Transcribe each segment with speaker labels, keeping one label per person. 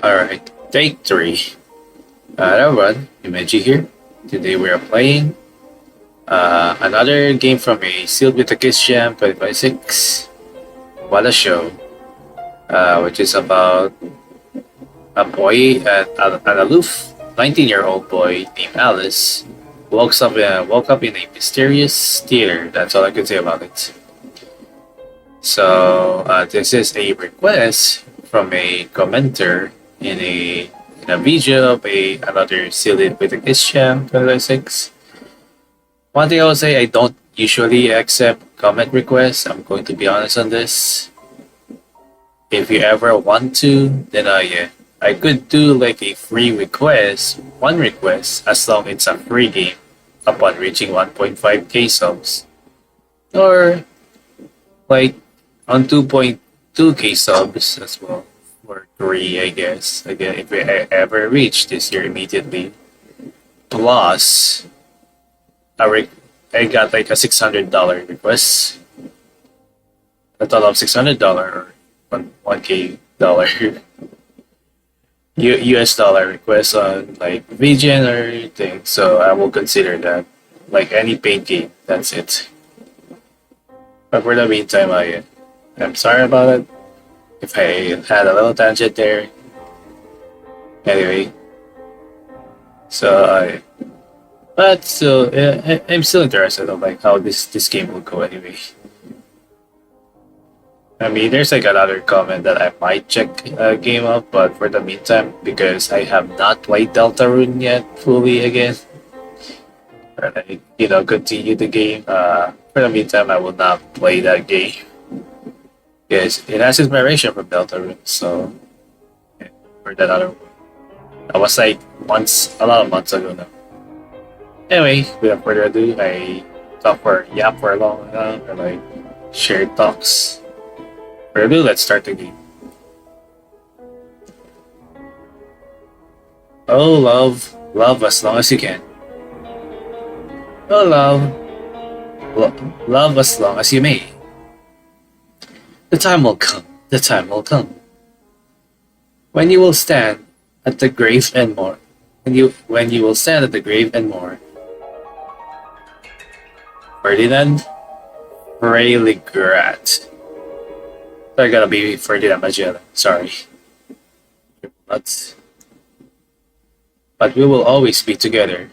Speaker 1: Alright, take three. Hello everyone, Imeji here. Today we are playing another game from a Sealed with a Kiss Jam 2026. What a show. Which is about a boy, an aloof 19-year-old boy named Alice woke up in a mysterious theater. That's all I can say about it. So this is a request from a commenter in a video of another Silly with a Kiss Jam 2026. One thing I will say, I don't usually accept comment requests. I'm going to be honest on this. If you ever want to, then yeah, I could do like a free request, one request, as long it's a free game upon reaching 1.5k subs. Or like on 2.2k subs as well. Or 3, I guess. Again, if we ever reach this year immediately. Plus, I got like a $600 request. A total of $600 or 1k dollar US dollar request on like VGN or anything. So I will consider that like any paid game. That's it. But for the meantime, I'm sorry about it. If I had a little tangent there. Anyway. So but still, I'm still interested in like how this game will go anyway. I mean, there's like another comment that I might check a game up, but for the meantime, because I have not played Deltarune yet fully again, or like, continue the game. For the meantime, I will not play that game. Yes, it has inspiration from Deltarune, so yeah, for that other one. That was like a lot of months ago now. Anyway, without further ado, I yap for a long time, or like shared talks. Further ado, let's start the game. Oh love, love as long as you can. Oh love as long as you may. The time will come, the time will come. When you will stand at the grave and more. When you will stand at the grave and more. Ferdinand Freiligrath. I gotta be Ferdinand Magellan, sorry. But we will always be together.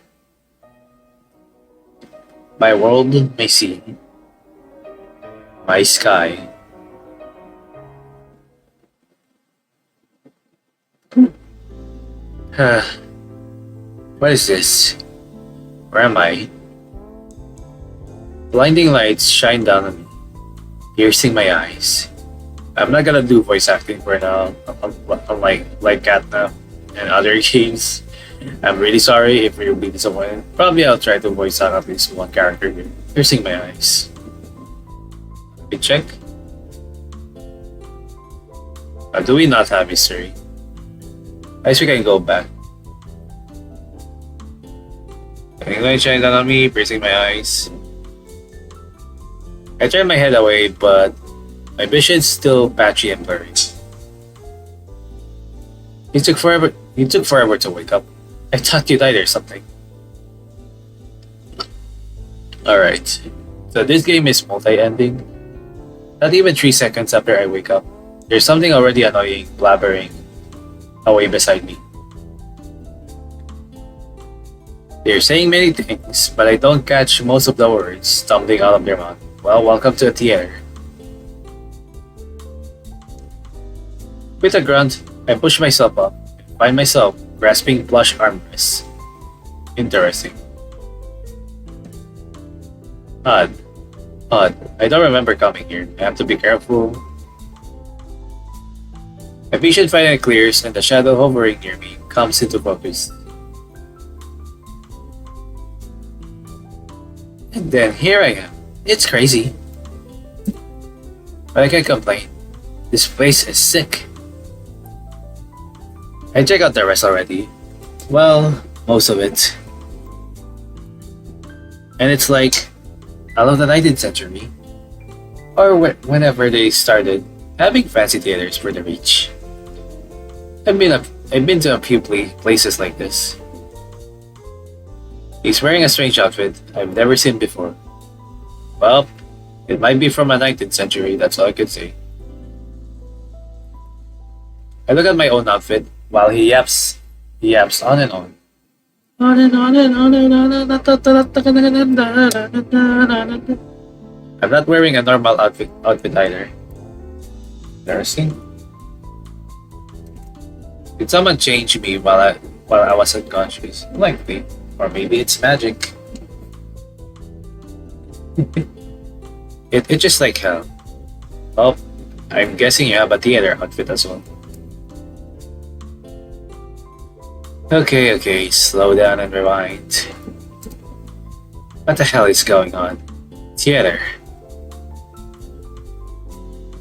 Speaker 1: My world may see. My sky. What is this? Where am I? Blinding lights shine down on me, piercing my eyes. I'm not gonna do voice acting for now, like Catnap and other games. I'm really sorry if you'll be disappointed. Probably I'll try to voice out at least one character here, piercing my eyes. We check. Do we not have history? I guess we can go back. Light shine down on me, piercing my eyes. I turn my head away, but my vision's still patchy and blurry. You took forever to wake up. I thought you died or something. Alright. So this game is multi-ending. Not even 3 seconds after I wake up, there's something already annoying blabbering away beside me. They're saying many things, but I don't catch most of the words stumbling out of their mouth. Well, welcome to a theater. With a grunt, I push myself up and find myself grasping plush armrests. Interesting. Odd. I don't remember coming here. I have to be careful. My vision finally clears and the shadow hovering near me comes into focus. And then here I am. It's crazy. But I can't complain. This place is sick. I checked out the rest already. Well, most of it. And it's like, I love the 19th century. Or whenever they started having fancy theaters for the rich. I've I've been to a few places like this. He's wearing a strange outfit I've never seen before. Well, it might be from a 19th century, that's all I could say. I look at my own outfit while he yaps on and on. On and on and on and on and on. I'm not wearing a normal outfit either. Embarrassing. Did someone change me while I was unconscious? Likely. Or maybe it's magic. It's just like hell. Well, I'm guessing you have a theater outfit as well. Okay, slow down and rewind. What the hell is going on? Theater.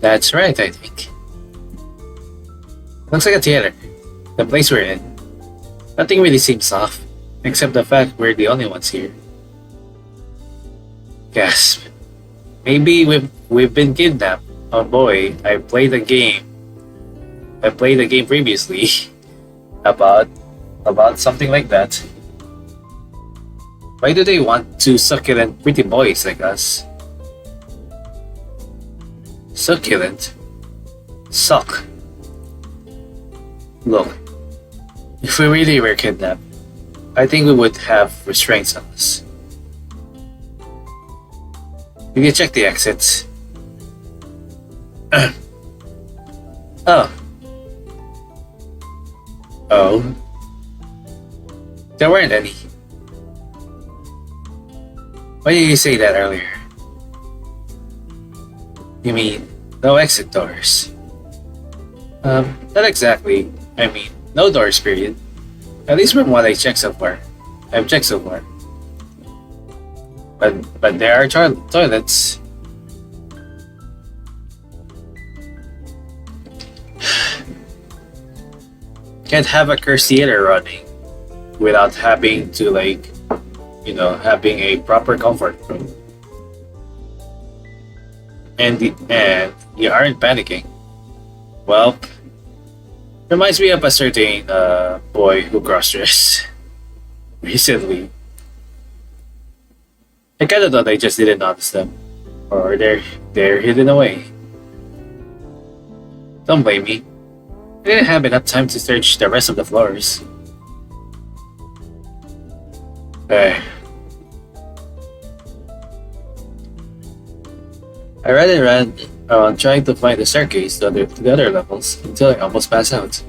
Speaker 1: That's right, I think. Looks like a theater. The place we're in. Nothing really seems off, except the fact we're the only ones here. Gasp. Maybe we've been kidnapped. Oh boy, I played a game previously about something like that. Why do they want two succulent pretty boys like us? Succulent? Suck. Look, if we really were kidnapped, I think we would have restraints on us. We can check the exits. Oh. Oh. There weren't any. Why did you say that earlier? You mean, no exit doors? Not exactly. I mean, no doors, period. At least from what I've checked so far. But there are toilets. Can't have a cursed theater running without having to having a proper comfort room. And you aren't panicking. Well, reminds me of a certain boy who cross-dressed recently. I kinda thought I just didn't notice them. Or they're hidden away. Don't blame me. I didn't have enough time to search the rest of the floors. Hey. I ran around trying to find the staircase to the other levels until I almost passed out.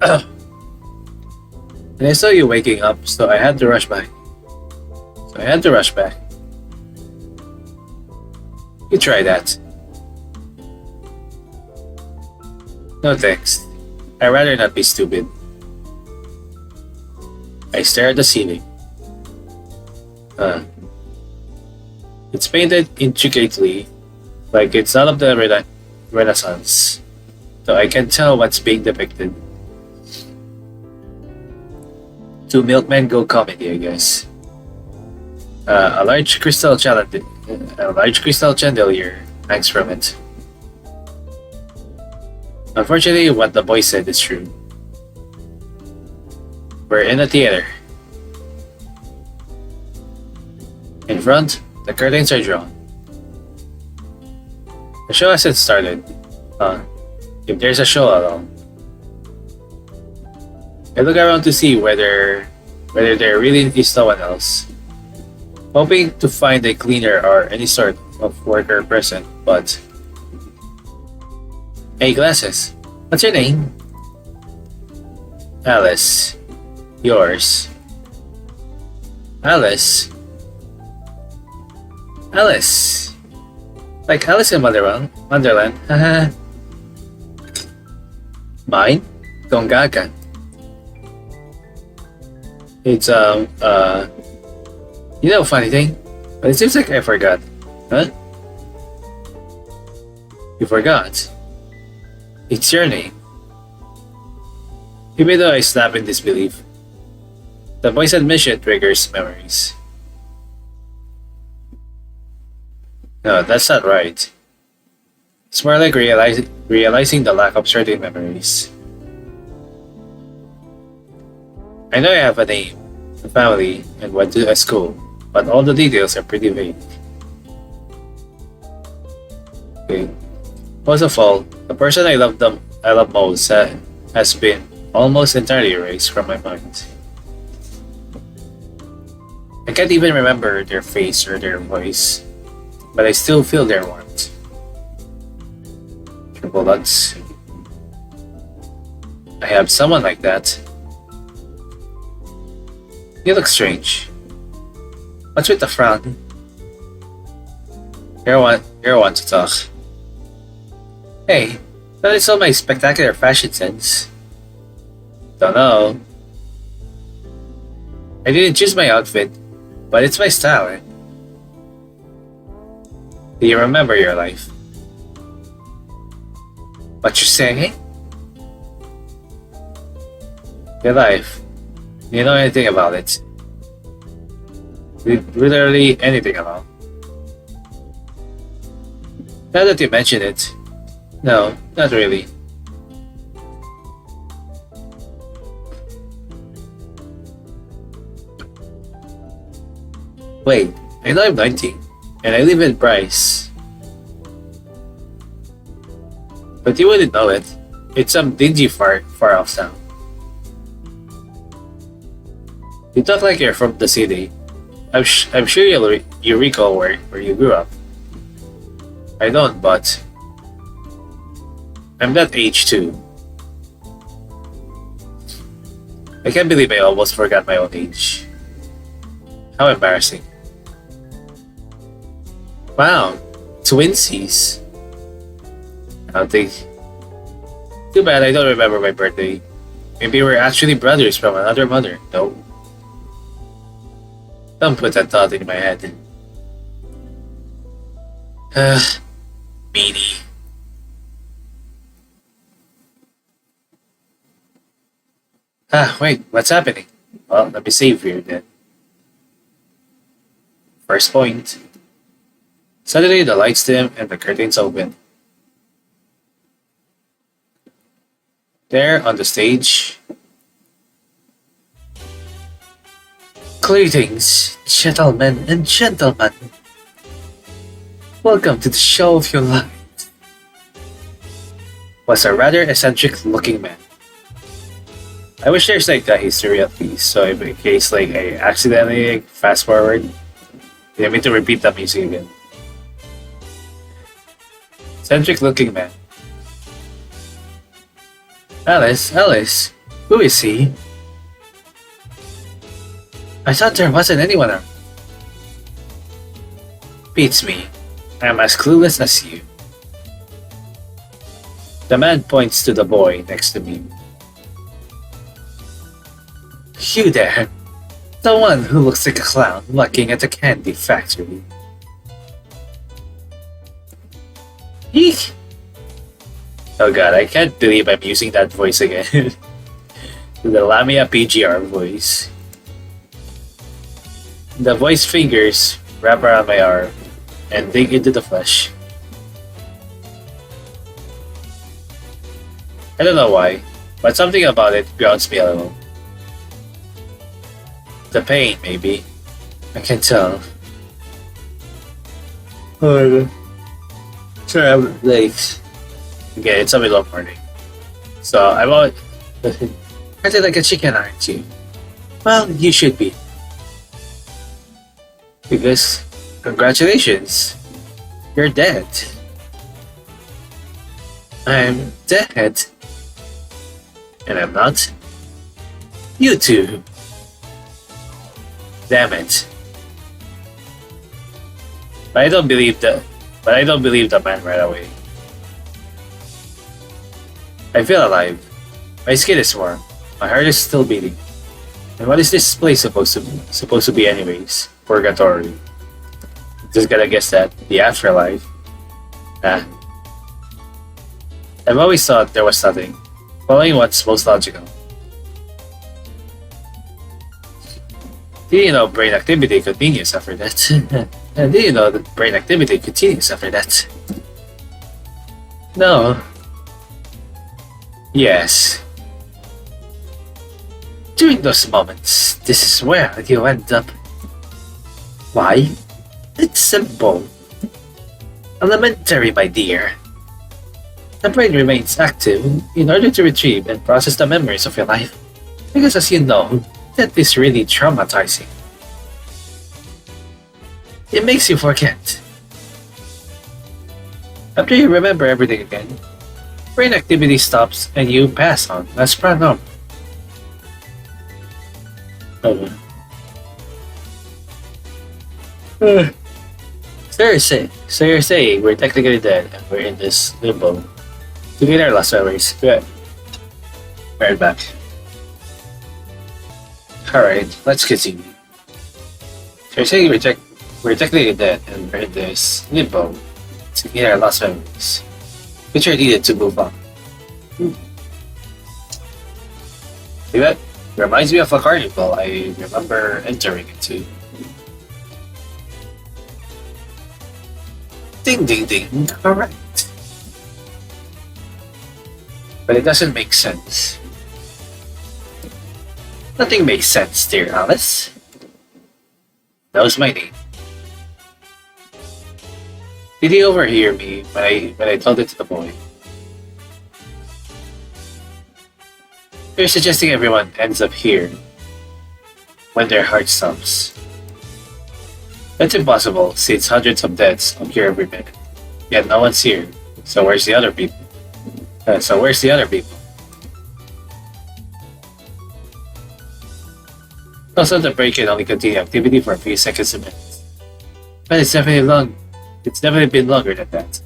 Speaker 1: And I saw you waking up, so I had to rush back. You try that. No thanks. I'd rather not be stupid. I stare at the ceiling. It's painted intricately, like it's out of the Renaissance, so I can tell what's being depicted. Two milkmen go comedy, I guess. A large crystal chandelier hangs from it. Unfortunately, what the boy said is true. We're in a theater. In front, the curtains are drawn. The show hasn't started. If there's a show at all. I look around to see whether there really is no one else. Hoping to find a cleaner or any sort of worker present, but... Hey, glasses. What's your name? Alice. Yours. Alice. Like Alice in Wonderland. Haha. Mine? Gongaga. It's funny thing, but it seems like I forgot. Huh? You forgot? It's your name. Even though I snap in disbelief, the boy's admission triggers memories. No, that's not right. It's more like realizing the lack of certain memories. I know I have a name, a family, and went to a school, but all the details are pretty vague. Okay. Most of all, the person I love most has been almost entirely erased from my mind. I can't even remember their face or their voice, but I still feel their warmth. Triple Lutz. I have someone like that. You look strange. What's with the frown? You're one to talk. Hey, that is all my spectacular fashion sense. Don't know. I didn't choose my outfit, but it's my style. Eh? Do you remember your life? What you're saying? Your life. Do you know anything about it? Literally anything about. Now that you mention it, no, not really. Wait, I know I'm 19, and I live in Bryce. But you wouldn't know it. It's some dingy far off town. You talk like you're from the city. I'm sure you recall where you grew up. I don't, but I'm that age too. I can't believe I almost forgot my own age. How embarrassing. Wow, twinsies. I don't think. Too bad I don't remember my birthday. Maybe we're actually brothers from another mother. No. Don't put that thought in my head. Meanie. Wait, what's happening? Well, let me save here then. First point. Suddenly the lights dim and the curtains open. There on the stage. Greetings, gentlemen and gentlemen. Welcome to the show of your life. Was a rather eccentric looking man. I wish there's like a history of these, so if in case like I accidentally fast forward, you need me to repeat that music again. Eccentric looking man. Alice, who is he? I thought there wasn't anyone around. Beats me. I am as clueless as you. The man points to the boy next to me. You there. The one who looks like a clown working at a candy factory. Eek! Oh god, I can't believe I'm using that voice again. The Lamia PGR voice. The voice fingers wrap around my arm and dig into the flesh. I don't know why, but something about it grounds me a little. The pain, maybe. I can tell. Oh my god. Sorry, I'm late. Okay, it's a middle of morning. So, I'm always... Acting like a chicken, aren't you? Well, you should be. Because, congratulations. You're dead. I'm dead. And I'm not. You too. Damn it. But I don't believe the man right away. I feel alive. My skin is warm. My heart is still beating. And what is this place supposed to be? Supposed to be anyways? Purgatory. Just gotta guess that. The afterlife. Nah. I've always thought there was nothing. Following what's most logical. Did you know brain activity continues after that? Did you know that brain activity continues after that? No. Yes. During those moments, this is where you end up. Why? It's simple. Elementary, my dear. The brain remains active in order to retrieve and process the memories of your life. Because as you know, that is really traumatizing. It makes you forget. After you remember everything again, brain activity stops and you pass on as per normal. Oh. So you're saying we're technically dead and we're in this limbo to get our last memories. Good. Right back. Alright, let's continue. So you're saying we're technically dead and we're in this limbo to get our last memories, which are needed to move on. That reminds me of a carnival I remember entering into. Ding ding ding, correct. But it doesn't make sense. Nothing makes sense, dear Alice. That was my name. Did he overhear me when I told it to the boy? You're suggesting everyone ends up here when their heart stops. That's impossible, since hundreds of deaths occur every minute. Yet no one's here. So where's the other people? Also, the break can only continue activity for a few seconds a minute. But it's definitely been longer than that.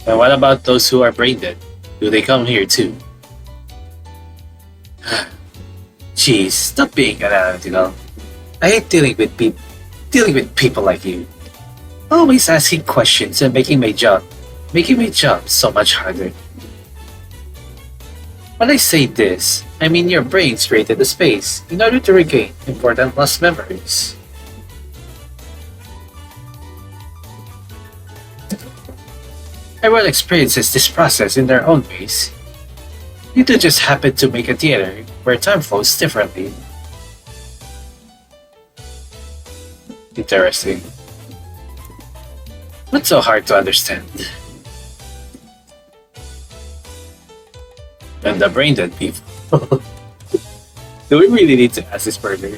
Speaker 1: And what about those who are brain dead? Do they come here too? Jeez, stop being analytical. I hate dealing with people like you. Always asking questions and making my job so much harder. When I say this, I mean your brain's created a space in order to regain important lost memories. Everyone experiences this process in their own ways. You two just happen to make a theater where time flows differently. Interesting. What's so hard to understand? And the brain dead people. Do we really need to ask this further?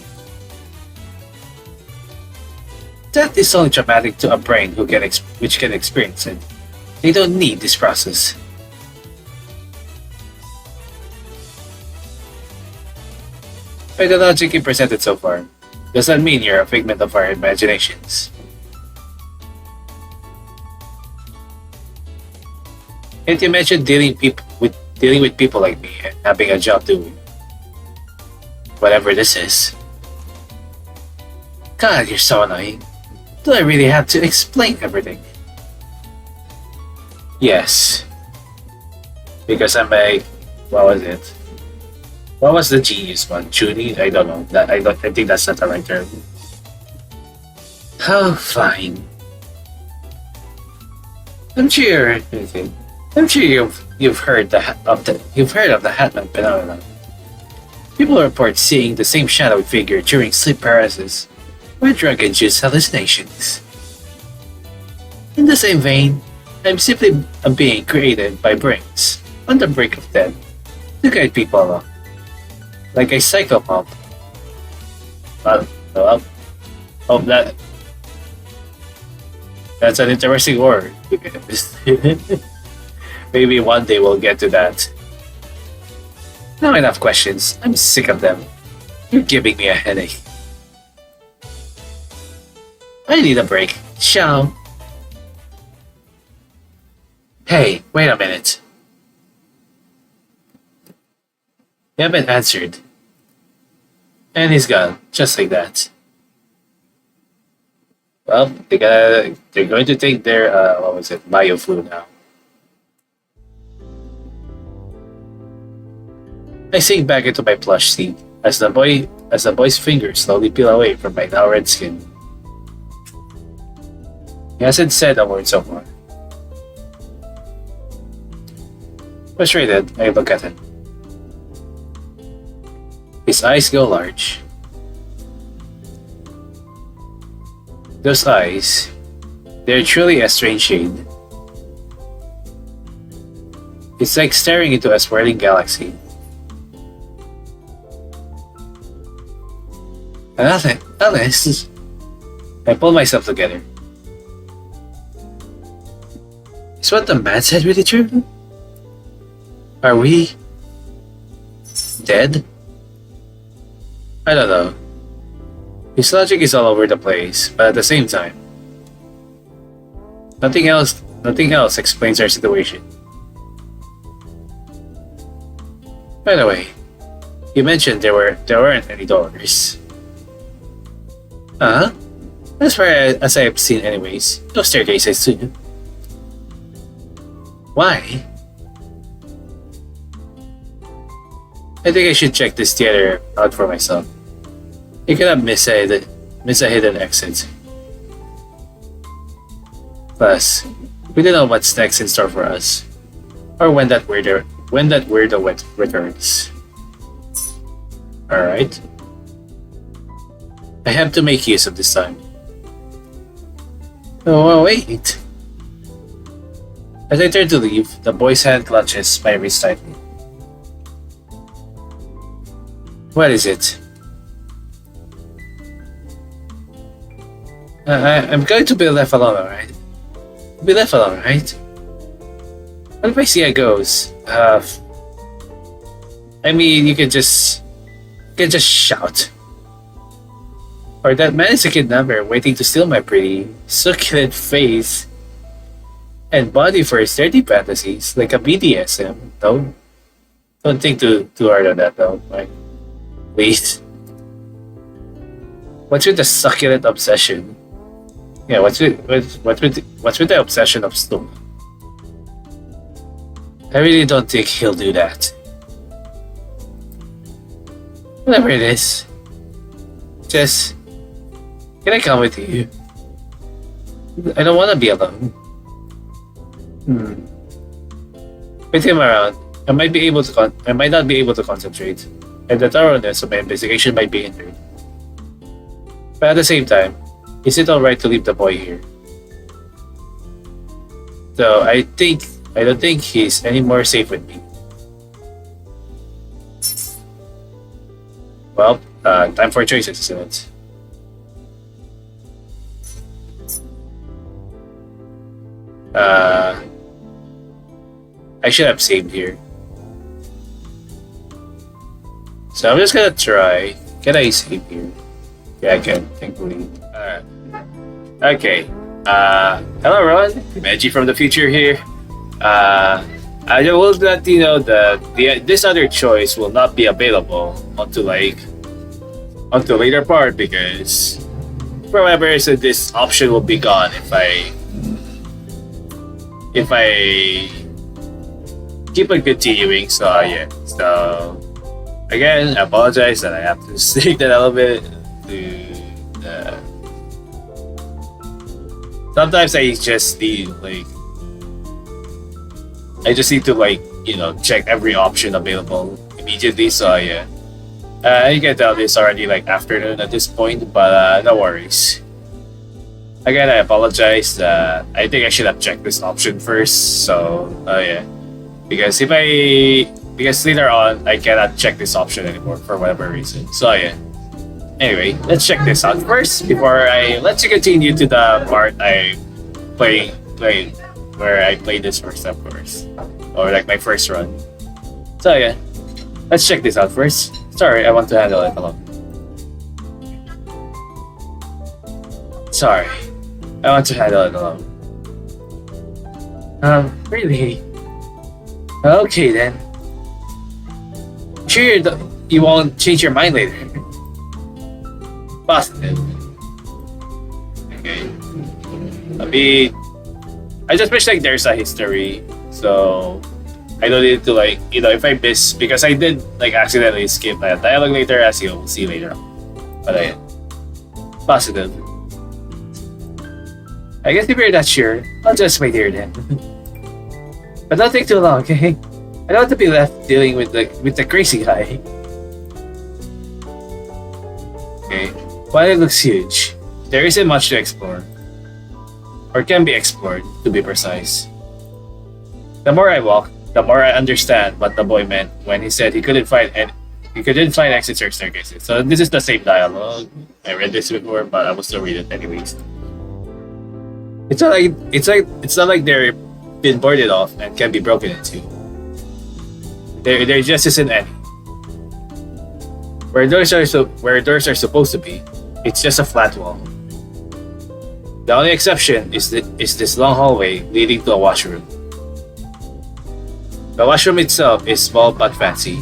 Speaker 1: Death is only traumatic to a brain which can experience it. They don't need this process. By the logic you presented so far, does that mean you're a figment of our imaginations? Can't you imagine dealing with people like me and having a job doing whatever this is? God, you're so annoying. Do I really have to explain everything? Yes. Because I'm a... what was it? What was the genius one? Judy? I don't know. I think that's not the right term. Oh, fine. I'm sure you've heard of the Hatman phenomenon. People report seeing the same shadowy figure during sleep paralysis or drug-induced hallucinations. In the same vein, I'm simply a being created by brains on the brink of death to guide people along, like a psychopomp. That's an interesting word. Maybe one day we'll get to that. Now enough questions. I'm sick of them. You're giving me a headache. I need a break. Ciao. Hey, wait a minute. You haven't answered. And he's gone, just like that. Well, they're going to take their bioflu now. I sink back into my plush seat as the boy's fingers slowly peel away from my now red skin. He hasn't said a word so far. Frustrated, I look at him. His eyes go large. Those eyes, they're truly a strange shade. It's like staring into a swirling galaxy. Alice, I pull myself together. Is what the man said really true? Are we dead? I don't know. His logic is all over the place, but at the same time, nothing else explains our situation. By the way, you mentioned there weren't any dollars. Uh-huh. As far as I've seen anyways. No staircases too. Why? I think I should check this theater out for myself. You cannot miss a hidden exit. Plus, we don't know what's next in store for us. Or when that weirdo returns. Alright. I have to make use of this time. Oh, wait. As I turn to leave, the boy's hand clutches my wrist tightly. What is it? I'm going to be left alone, alright? Be left alone, right? What if I see a ghost? I mean, you can just shout. Or that man is a kidnapper waiting to steal my pretty, succulent face and body for his dirty fantasies, like a BDSM. Don't think too hard on that though. Like, wait. What's with the succulent obsession? Yeah, what's with the obsession of stool? I really don't think he'll do that. Whatever it is, just can I come with you? I don't want to be alone. With him around, I might not be able to concentrate, and the thoroughness of my investigation might be hindered. But at the same time, is it alright to leave the boy here? So I don't think he's any more safe with me. Well, time for choices, isn't it? I should have saved here. So I'm just gonna try. Can I save here? Yeah, I can, thankfully. Okay. Hello everyone, Reggie from the future here. I will let you know that this other choice will not be available until later part, because for whatever reason this option will be gone if I keep on continuing. So yeah. So again, I apologize that I have to stick that a little bit to sometimes I just need to check every option available immediately. So yeah, you can tell this already afternoon at this point, but no worries. Again, I apologize. I think I should have checked this option first. So yeah, because later on I cannot check this option anymore for whatever reason. So yeah. Anyway, let's check this out first before I let you continue to the part I played where I played this first, of course, or my first run. So yeah, let's check this out first. Sorry, I want to handle it alone. Sorry, I want to handle it alone. Really? Okay then. Sure, you won't change your mind later. Positive. Okay. I just wish there's a history, so I don't need to if I miss, because I did accidentally skip that dialogue later, as you'll see later on. But positive. I guess if you're not sure, I'll just wait here then. But don't take too long, okay? I don't want to be left dealing with the crazy guy. Okay? While it looks huge, there isn't much to explore, or can be explored, to be precise. The more I walk, the more I understand what the boy meant when he said he couldn't find exits or staircases. So this is the same dialogue. I read this before, but I will still read it anyways. It's not like they're been boarded off and can be broken into. There just isn't any. Where doors are supposed to be, it's just a flat wall. The only exception is this long hallway leading to a washroom. The washroom itself is small but fancy.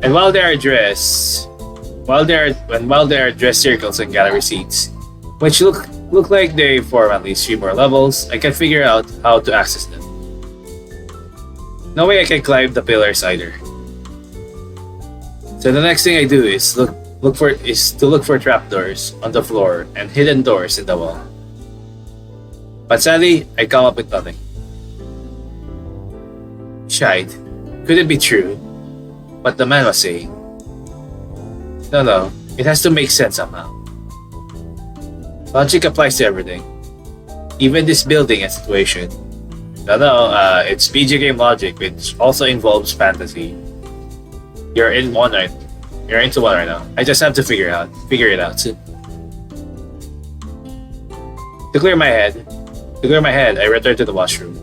Speaker 1: And while there are dress circles and gallery seats, which look like they form at least 3 more levels, I can figure out how to access them. No way I can climb the pillars either. So the next thing I do is look for trapdoors on the floor and hidden doors in the wall. But sadly, I come up with nothing. Shite. Could it be true? What the man was saying? No, it has to make sense somehow. Logic applies to everything, even this building and situation. No, it's PG game logic, which also involves fantasy. You're into one right now. I just have to figure it out. To clear my head, I return to the washroom.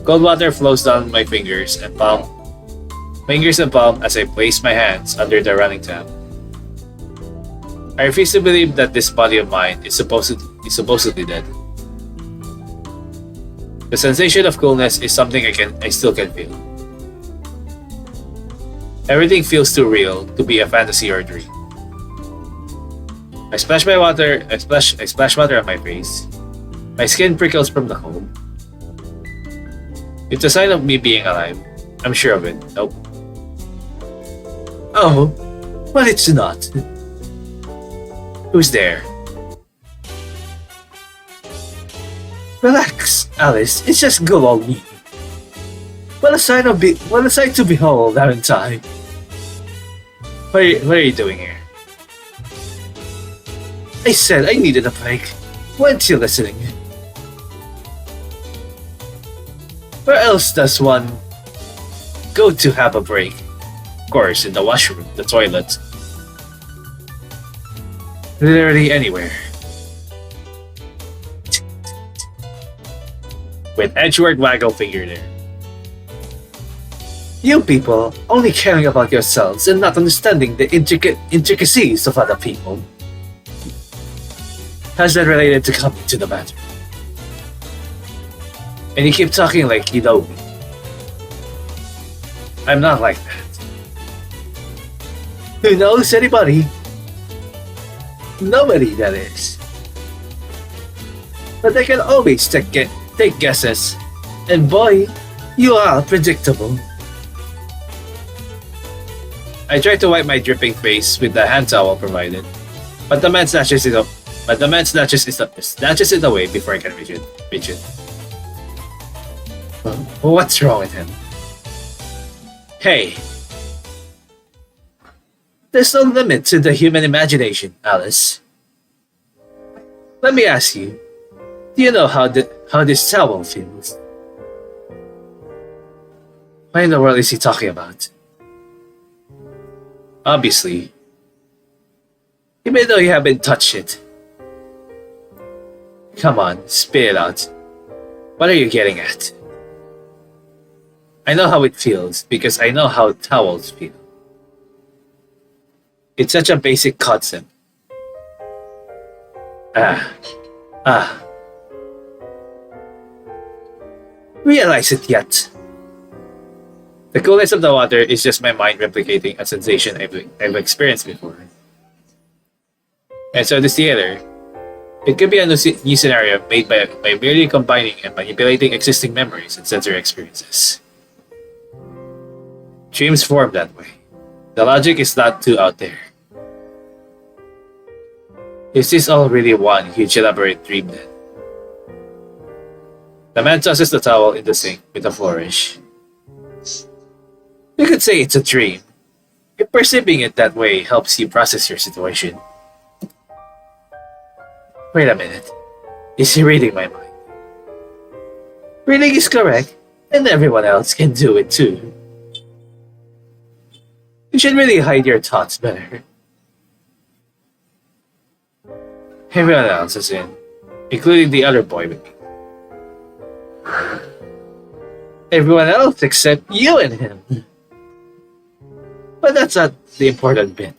Speaker 1: Cold water flows down my fingers and palm as I place my hands under the running tap. I refuse to believe that this body of mine is supposedly dead. The sensation of coolness is something I still can feel. Everything feels too real to be a fantasy or a dream. I splash water on my face. My skin prickles from the cold. It's a sign of me being alive. I'm sure of it. Nope. Oh, but it's not. Who's there? Relax, Alice. It's just good old me. What a sight to behold, haven't I? What are you doing here? I said I needed a break. Weren't you listening? Where else does one go to have a break? Of course, in the washroom, the toilet. Literally anywhere. With edgeward waggle figure there. You people only caring about yourselves and not understanding the intricacies of other people. How's that related to coming to the matter? And you keep talking like you know me. I'm not like that. Who knows anybody? Nobody, that is. But they can always take guesses. And boy, you are predictable. I try to wipe my dripping face with the hand towel provided, but the man snatches it away before I can reach it. What's wrong with him? Hey, there's no limit to the human imagination, Alice. Let me ask you, do you know how this towel feels? What in the world is he talking about? Obviously, even though you haven't touched it. Come on, spit it out. What are you getting at? I know how it feels because I know how towels feel. It's such a basic concept. Realize it yet? The coolness of the water is just my mind replicating a sensation I've experienced before. And so this theater, it could be a new scenario made by merely combining and manipulating existing memories and sensory experiences. Dreams form that way. The logic is not too out there. Is this all really one huge elaborate dream then? The man tosses the towel in the sink with a flourish. You could say it's a dream, If perceiving it that way helps you process your situation. Wait a minute. Is he reading my mind? Reading is correct, and everyone else can do it too. You should really hide your thoughts better. Everyone else is in, including the other boy with me. Everyone else except you and him. But that's not the important bit.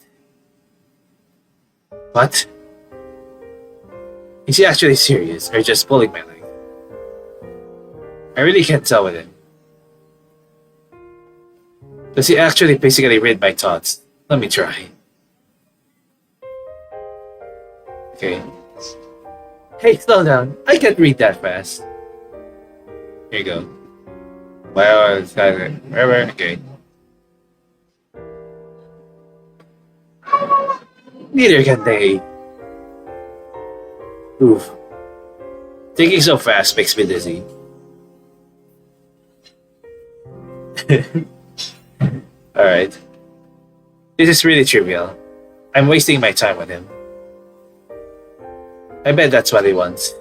Speaker 1: What? Is he actually serious or just pulling my leg? I really can't tell with him. Does he actually basically read my thoughts? Let me try. Okay. Hey, slow down. I can't read that fast. Here you go. Well, it's kind of wherever. Okay. Neither can they. Oof. Thinking so fast makes me dizzy. Alright. This is really trivial. I'm wasting my time with him. I bet that's what he wants.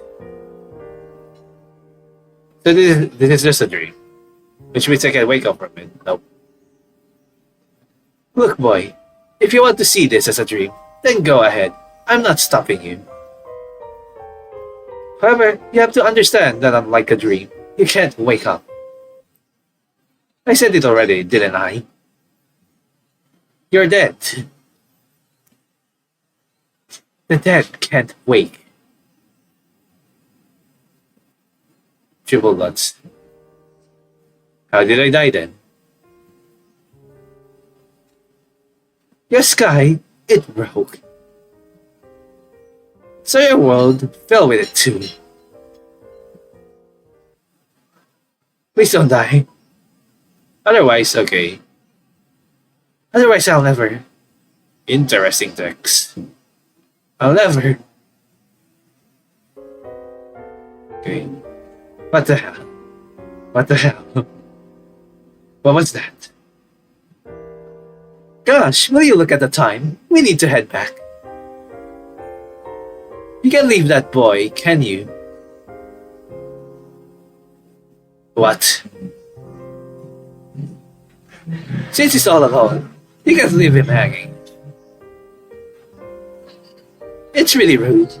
Speaker 1: So this is just a dream. Which means I can wake up from it. Nope. Look, boy. If you want to see this as a dream, then go ahead. I'm not stopping you. However, you have to understand that unlike a dream, you can't wake up. I said it already, didn't I? You're dead. The dead can't wake. Triple nuts. How did I die then? Your sky, it broke. So your world fell with it too. Please don't die. Otherwise, okay. Otherwise, I'll never. Interesting text. I'll never. Okay. What the hell? What the hell? What was that? Gosh, will you look at the time? We need to head back. You can't leave that boy, can you? What? Since he's all alone, you can't leave him hanging. It's really rude.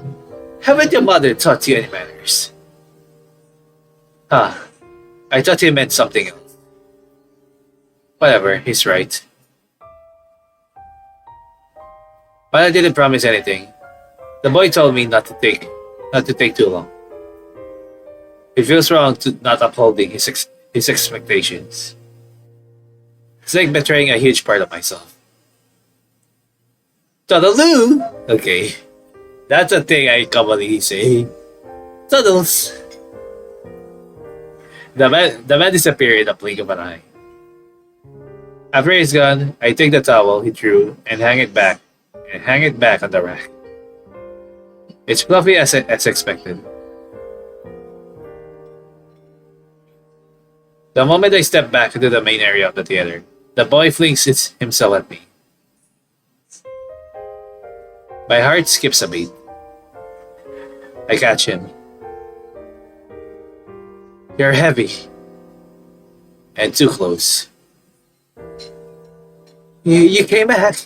Speaker 1: Haven't your mother taught you any manners? Ah, I thought he meant something else. Whatever, he's right. But I didn't promise anything. The boy told me not to take too long. It feels wrong to not upholding his expectations. It's like betraying a huge part of myself. Toodaloo! Okay. That's a thing I commonly say. Toodles! The man disappeared in a blink of an eye. After he's gone, I take the towel he threw and hang it back on the rack. It's fluffy as expected. The moment I step back into the main area of the theater, the boy flings himself at me. My heart skips a beat. I catch him. You're heavy. And too close. You came back.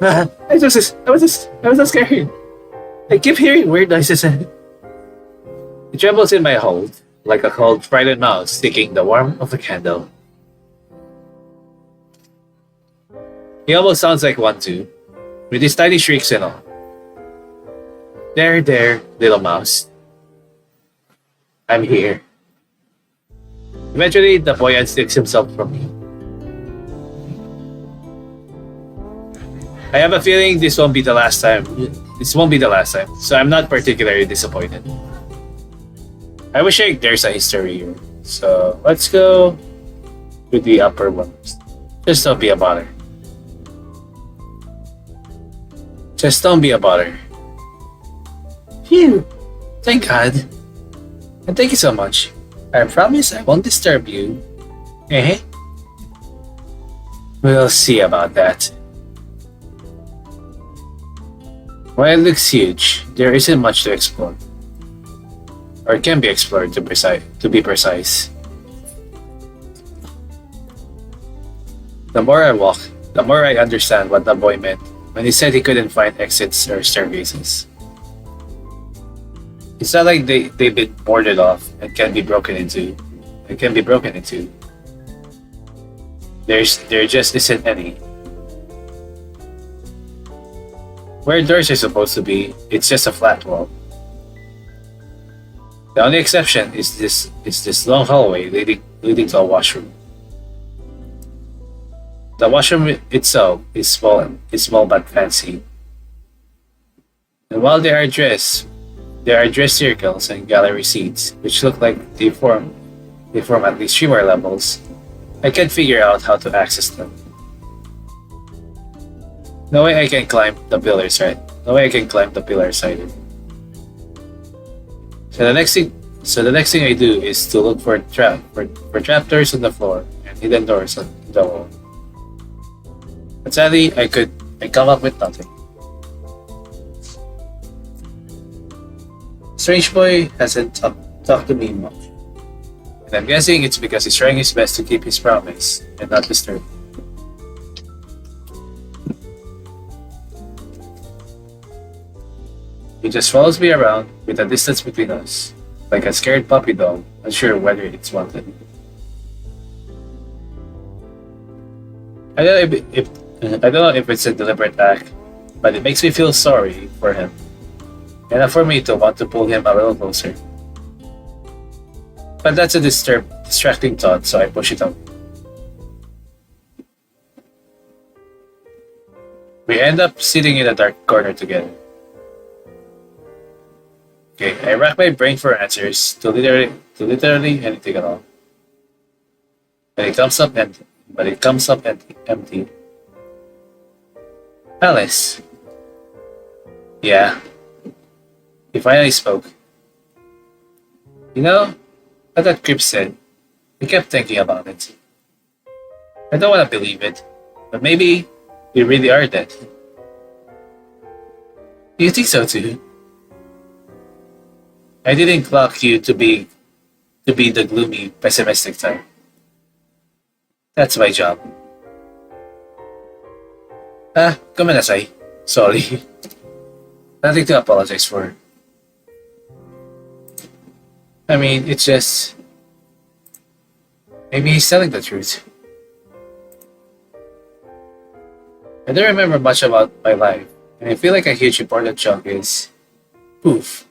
Speaker 1: I was so scared. I keep hearing weird noises and it trembles in my hold, like a cold, frightened mouse seeking the warmth of a candle. He almost sounds like one too, with his tiny shrieks and all. There, little mouse. I'm here. Eventually, the boy unsticks himself from me. I have a feeling this won't be the last time. So I'm not particularly disappointed. I wish there's a history here. So let's go with the upper ones. Just don't be a bother. Just don't be a bother. Phew! Thank God. And thank you so much. I promise I won't disturb you. Eh? We'll see about that. While it looks huge, there isn't much to explore, or can be explored to be precise. The more I walk, the more I understand what the boy meant when he said he couldn't find exits or staircases. It's not like they've been boarded off and can be broken into. It can be broken into. There just isn't any. Where doors are supposed to be, it's just a flat wall. The only exception is this long hallway leading to a washroom. The washroom itself is small but fancy. And while there are dress circles and gallery seats, which look like they form at least three more levels. I can't figure out how to access them. No way I can climb the pillars, right? No way I can climb the pillars either. So the next thing I do is to look for trapdoors on the floor and hidden doors on the wall. But sadly, I come up with nothing. Strange Boy hasn't talked to me much. And I'm guessing it's because he's trying his best to keep his promise and not disturb. He just follows me around with a distance between us, like a scared puppy dog, unsure whether it's wanted. I don't know I don't know if it's a deliberate act, but it makes me feel sorry for him, enough for me to want to pull him a little closer. But that's a distracting thought, so I push it out. We end up sitting in a dark corner together. Okay, I rack my brain for answers to literally anything at all. But it comes up empty. Alice. Yeah. He finally spoke. You know, what that creep said, I kept thinking about it. I don't want to believe it, but maybe we really are dead. Do you think so too? I didn't clock you to be the gloomy, pessimistic type. That's my job. Gomenasai. Sorry. Nothing to apologize for. I mean, it's just... Maybe he's telling the truth. I don't remember much about my life, and I feel like a huge important chunk is... poof.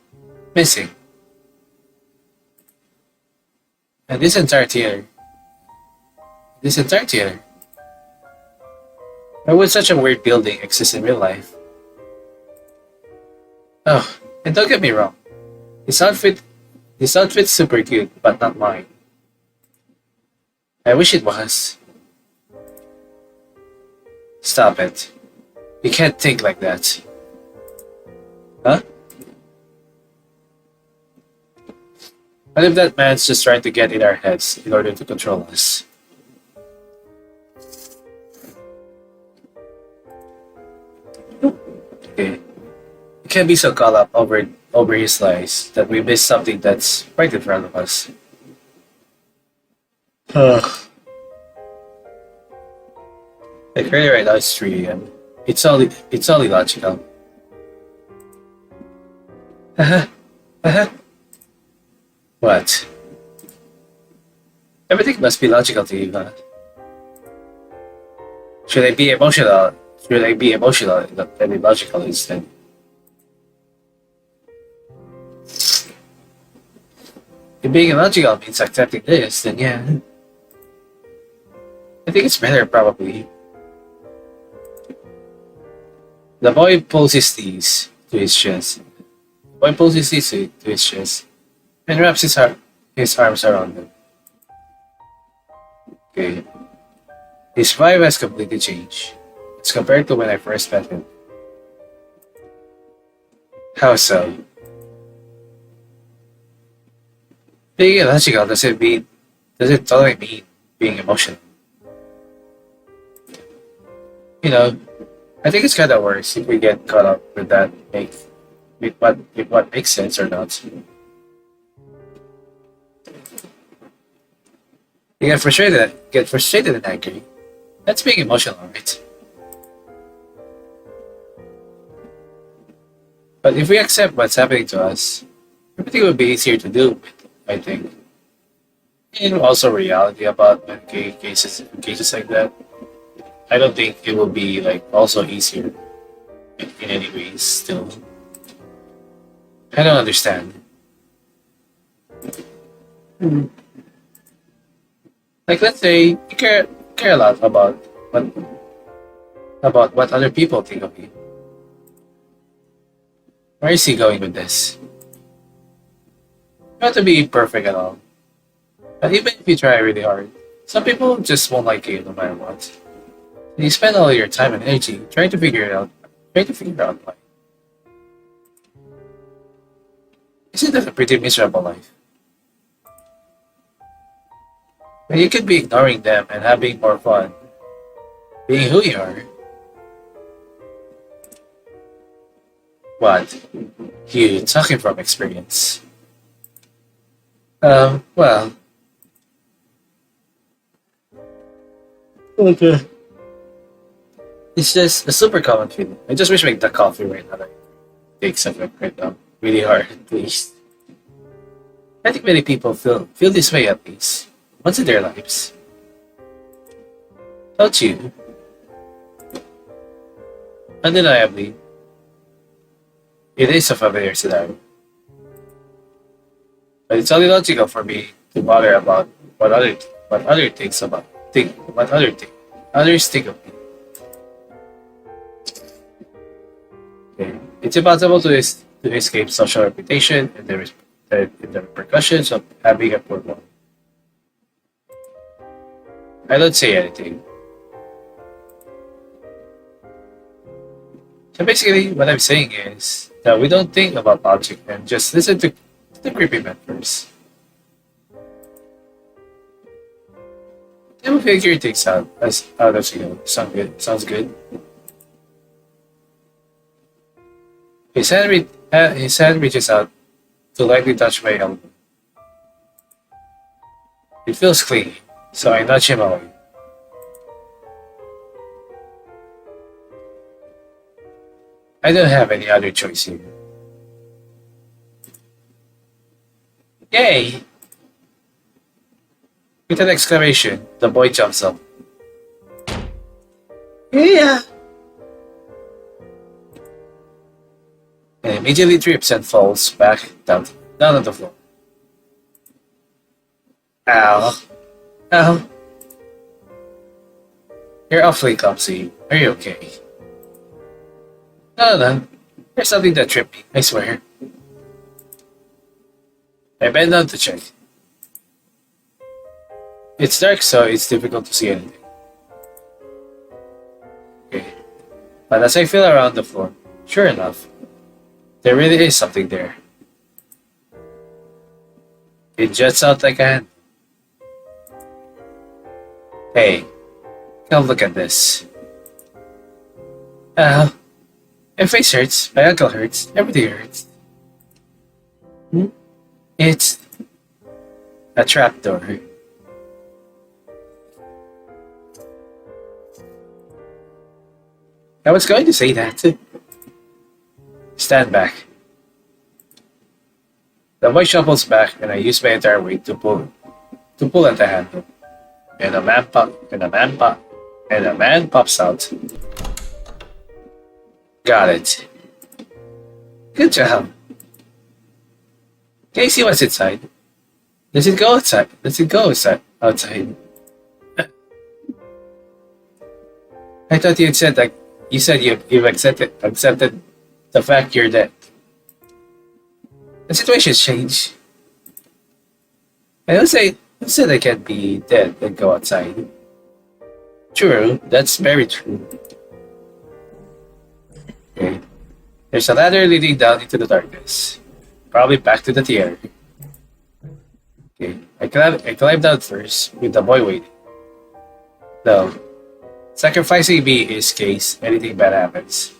Speaker 1: Missing. And this entire theater. Why would such a weird building exist in real life? Oh, and don't get me wrong. His outfit's super cute, but not mine. I wish it was. Stop it. You can't think like that. Huh? What if that man's just trying to get in our heads in order to control us? Okay. We can't be so caught up over his lies that we miss something that's right in front of us. Ugh. Like really right now it's 3 a.m. It's all illogical. What? Everything must be logical to you, huh? Should I be emotional? Should I be emotional and illogical instead? If being illogical means accepting this, then yeah. I think it's better, probably. The boy pulls his knees to his chest. And wraps his arms around him. Okay. His vibe has completely changed. It's compared to when I first met him. How so? Being illogical doesn't totally mean being emotional. You know, I think it's kind of worse if we get caught up with that make with what makes sense or not. You get frustrated and angry. That's being emotional, right? But if we accept what's happening to us, everything will be easier to deal with, I think. And also reality about cases like that. I don't think it will be like also easier in any ways still. I don't understand. Like let's say you care a lot what about what other people think of you. Where is he going with this? Not to be perfect at all. But even if you try really hard, some people just won't like you no matter what. And you spend all your time and energy trying to figure out why. Isn't that a pretty miserable life? When you could be ignoring them and having more fun, being who you are. What? You talking from experience. Well, okay. It's just a super common feeling. I just wish I make the coffee right now. Like, takes effort right now. Really hard, at least. I think many people feel this way at least once in their lives. Don't you? Undeniably, it is a familiar scenario. But it's only logical for me to bother about what other things about think what other thing others think of me. Okay. It's impossible to escape social reputation and the repercussions of having a poor one. I don't say anything. So basically, what I'm saying is that we don't think about logic and just listen to the creepy man first. Then we figure things out as you go. Sounds good. His hand reaches out to lightly touch my elbow. It feels clingy, so I nudge him away. I don't have any other choice here. Yay! With an exclamation, the boy jumps up. Yeah! And immediately trips and falls back down on the floor. Ow. Ow. You're awfully clumsy. Are you okay? No. There's something that tripped me, I swear. I bend down to check. It's dark, so it's difficult to see anything. Okay. But as I feel around the floor, sure enough, there really is something there. It juts out like a hand. Hey, come look at this. Ow. My face hurts, my ankle hurts, everything hurts. Hmm? It's a trapdoor. I was going to say that. Stand back. The boy shuffles back and I use my entire weight to pull at the handle. And a man pops out. Got it. Good job. Can you see what's inside? Does it go outside? Does it go outside? I thought you said like you said you've accepted the fact you're dead. The situation's changed. I don't say I can't be dead and go outside. True, that's very true. Okay. There's a ladder leading down into the darkness. Probably back to the theater. Okay. I climb down first with the boy waiting. No. Sacrificing me is case anything bad happens.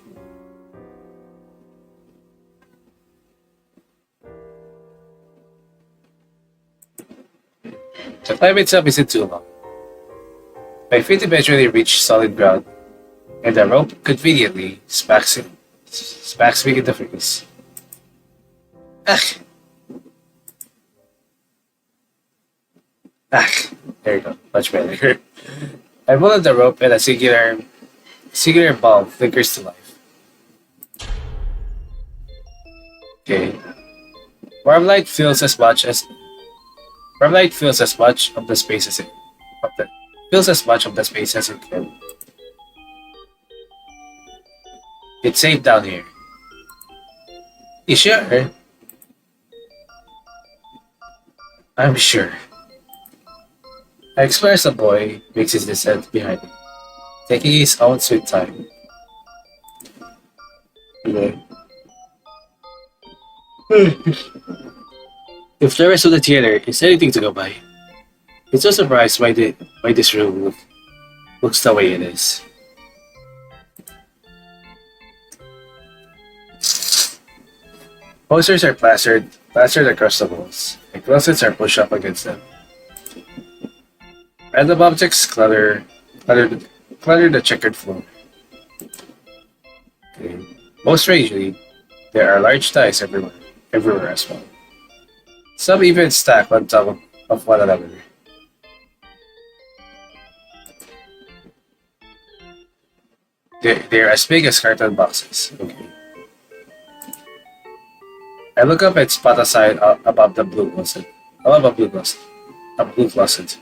Speaker 1: The climb itself isn't too long. My feet eventually reach solid ground, and the rope conveniently smacks me in the face. Ah, ah, there you go, much better. I pull on the rope and a singular ball flickers to life. Okay. Warm light fills as much as warm light fills as much of the space as it of the fills as much of the space as it can. It's safe down here. You sure? I'm sure. I explore as the boy makes his descent behind me, taking his own sweet time. Okay. If the rest of the theater is anything to go by, it's no surprise why this room looks the way it is. Posters are plastered across the walls, and closets are pushed up against them. Random objects clutter the checkered floor. Okay. Most strangely, there are large ties everywhere as well. Some even stack on top of one another. They're as big as carton boxes. Okay. I look up and spot a sign above the blue closet. Above a blue closet. A blue closet.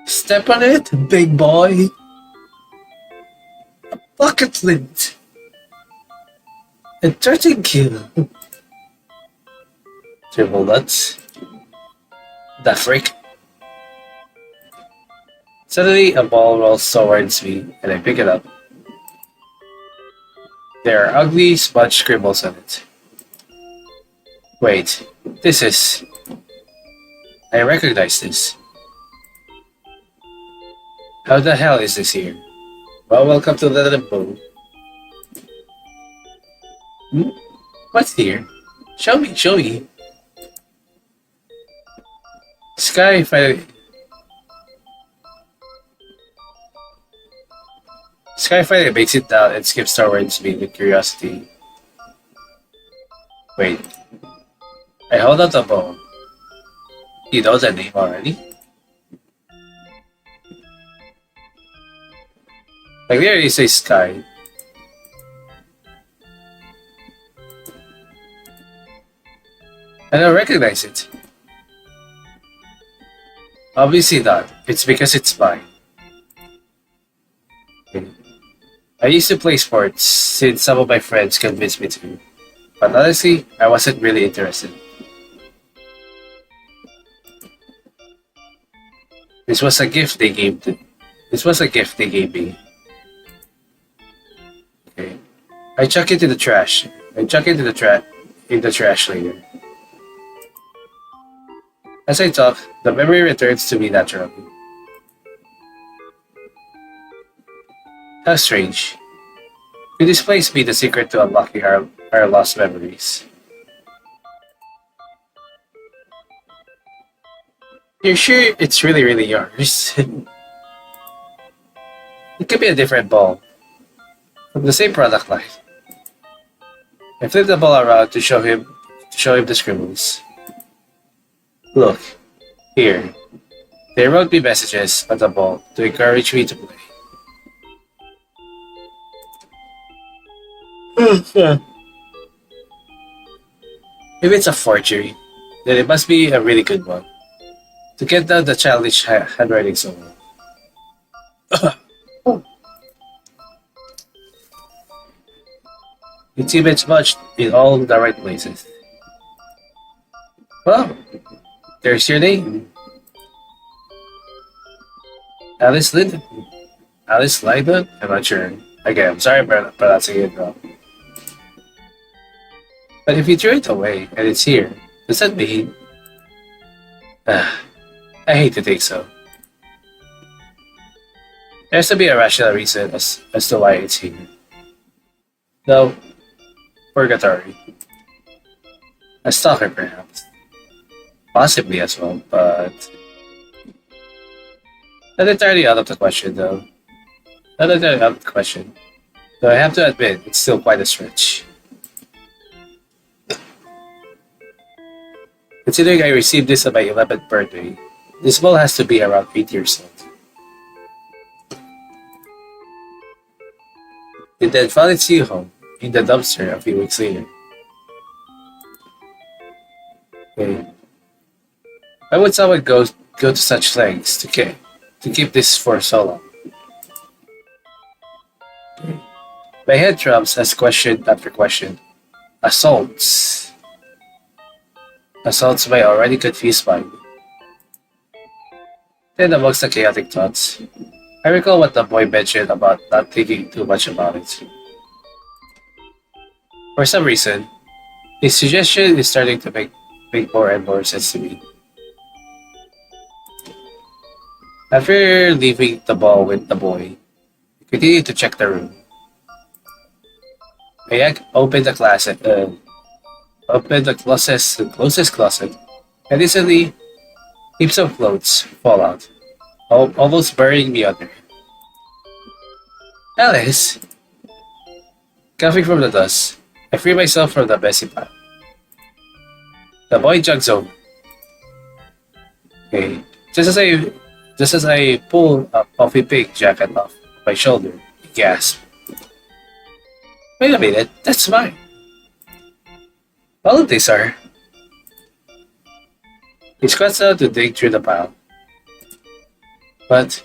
Speaker 1: Step on it, big boy. A bucket lint. A dirty kill. Triple nuts. The frick. Suddenly, a ball rolls towards me, and I pick it up. There are ugly smudge scribbles on it. Wait, this is... I recognize this. How the hell is this here? Well, welcome to the limbo. What's here? Show me. Sky finally makes it down and skips towards me with curiosity. Wait. I hold out the bone. You know the name already? I clearly say Sky. I don't recognize it. Obviously not. It's because it's mine. Okay. I used to play sports since some of my friends convinced me to. But honestly, I wasn't really interested. This was a gift they gave to, This was a gift they gave me. Okay. I chuck it in the trash. In the trash later. As I talk, the memory returns to me naturally. How strange. Could this place be the secret to unlocking our lost memories? You're sure it's really yours? It could be a different ball. From the same product line. I flip the ball around to show him the scribbles. Look, here. They wrote me messages on the ball to encourage me to play. If it's a forgery, then it must be a really good one. To get down the childish handwriting so well. It's even smudged in all the right places. Well, there's your name. Alice Linden. Alice Lyden? I'm not sure. Again, I'm sorry for pronouncing it wrong. But if you threw it away and it's here, does that mean... I hate to think so. There has to be a rational reason as to why it's here. No, purgatory. A stalker, perhaps. Possibly as well, but not entirely out of the question, though. Not entirely out of the question. Though I have to admit, it's still quite a stretch. Considering I received this on my 11th birthday, this ball has to be around 8 years old. It then found its new home in the dumpster a few weeks later. Okay. Why would someone go to such lengths to keep this for so long? Okay. My head thrums as question after question. Assaults. Assaults my already confused mind. Then amongst the chaotic thoughts, I recall what the boy mentioned about not thinking too much about it. For some reason, his suggestion is starting to make more and more sense to me. After leaving the ball with the boy, I continued to check the room. I opened opened the closest closet, and instantly, heaps of clothes fall out, almost burying me under. Alice! Coughing from the dust, I free myself from the messy pile. The boy jogs over. Okay. Just as I pull a puffy pig jacket off my shoulder, he gasped. Wait a minute, that's mine. All of these are. He squats out to dig through the pile. But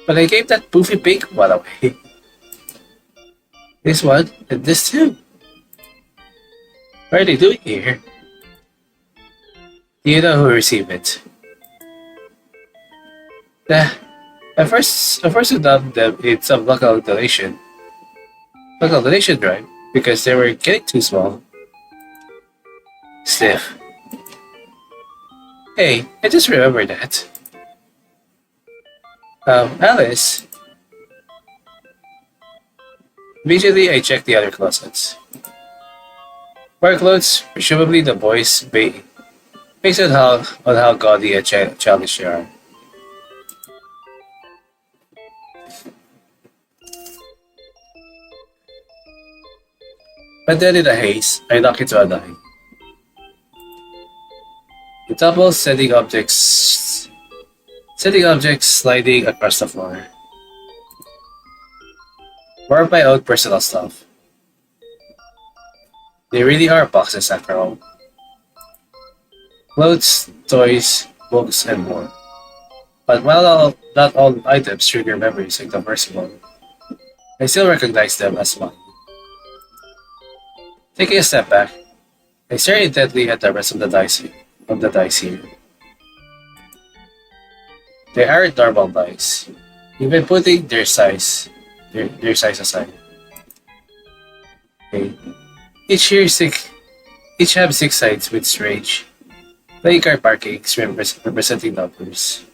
Speaker 1: I gave that poofy pig one away. This one and this too. What are they doing here? Do you know who received it? At first we dumped them in some local donation drive because they were getting too small. Sniff. Hey, I just remembered that. Alice. Immediately, I checked the other closets. More clothes, presumably the boys, based on how gaudy and childish they are. But then in a haze, I knock into a dime. It topples, sending objects sliding across the floor. More of my own personal stuff. They really are boxes after all. Clothes, toys, books, and more. But while not all items trigger memories like the first one, I still recognize them as mine. Taking a step back, I stare intently at the rest of the dice here. They aren't normal dice, even putting their size aside. Okay. Each have 6 sides with strange playing card markings representing numbers.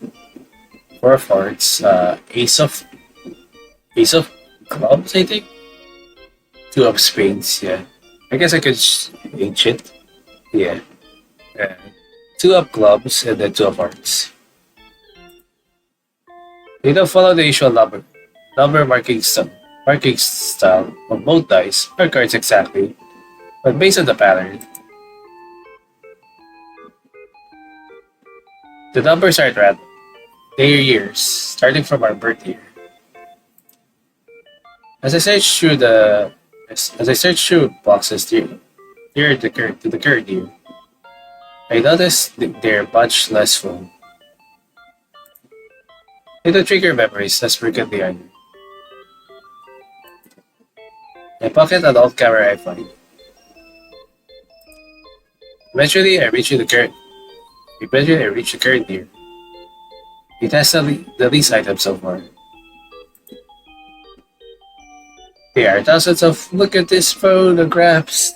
Speaker 1: 4 of hearts, ace of clubs, I think. 2 of spades, yeah. I guess I could change it. Yeah. 2 of clubs and then 2 of hearts. They don't follow the usual number marking style of both dice or cards exactly, but based on the pattern. The numbers are at random. They are years, starting from our birth year. As I search through boxes near to the current year, I noticed they're much less full. They don't trigger memories as frequently either. I pocket an old camera I find. Eventually, I reach the current year. It has the least items so far. There are thousands of look at this photographs.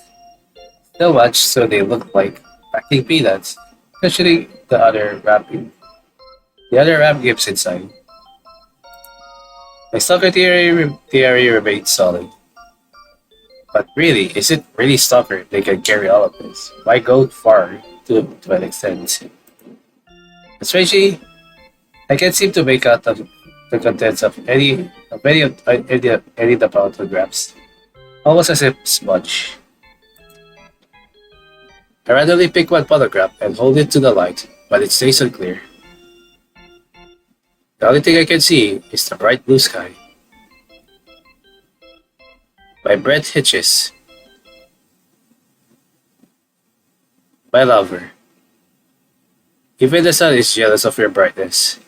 Speaker 1: So much so they look like packing peanuts, especially the other wrap gifts inside. My stalker theory remains solid. But really, is it really stalker they can carry all of this? Why go far to an extent? Especially, I can't seem to make out the contents of any of the photographs. Almost as if smudge. I randomly pick one photograph and hold it to the light, but it stays unclear. The only thing I can see is the bright blue sky. My breath hitches. My lover. Even the sun is jealous of your brightness.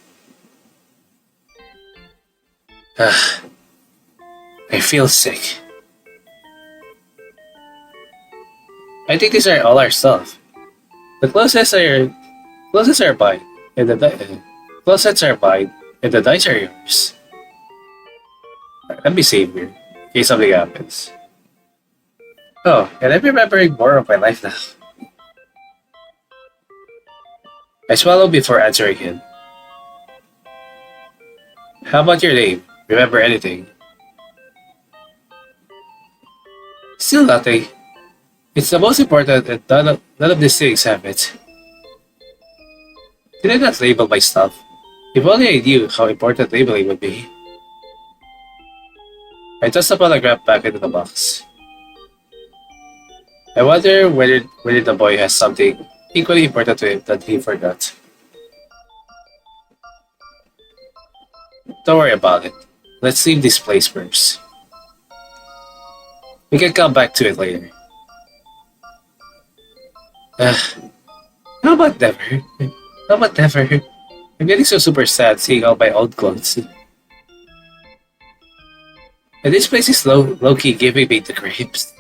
Speaker 1: Ah, I feel sick. I think these are all our stuff. The closest are mine, and closest are mine, and the dice are yours. Let me save here, in case something happens. Oh, and I'm remembering more of my life now. I swallow before answering him. How about your name? Remember anything? Still nothing. It's the most important and none of these things have it. Did I not label my stuff? If only I knew how important labeling would be. I tossed the photograph back into the box. I wonder whether the boy has something equally important to him that he forgot. Don't worry about it. Let's leave this place first. We can come back to it later. Uh, how about never? How about never? I'm getting so super sad seeing all my old clothes. And this place is low-key giving me the creeps.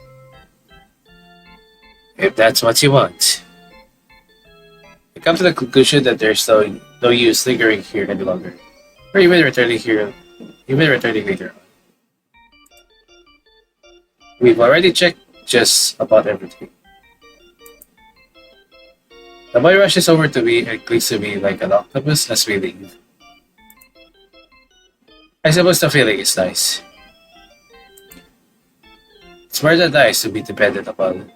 Speaker 1: If that's what you want. I come to the conclusion that there's no use lingering here any longer. Or even returning later on. We've already checked just about everything. The boy rushes over to me and clings to me like an octopus as we leave. I suppose the feeling is nice. It's more than nice to be dependent upon.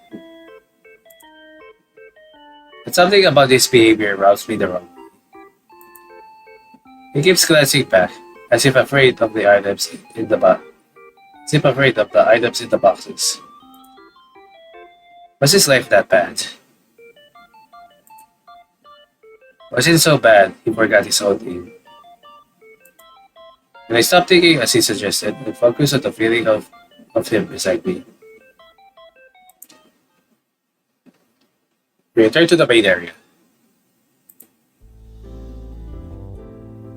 Speaker 1: But something about this behavior rubs me the wrong way. He keeps glancing back, as if afraid of the items in the box. As if afraid of the items in the boxes. Was his life that bad? Was it so bad he forgot his own name? And I stopped thinking as he suggested and focused on the feeling of him beside me. We return to the main area.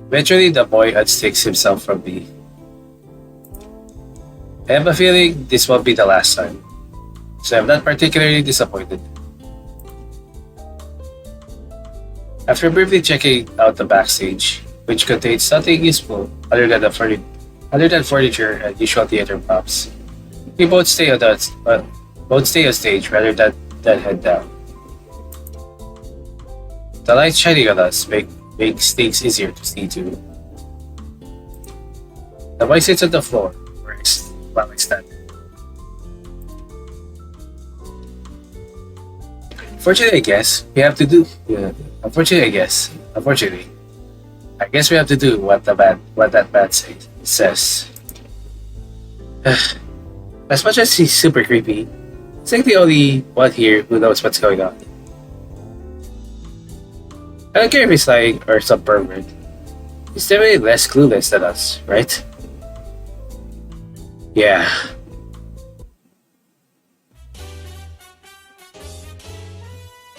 Speaker 1: Eventually, the boy unsticks himself from me. I have a feeling this won't be the last time, so I'm not particularly disappointed. After briefly checking out the backstage, which contains nothing useful other than furniture and usual theater props, we both stay on stage rather than head down. The light shining on us makes things easier to see too. The boy sits on the floor while I stand. Unfortunately, I guess we have to do what that man says. As much as he's super creepy, he's like the only one here who knows what's going on. I don't care if he's lying or some pervert. He's definitely less clueless than us, right? Yeah.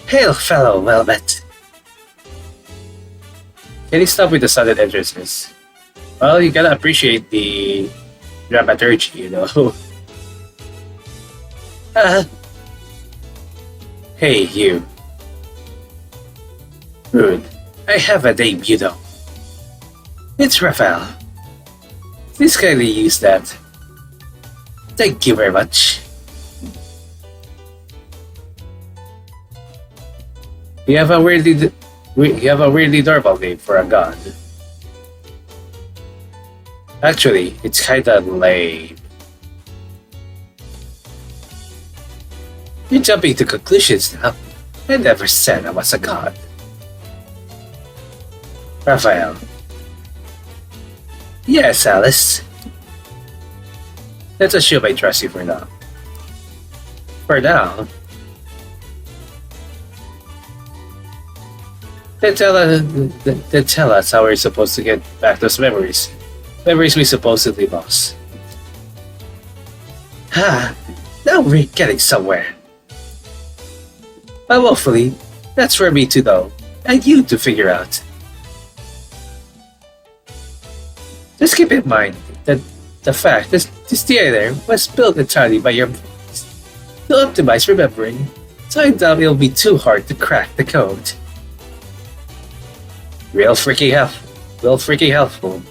Speaker 1: Hail, fellow well-met. Can you stop with the sudden entrances? Well, you gotta appreciate the dramaturgy, you know. Hey, you. Rude. I have a name, you know. It's Raphael. Please kindly use that. Thank you very much. You have a weirdly normal name for a god. Actually, it's kinda lame. You're jumping to conclusions now. I never said I was a god. Raphael. Yes, Alice. Let's assume I trust you for now. For now. Then tell us how we're supposed to get back those memories. Memories we supposedly lost. Ah, now we're getting somewhere. Well, hopefully, that's for me to know, and you to figure out. Just keep in mind that the fact that this theater was built entirely by your brains to optimize remembering, so I doubt it'll be too hard to crack the code. Real freaking helpful.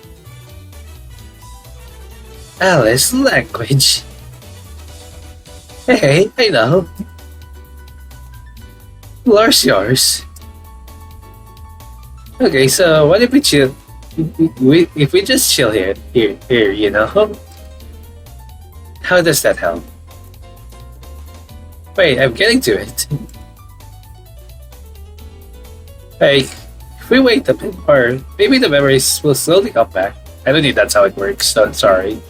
Speaker 1: Alice, language. Hey, I know. Floor's yours. Okay, so what if we chill? If we just chill here, you know? How does that help? Wait, I'm getting to it. Hey, if we wait a bit, or maybe the memories will slowly come back. I don't think that's how it works, so I'm sorry.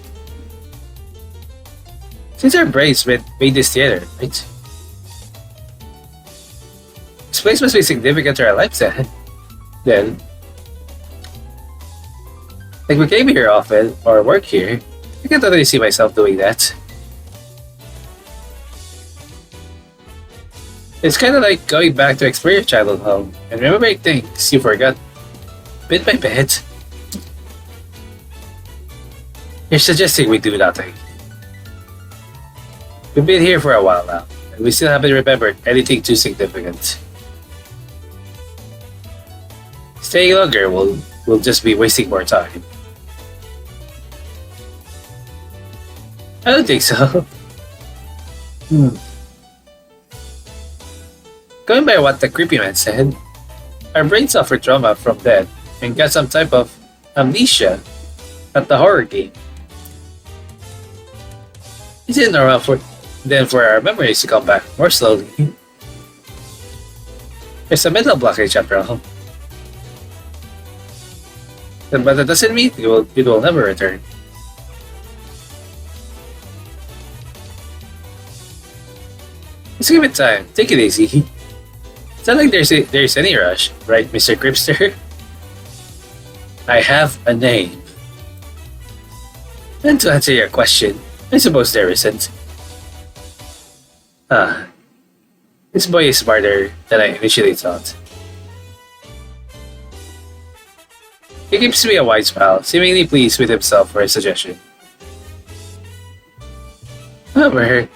Speaker 1: Since our brains made this theater, right? This place must be significant to our lives then. Like we came here often, or work here. I can totally see myself doing that. It's kind of like going back to explore your childhood home and remembering things you forgot bit by bit. You're suggesting we do nothing. We've been here for a while now, and we still haven't remembered anything too significant. Staying longer will just be wasting more time. I don't think so. Going by what the creepy man said, our brain suffered trauma from death and got some type of amnesia at the horror game. Is it normal for our memories to come back more slowly? There's a mental blockage after all. But that doesn't mean it will never return. Just give it time. Take it easy. It's not like there's any rush, right, Mr. Cripster? I have a name. And to answer your question, I suppose there isn't. This boy is smarter than I initially thought. He gives me a wide smile, seemingly pleased with himself for his suggestion. However,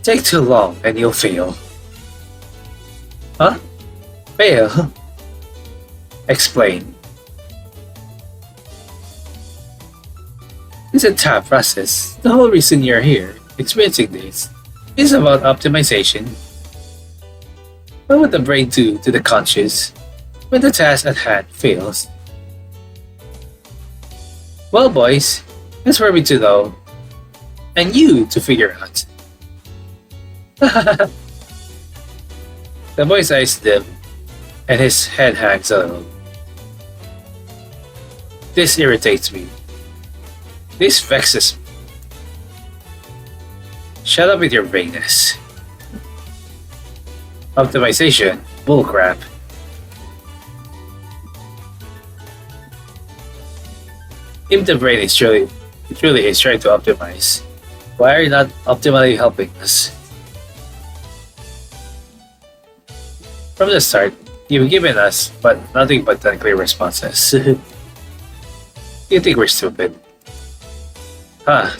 Speaker 1: take too long and you'll fail. Huh? Fail? Explain. This entire process, the whole reason you're here, experiencing this, is about optimization. What would the brain do to the conscious when the task at hand fails? Well, boys, that's for me to know, and you to figure out. The boy's eyes dim, and his head hangs a little. This irritates me. This vexes me. Shut up with your vagueness. Optimization? Bullcrap. If the brain is truly is trying to optimize, why are you not optimally helping us? From the start, you've given us nothing but unclear responses. You think we're stupid?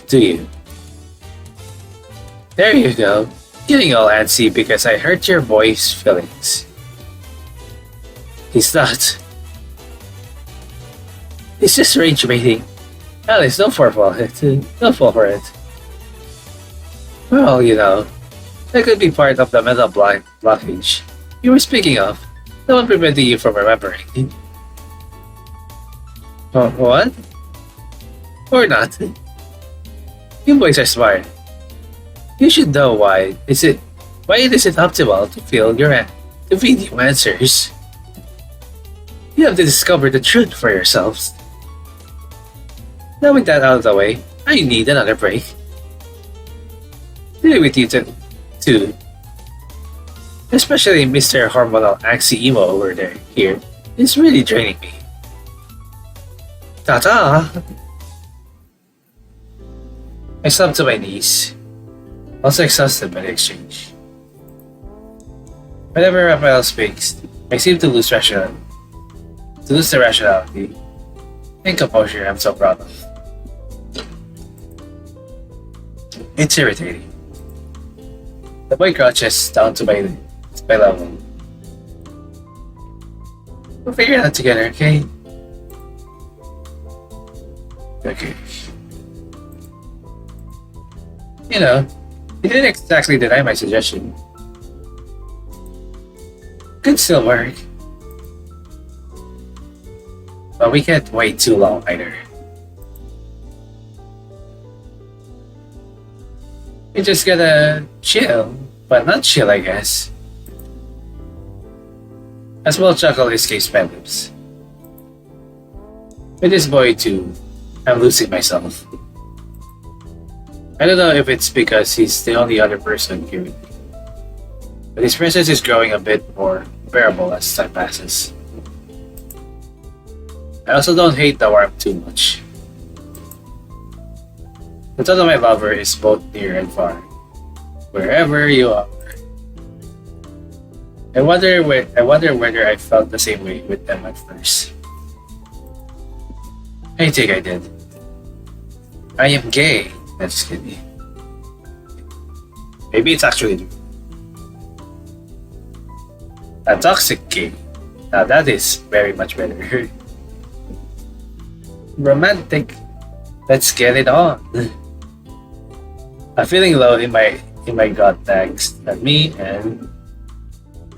Speaker 1: Do you? There you go, getting all antsy because I hurt your boy's feelings. He's not. It's just rage baiting. Alice, don't fall for it. Don't fall for it. Well, you know, that could be part of the mental blockage you were speaking of. No one preventing you from remembering. What? Or not. You boys are smart. You should know why it isn't optimal to to feed you answers. You have to discover the truth for yourselves. Now with that out of the way, I need another break. Dealing with you too. Especially Mr. Hormonal Axie Emo over there here is really draining me. Ta-ta! I slumped to my knees, also exhausted by the exchange. Whenever Raphael speaks, I seem to lose the rationality and composure I'm so proud of. It's irritating. The boy crouches down to my level. We'll figure it out together, okay? Okay. You know, he didn't exactly deny my suggestion. Could still work. But we can't wait too long either. We just gotta chill, but not chill, I guess. A small chuckle escapes my lips. With this boy too, I'm losing myself. I don't know if it's because he's the only other person here with me, but his presence is growing a bit more bearable as time passes. I also don't hate the warmth too much. The thought of my lover is both near and far, wherever you are. I wonder whether I felt the same way with them at first. I think I did. I am gay. I'm just kidding. Maybe it's actually true. A toxic gay. Now that is very much better. Romantic. Let's get it on. I'm feeling low in my gut next at me, and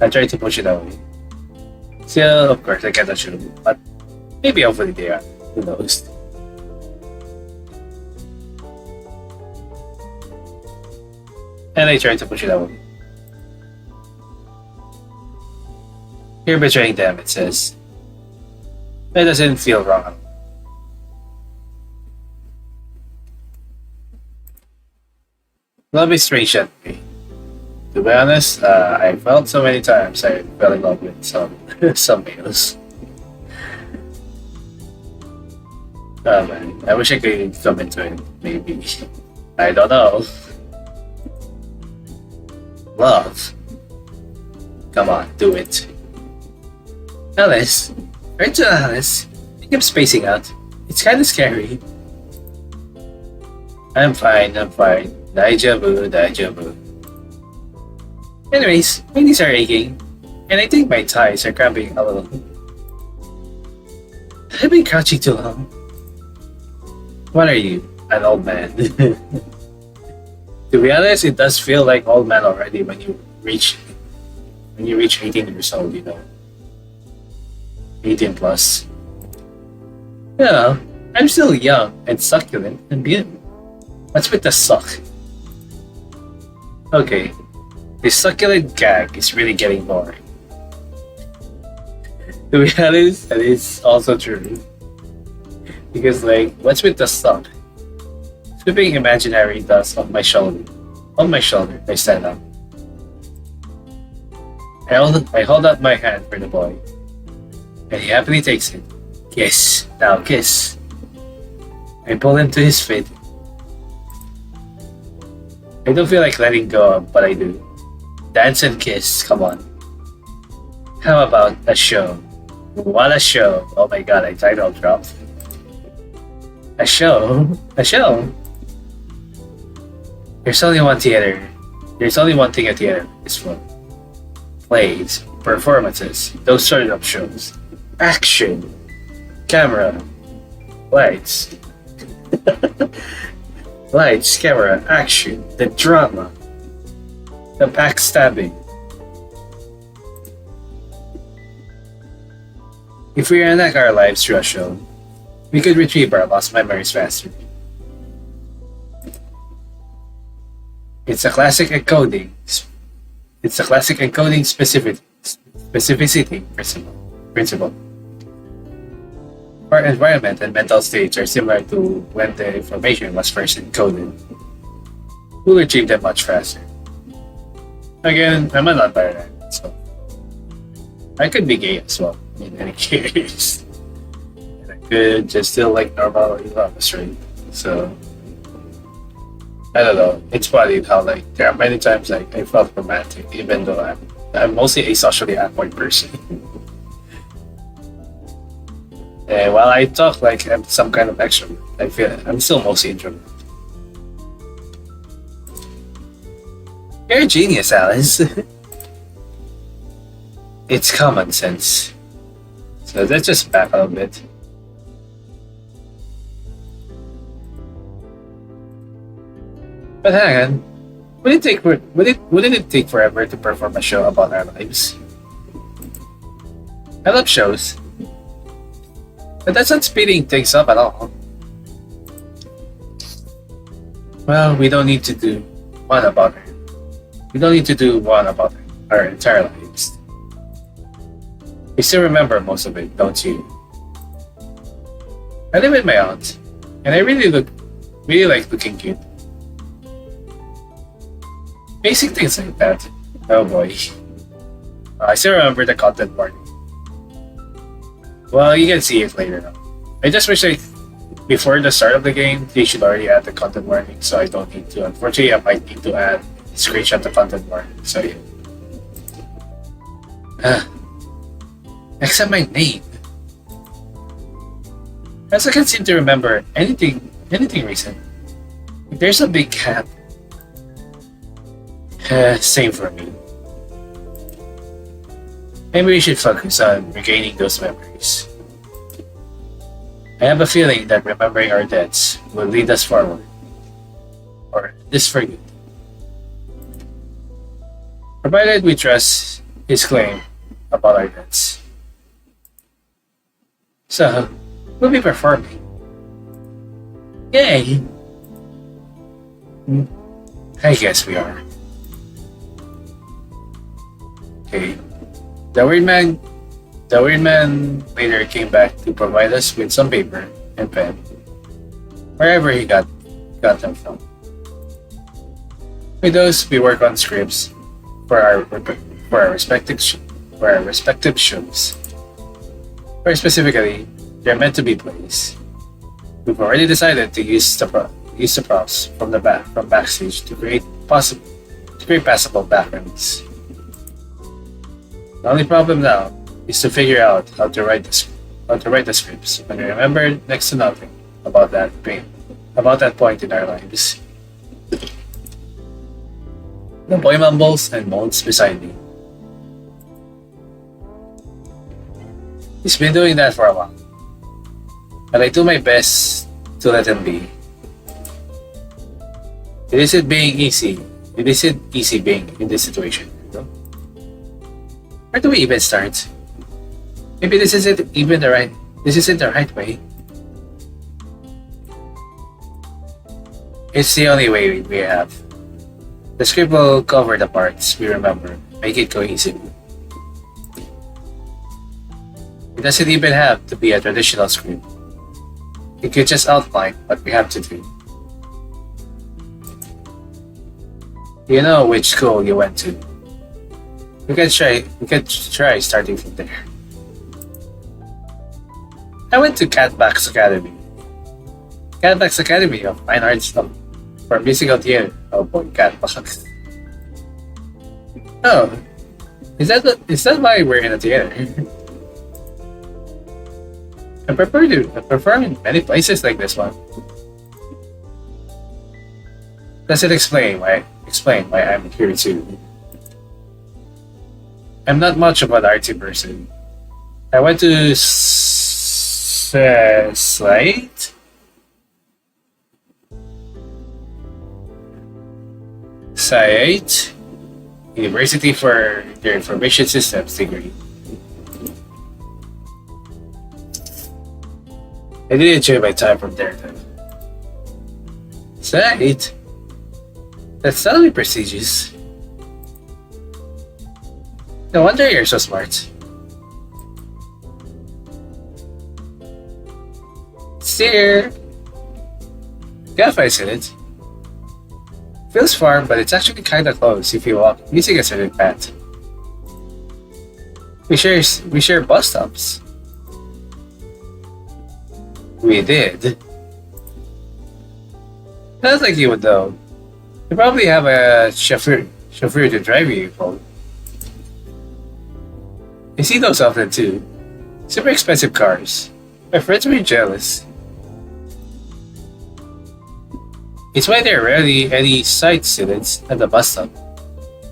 Speaker 1: I try to push it away. Still, of course, I cannot show you, but maybe hopefully they are. Who knows? And I try to push it away. You're betraying them, it says. That doesn't feel wrong. Love is strange at me. To be honest, I felt so many times I fell in love with some males. Man, I wish I could come into it, maybe. I don't know. Love. Come on, do it. Alice. Right to Alice. I keep spacing out. It's kinda scary. I'm fine. Deja vu. Anyways, my knees are aching, and I think my thighs are cramping a little. I've been crouching too long. What are you, an old man? To be honest, it does feel like old man already when you reach 18 years old, you know. 18 plus. You know, I'm still young and succulent and beautiful. What's with the suck? Okay, this succulent gag is really getting boring. To be honest, that is also true. Because like, what's with the suck? Sweeping imaginary dust off my shoulder. On my shoulder, I stand up. I hold out my hand for the boy, and he happily takes it. Kiss, now kiss. I pull him to his feet. I don't feel like letting go, but I do. Dance and kiss, come on. How about a show? What a show! Oh my god, I title dropped. A show? A show? There's only one thing a theater is for. Plays, performances, those sort of shows. Action, camera, lights. Lights, camera, action, the drama, the backstabbing. If we reenact our lives through a show, we could retrieve our lost memories faster. It's a classic encoding. It's a classic encoding specificity principle. Our environment and mental states are similar to when the information was first encoded. We'll retrieve them much faster. Again, I'm a non-binary, so I could be gay as well in any case. And I could just still like normal love, right? So I don't know. It's funny how like there are many times like I felt romantic, even though I'm mostly a socially awkward person. And while I talk like I'm some kind of extrovert, I feel I'm still mostly introvert. You're a genius, Alice. It's common sense. So let's just back up a bit. But hang on, wouldn't it take forever to perform a show about our lives? I love shows, but that's not speeding things up at all. Well, we don't need to do one about it. We don't need to do one about our entire lives. You still remember most of it, don't you? I live with my aunt, and I really like looking cute. Basic things like that. Oh boy. I still remember the content warning. Well, you can see it later on. I just wish before the start of the game, they should already add the content warning, so I don't need to. Unfortunately, I might need to add screenshot the content warning. So yeah. Except my name. As I can't seem to remember anything recent. There's a big gap. Same for me. Maybe we should focus on regaining those memories. I have a feeling that remembering our debts will lead us forward. Or this for good. Provided we trust his claim about our debts. So, we'll be performing. Yay! I guess we are. Okay. The weird man later came back to provide us with some paper and pen, wherever he got them from. With those, we work on scripts for our respective shows. Very specifically, they're meant to be plays. We've already decided to use the props from backstage to create passable backgrounds. The only problem now is to figure out how to write the scripts when we remember next to nothing about that point in our lives. The boy mumbles and moans beside me. He's been doing that for a while, but I do my best to let him be. It isn't easy being in this situation. Where do we even start? Maybe this isn't the right way. It's the only way we have. The script will cover the parts we remember, make it cohesive. It doesn't even have to be a traditional script. It could just outline what we have to do. You know which school you went to. We can try starting from there. I went to Catback's Academy. Catback's Academy of Fine Arts for musical theater. Oh boy, Catback. Oh, is that why we're in a theater? I perform in many places like this one. Does it explain why I'm here too? I'm not much of an artsy person. I went to Slate University for their information systems degree. I did enjoy my time from there though. Slate? That's suddenly prestigious. No wonder you're so smart. Steer! Cafe, in it? Feels far, but it's actually kinda close if you walk using a certain path. We share bus stops. We did. Not like you would know. You probably have a chauffeur to drive you home. I see those often too. Super expensive cars. My friends were jealous. It's why there are rarely any side students at the bus stop.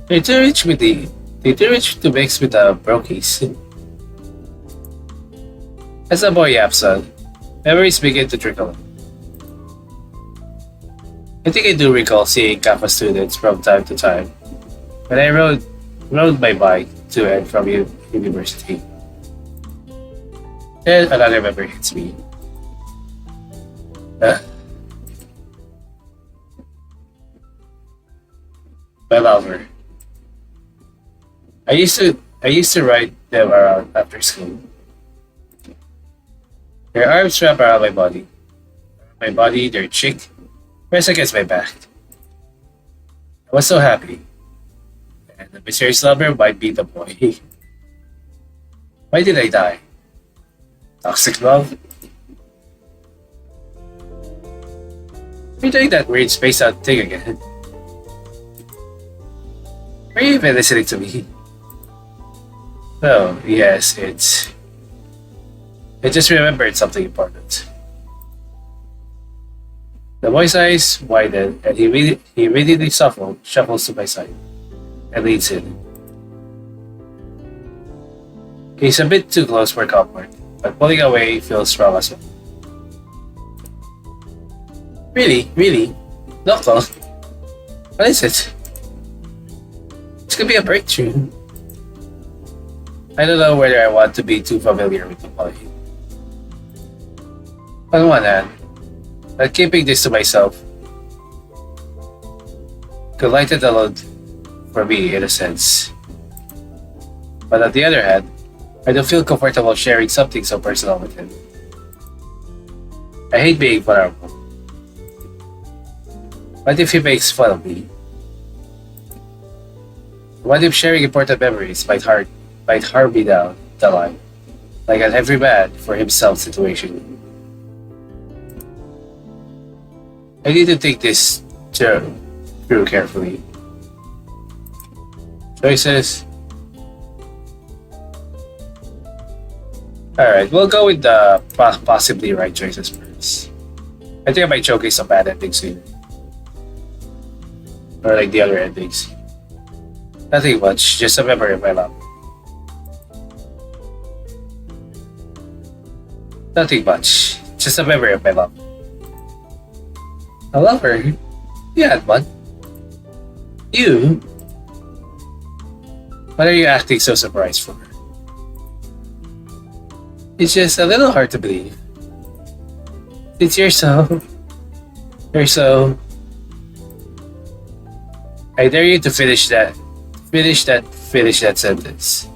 Speaker 1: They're too rich with they're too rich to mix with the brokies. As the boy yaps on, memories begin to trickle. I think I do recall seeing Kappa students from time to time when I rode my bike to and from university. Then another memory hits me. Uh, my lover. I used to ride them around after school. Their arms wrap around my body. My body, their cheek, press against my back. I was so happy. And the mysterious lover might be the boy. Why did I die? Toxic love? You're doing that weird space out thing again. Are you even listening to me? Oh, yes, I just remembered something important. The boy's eyes widen and he immediately shuffles to my side and leans in. He's a bit too close for comfort, but pulling away feels wrong as well. Really? Really? Local? What is it? This could be a breakthrough. I don't know whether I want to be too familiar with the boy. On one hand, but keeping this to myself could lighten the load for me in a sense. But on the other hand, I don't feel comfortable sharing something so personal with him. I hate being vulnerable. What if he makes fun of me? What if sharing important memories might harm me down the line, like an every man for himself situation? I need to think this through carefully. Choices. Alright, we'll go with the possibly right choices first. I think I might showcase some bad endings soon. Or like the other endings. Nothing much, just a memory of my love. Nothing much, just a memory of my love. A lover? You had one. You? What are you acting so surprised for? It's just a little hard to believe. Since you're so... I dare you to finish that sentence.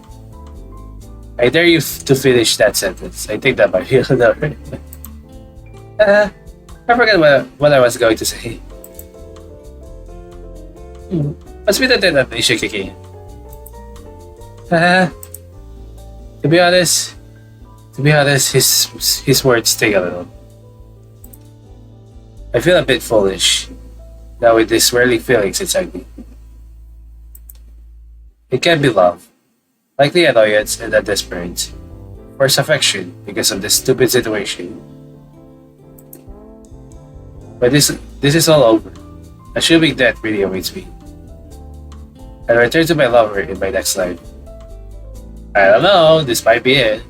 Speaker 1: I dare you to finish that sentence. I think that might be another. I forgot what I was going to say. Must be the detonation kicking. To be honest, his words sting a little. I feel a bit foolish now with these swirling feelings inside me. It can be love, likely annoyance and a desperate, or affection because of this stupid situation. But this is all over, assuming death really awaits me. I'll return to my lover in my next life. I don't know, this might be it.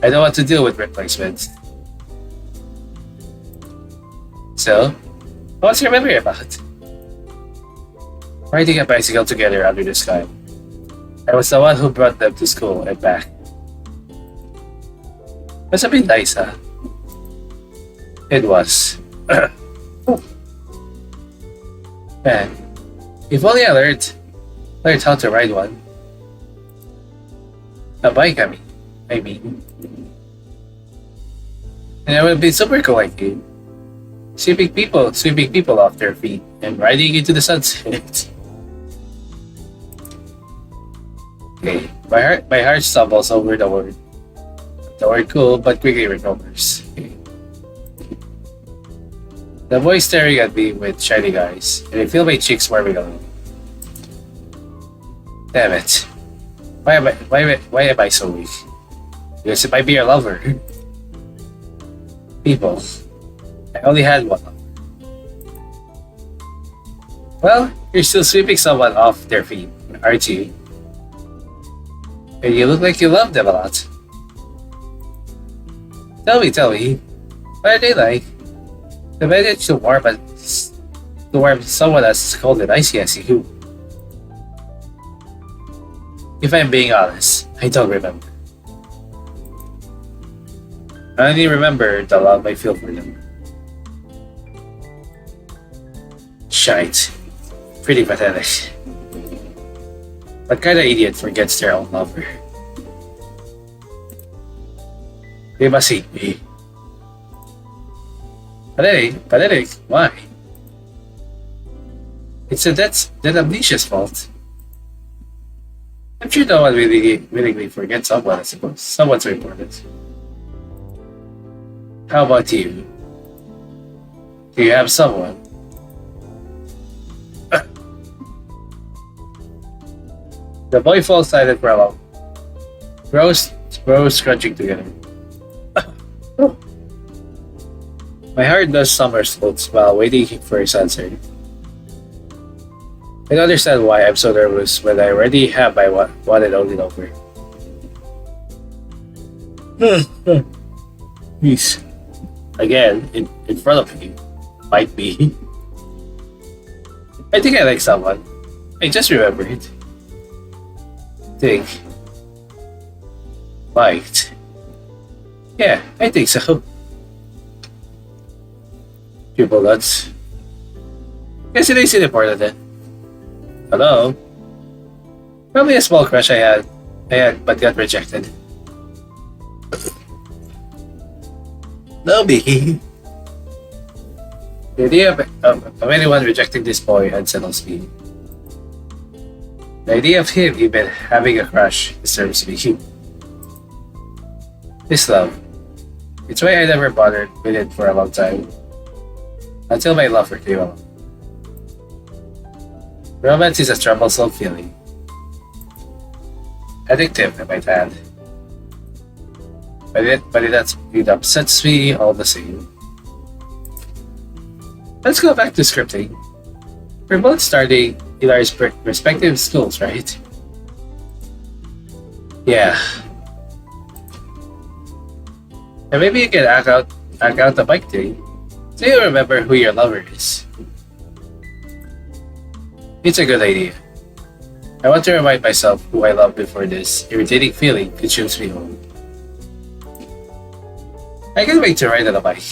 Speaker 1: I know what to do with replacements. So, what's your memory about? Riding a bicycle together under the sky. I was the one who brought them to school and back. Must have been nice, huh? It was. Man, if only learned how to ride one. A bike, I mean. And it would be super cool like you. Sweeping people off their feet and riding into the sunset. Okay, my heart stumbles over the word cool, but quickly recovers. Okay. The boy staring at me with shining eyes, and I feel my cheeks warming a little. Damn it! Why am I so weak? Because it might be your lover. People, I only had one. Well, you're still sweeping someone off their feet, aren't you? And you look like you love them a lot. Tell me, what are they like? The manage to warm someone as cold and icy as you. If I'm being honest, I don't remember. I only remember the love I feel for them. Shite. Pretty pathetic. What kind of idiot forgets their own lover? They must hate me. Pathetic? Why? It's that amnesia's fault. I'm sure no one willingly forgets someone, I suppose. Someone so important. How about you? Do you have someone? The boy falls silent for a while. Brows scrunching together. My heart does somersaults while waiting for his answer. I don't understand why I'm so nervous when I already have my one and only lover. Please. Again, in front of you. Might be. I think I like someone. I just remembered. Think. Liked. Yeah, I think so. Triple nuts. Guess it isn't important then. Hello? Probably a small crush I had but got rejected. No biggie. The idea of anyone rejecting this boy unsettles me. The idea of him even having a crush disturbs me. This love. It's why I never bothered with it for a long time. Until my lover came along. Romance is a troublesome feeling. Addictive, I might add. But it upsets me all the same. Let's go back to scripting. We're both starting in our respective schools, right? Yeah. And maybe you can act out the bike thing. So you remember who your lover is. It's a good idea. I want to remind myself who I loved before this irritating feeling consumes me home. I can't wait to ride on a bike.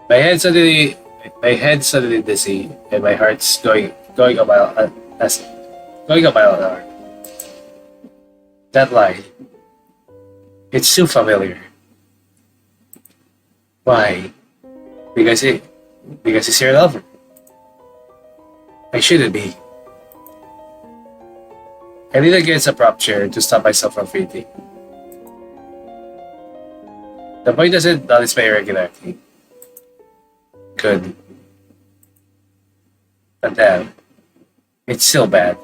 Speaker 1: My head suddenly dizzy, and my heart's going a mile an hour. That line. It's too familiar. Why? Because it's your lover. I shouldn't be. I need against a prop chair to stop myself from fainting. The boy doesn't notice my irregularity. Good. But damn, it's still bad.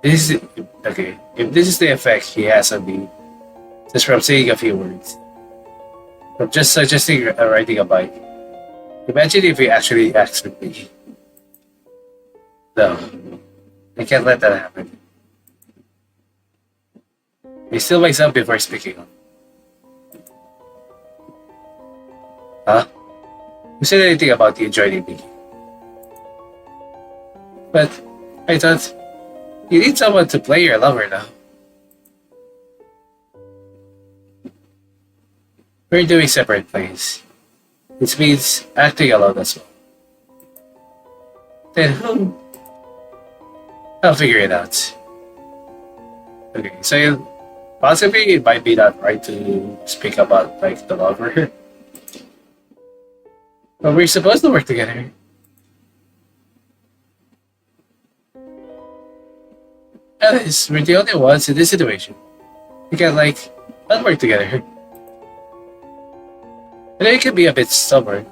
Speaker 1: If this is the effect he has on me, just from saying a few words, from just suggesting riding a bike, imagine if he actually acts with me. No, I can't let that happen. I still myself before speaking up. Huh? Who said anything about you joining me? But I thought you need someone to play your lover now. We're doing separate plays. This means acting alone as well. Then I'll figure it out. Okay, so possibly it might be not right to speak about like the lover. But we're supposed to work together. Alice, we're the only ones in this situation. We can like not work together. I know you can be a bit stubborn,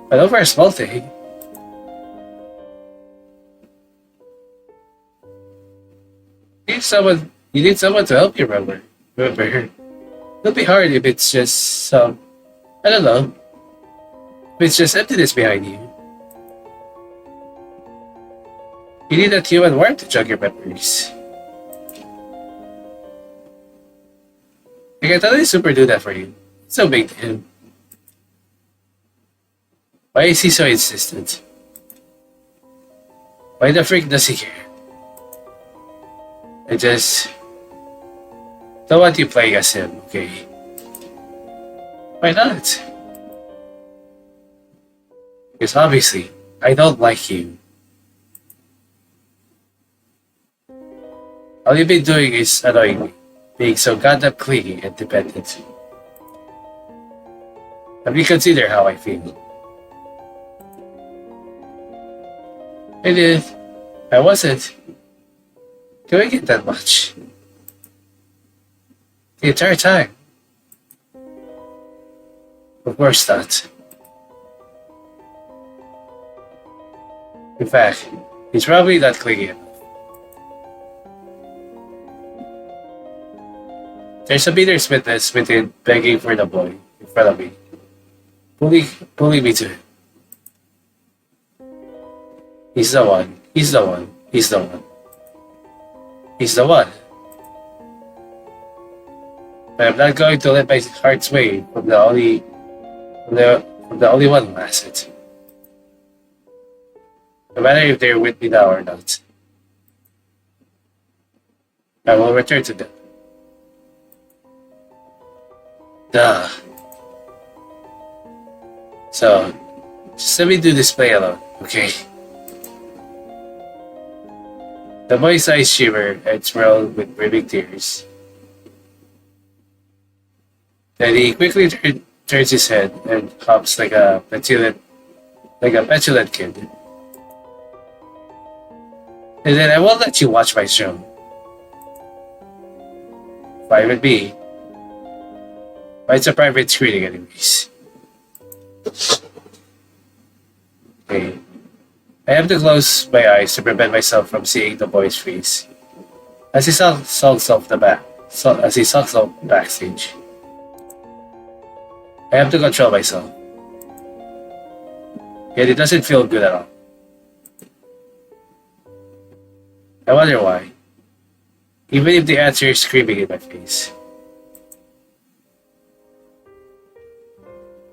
Speaker 1: but over a small thing. You need someone to help you remember. It'll be hard if it's just I don't know. If it's just emptiness behind you. You need that human warmth to jog your memories. I can totally super do that for you. It's no big deal. Why is he so insistent? Why the freak does he care? I just don't want you playing as him, okay? Why not? Because obviously, I don't like you. All you've been doing is annoying me, being so goddamn clingy and dependent. Have you considered how I feel? I did. I wasn't doing it that much. The entire time. Of course not. In fact, he's probably not clingy enough. There's a bittersweetness between begging for the boy in front of me, pulling me to him. He's the one. He's the one. He's the one. He's the one. But I'm not going to let my heart sway from the only one who has it. No matter if they're with me now or not. I will return to them. Duh. So, just let me do this play alone, okay? The boy's eyes shimmer and swirl with brimming tears. Then he quickly turns his head and hops like a petulant kid. And then I won't let you watch my show. Fine with me. But it's a private screening anyways. Okay. I have to close my eyes to prevent myself from seeing the boy's face as he sulks off backstage. I have to control myself. Yet it doesn't feel good at all. I wonder why. Even if the answer is screaming in my face.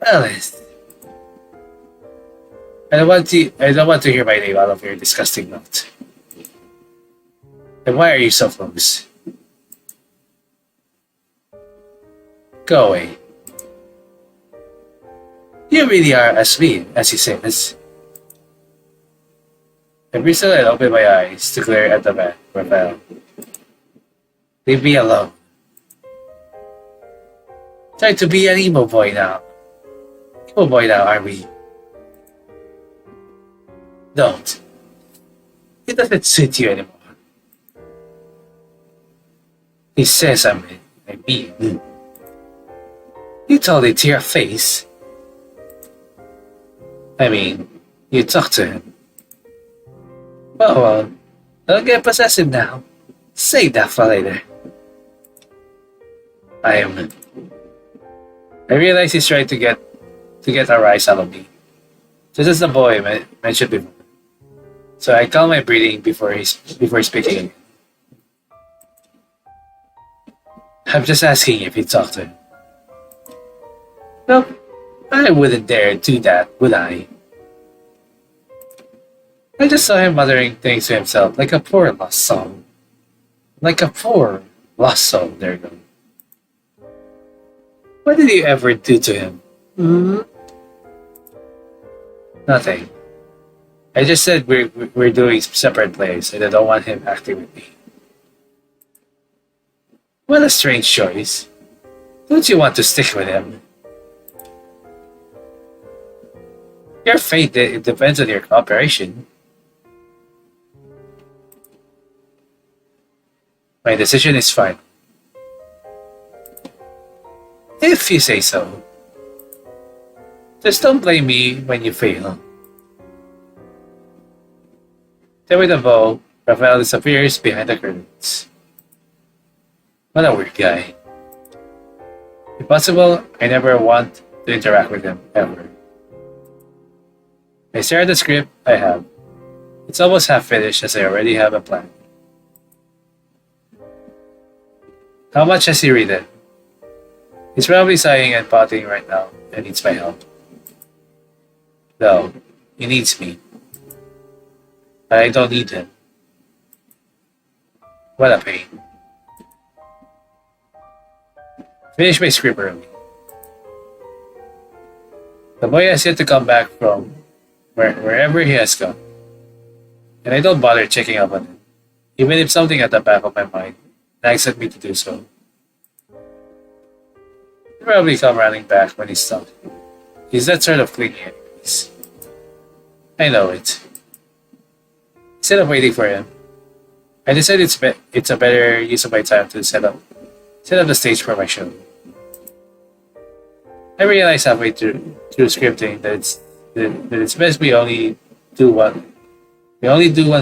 Speaker 1: Alice. I don't want to hear my name out of your disgusting mouth. Then why are you so close? Go away. You really are as mean as he says. I bristled and opened my eyes to glare at the man Raphael. Leave me alone. Try to be an emo boy now. Emo boy now, are we? Don't. It doesn't suit you anymore. He says I'm mean. You told it to your face. I mean, you talked to him. Well, don't get possessive now. Save that for later. I realize he's trying to get a rise out of me. Just as the boy mentioned before. So I calm my breathing before speaking. I'm just asking if you talked to him. Nope, I wouldn't dare do that, would I? I just saw him muttering things to himself like a poor lost soul. Like a poor lost soul, there you go. What did you ever do to him? Hmm? Nothing. I just said we're doing separate plays, and I don't want him acting with me. What a strange choice. Don't you want to stick with him? Your fate it depends on your cooperation. My decision is fine. If you say so. Just don't blame me when you fail. Then with a bow, Raphael disappears behind the curtains. What a weird guy. If possible, I never want to interact with him, ever. I stare at the script I have. It's almost half finished as I already have a plan. How much has he read it? He's probably sighing and potting right now and needs my help. No, he needs me. But I don't need him. What a pain. Finish my script early. The boy has yet to come back from wherever he has gone, and I don't bother checking up on him, even if something at the back of my mind nags at me to do so. He'll probably come running back when he's done. He's that sort of clingy anyways. I know it. Instead of waiting for him, I decided it's a better use of my time to set up the stage for my show. I realized halfway through scripting that it's best we only do one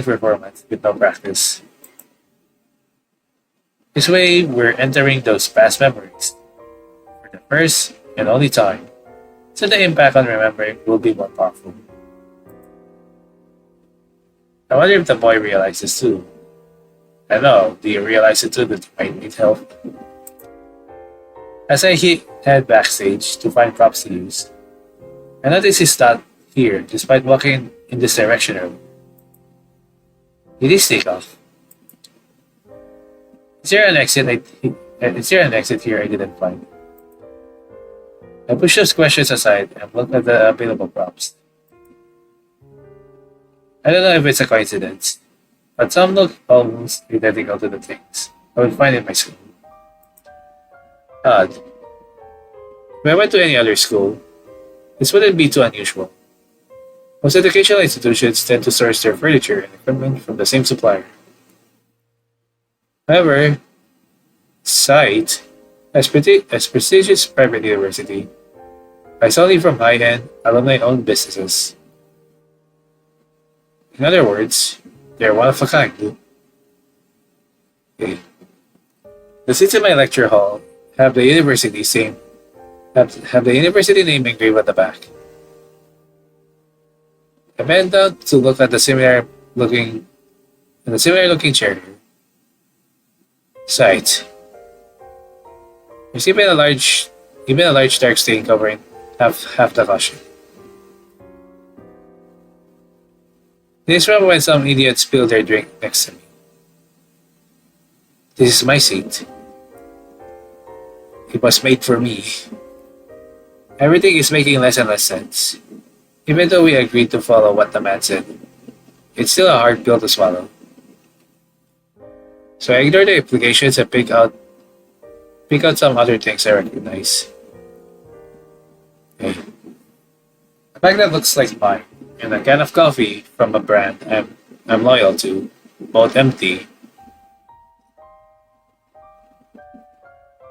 Speaker 1: performance with no practice. This way we're entering those past memories for the first and only time, so the impact on remembering will be more powerful. I wonder if the boy realizes too. I know, do you realize it too that you might need help? As I head backstage to find props to use, I notice he's not here despite walking in this direction earlier. It is takeoff. Is there an exit here I didn't find? I push those questions aside and look at the available props. I don't know if it's a coincidence, but some look almost identical to the things I would find in my school. Odd. If I went to any other school, this wouldn't be too unusual. Most educational institutions tend to source their furniture and equipment from the same supplier. However, Site, as prestigious private university, buys only from high-end, alumni-owned businesses. In other words, they're one of a kind. Okay. The seats in my lecture hall have the have the university name engraved at the back. I bent down to look at the similar looking chair here. Sight. There's even a large dark stain covering half the cushion. This is from when some idiot spilled their drink next to me. This is my seat. It was made for me. Everything is making less and less sense. Even though we agreed to follow what the man said, it's still a hard pill to swallow. So I ignore the implications and pick out some other things I recognize. Okay. A bag that looks like mine, and a can of coffee from a brand I'm loyal to, both empty,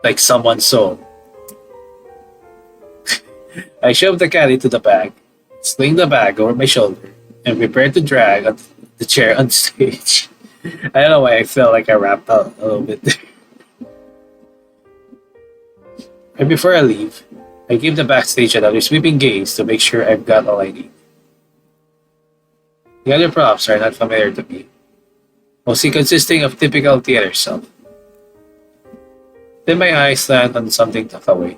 Speaker 1: like someone's soul. I shove the can into the bag, sling the bag over my shoulder, and prepare to drag the chair on stage. I don't know why I felt like I rapped out a little bit. And before I leave, I give the backstage another sweeping gaze to make sure I've got all I need. The other props are not familiar to me, mostly consisting of typical theater stuff. Then my eyes land on something tucked away.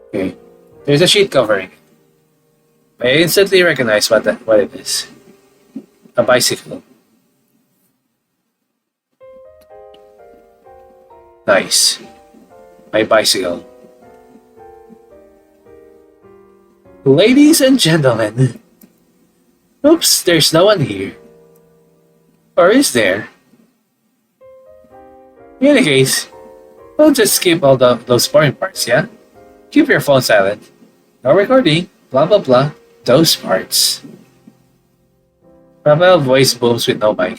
Speaker 1: Okay, there's a sheet covering it. I instantly recognize what it is. A bicycle. Nice. My bicycle. Ladies and gentlemen. Oops, there's no one here. Or is there? In any case, we'll just skip all those boring parts, yeah? Keep your phone silent. No recording, blah blah blah. Those parts. Rafael voice booms with no mic.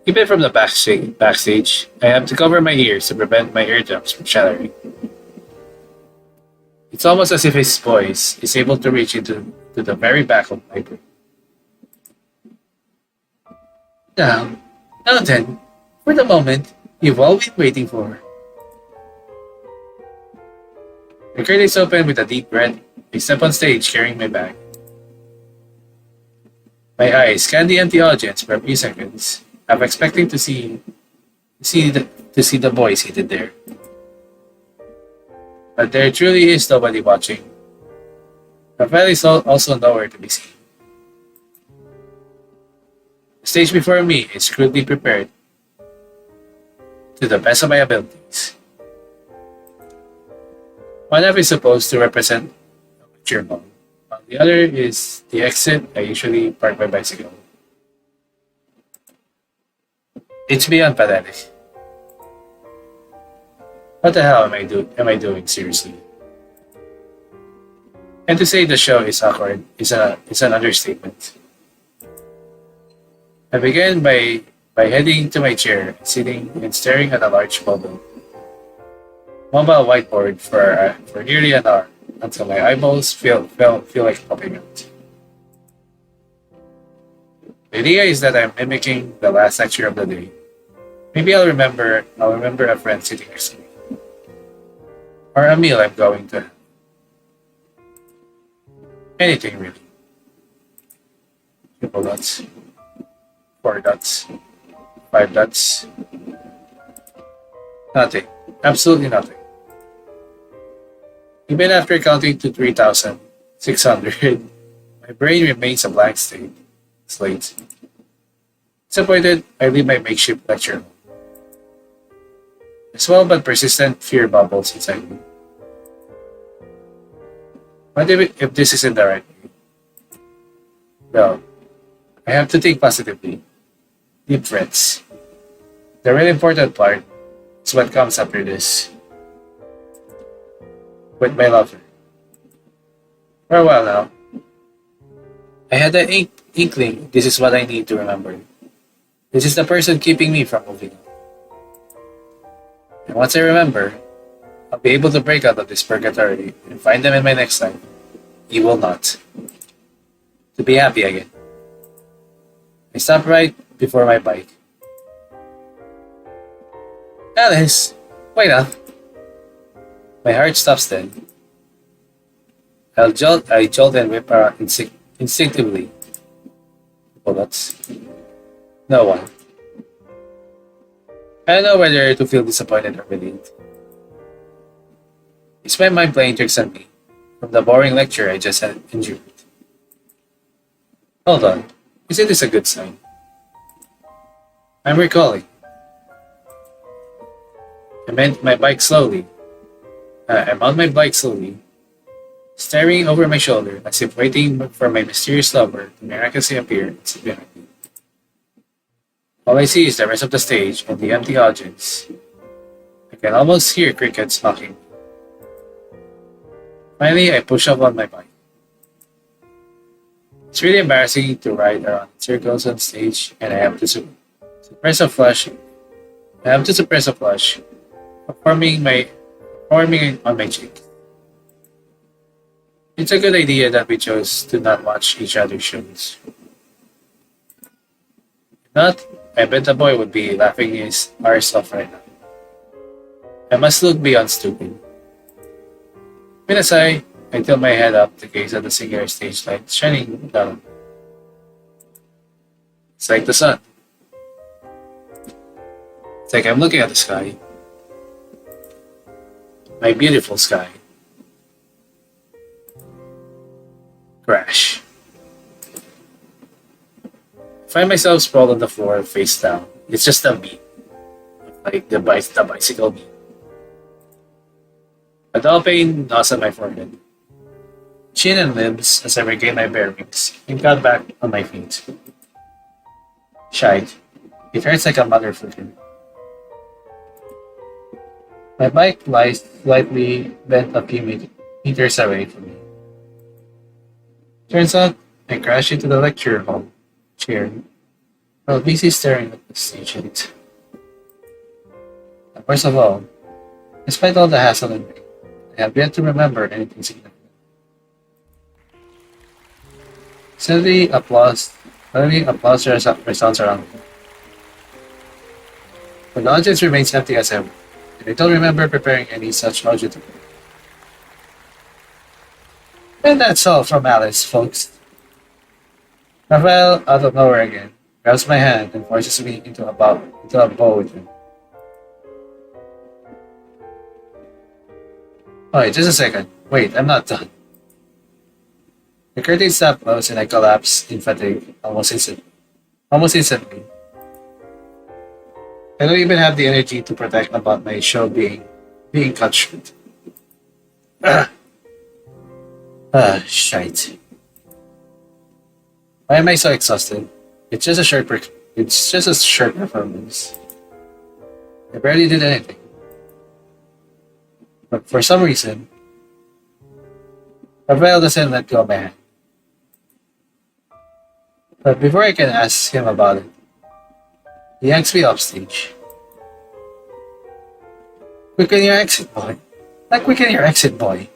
Speaker 1: Even from the backstage, I have to cover my ears to prevent my eardrums from shattering. It's almost as if his voice is able to reach into to the very back of my brain. Now, now then, for the moment you've all been waiting for. The curtains open with a deep breath. I step on stage carrying my bag. My eyes scan the empty audience for a few seconds. I'm expecting to see the boy seated there. But there truly is nobody watching. Rafael is also nowhere to be seen. The stage before me is crudely prepared to the best of my abilities. One half is supposed to represent a lecture hall, while the other is the exit I usually park my bicycle. It's beyond pathetic. What the hell am I doing seriously? And to say the show is awkward is an understatement. I began by heading to my chair, sitting and staring at a large mobile whiteboard for nearly an hour until my eyeballs feel like popping out. The idea is that I'm mimicking the last lecture of the day. Maybe I'll remember a friend sitting next to me. Or a meal I'm going to have. Anything really. Triple dots. 4 dots. 5 dots. Nothing. Absolutely nothing. Even after counting to 3,600, my brain remains a blank slate. Disappointed, I leave my makeshift lecture room. A small but persistent fear bubbles inside me. What if this isn't the right way? Well, I have to think positively. Deep breaths. The really important part is what comes after this. With my lover. For a while now, I had an inkling this is what I need to remember. This is the person keeping me from moving on. And once I remember, I'll be able to break out of this purgatory and find them in my next life. You will not. To be happy again. I stop right before my bike. Alice, wait up. My heart stops then. I jolt and whip around instinctively. Well, that's no one. I don't know whether to feel disappointed or relieved. It's my mind playing tricks on me from the boring lecture I just had endured. Hold on, isn't this a good sign? I'm recalling. I'm on my bike slowly, staring over my shoulder as if waiting for my mysterious lover to miraculously appear and sit behind me. All I see is the rest of the stage and the empty audience. I can almost hear crickets mocking. Finally, I push up on my bike. It's really embarrassing to ride around in circles on stage, and I have to suppress a flush. Forming on my cheek. It's a good idea that we chose to not watch each other's shows. If not, I bet the boy would be laughing his arse off right now. I must look beyond stupid. With a sigh, I tilt my head up to gaze at the singular stage light shining down. It's like the sun. It's like I'm looking at the sky. My beautiful sky. Crash. I find myself sprawled on the floor, face down. It's just a beat. Like the bicycle beat. A dull pain gnaws on my forehead. chin and limbs as I regained my bearings and got back on my feet. Shite. It hurts like a motherfucker. My bike lies slightly bent a few meters away from me. Turns out I crashed into the lecture hall chair while busy staring at the stage light. And worst of all, despite all the hassle and pain, I have yet to remember anything significant. Suddenly, applause resounds around me. But the audience remains empty as ever, and I don't remember preparing any such audience. And that's all from Alice, folks. Raphael, out of nowhere again, grabs my hand and forces me into a bow with him. Wait, just a second. Wait, I'm not done. The curtain snap closed and I collapse in fatigue almost instantly. I don't even have the energy to protect about my show being cut short. Shite. Why am I so exhausted? It's just a short performance. I barely did anything. But for some reason, Rafael doesn't let go of my hand. But before I can ask him about it, he yanks me off stage. Quicken your exit, boy. Like quicken your exit, boy.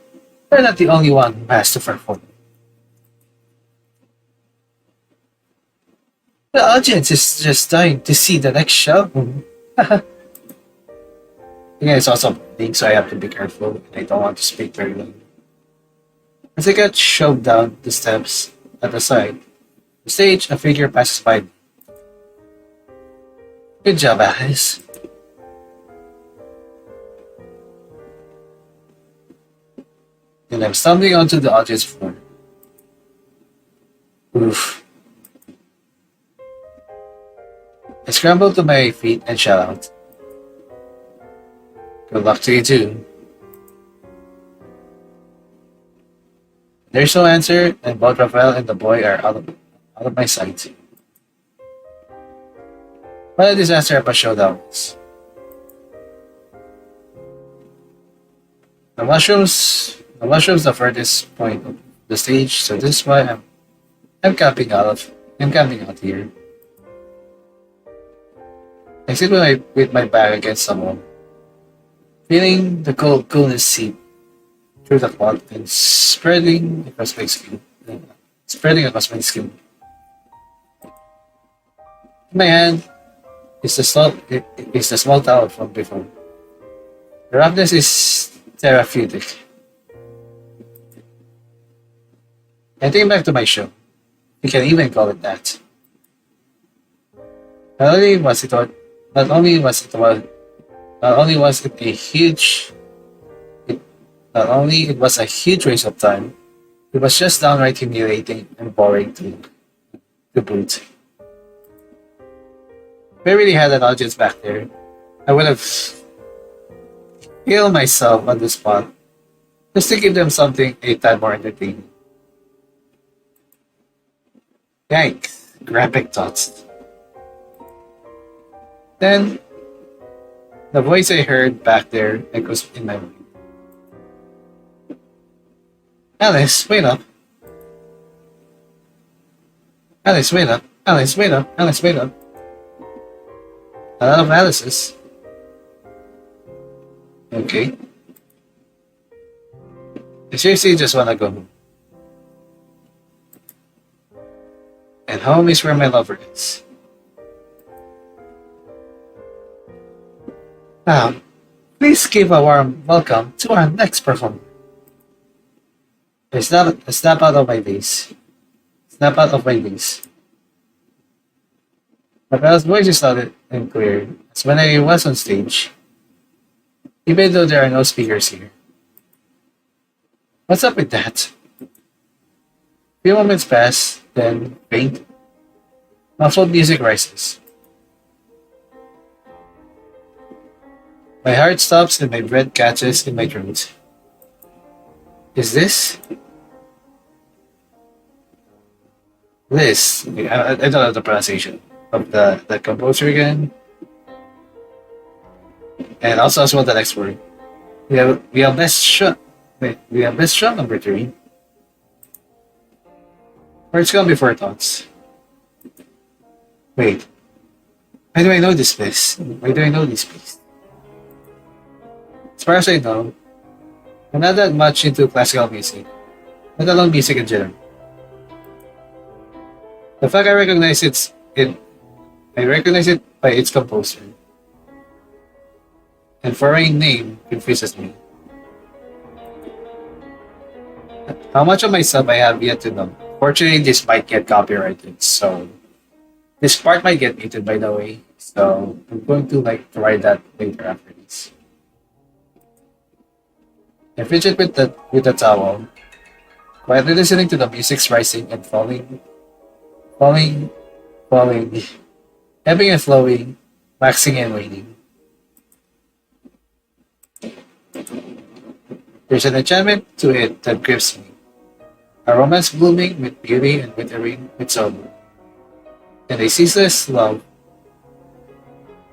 Speaker 1: You're not the only one who has to perform. The audience is just dying to see the next show. Yeah, it's also big, so I have to be careful, and I don't want to speak very loud. As I get shoved down the steps at the side, the stage, a figure passes by me. Good job, Alice. And I'm stumbling onto the audience floor. Oof. I scramble to my feet and shout out. Good luck to you too. There's no answer, and both Rafael and the boy are out of my sight. What a disaster of a showdown was. The mushrooms the furthest point of the stage, so this is why I'm camping out here. I sit with my back against someone, feeling the coolness seep through the cloth and spreading across my skin. Spreading across my skin. In my hand is the small towel from before. The roughness is therapeutic. I think back to my show. You can even call it that. Not only was it a- not only was it was not only was it a huge it, not only it was a huge waste of time, it was just downright humiliating and boring to boot. If I really had an audience back there, I would have killed myself on the spot just to give them something a tad more entertaining. Yikes, graphic thoughts. Then, the voice I heard back there echoes in my mind. Alice, wait up. Alice, wait up. Alice, wait up. Alice, wait up. A lot of Alice's. Okay. I seriously just wanna go home. And home is where my lover is. Now, please give a warm welcome to our next performer. Snap out of my face. Snap out of my face. Rafael's voice is loud and clear as when I was on stage, even though there are no speakers here. What's up with that? Few moments pass, then faint, muffled music rises. My heart stops and my breath catches in my throat. Is this? This, I don't know the pronunciation of the composer again, and also as well the next word. We have best shot. Wait, we have best shot number three. Words come before thoughts. Wait, why do I know this piece? Why do I know this piece? As far as I know, I'm not that much into classical music, let alone music in general. The fact I recognize it by its composer, and foreign name confuses me. How much of myself I have yet to know. Fortunately, this might get copyrighted, so this part might get muted by the way. So I'm going to like try that later after this. I fidget with the towel, quietly listening to the music's rising and falling, falling, falling, ebbing and flowing, waxing and waning. There's an enchantment to it that grips me. A romance blooming with beauty and withering with sorrow. And a ceaseless love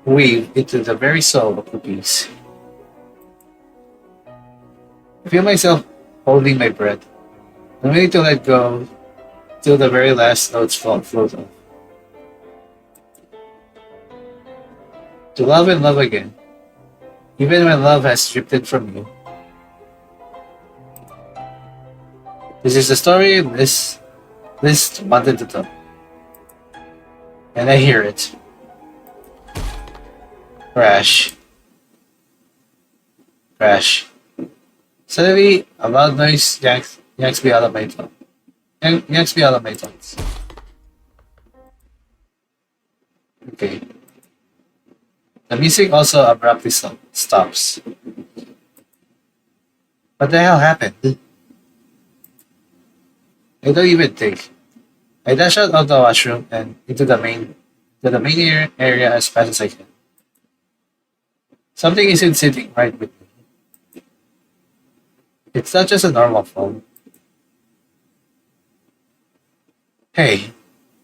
Speaker 1: weave into the very soul of the piece. I feel myself holding my breath, and ready to let go till the very last notes float off. To love and love again, even when love has drifted from you. This is the story Liz wanted to tell, and I hear it. Crash, crash. Suddenly, a loud noise yanks me out of my thoughts. Yanks me out of my thoughts. Okay. The music also abruptly stops. What the hell happened? I don't even think. I dash out of the washroom and into the main area as fast as I can. Something isn't sitting right with me. It's not just a normal phone. Hey,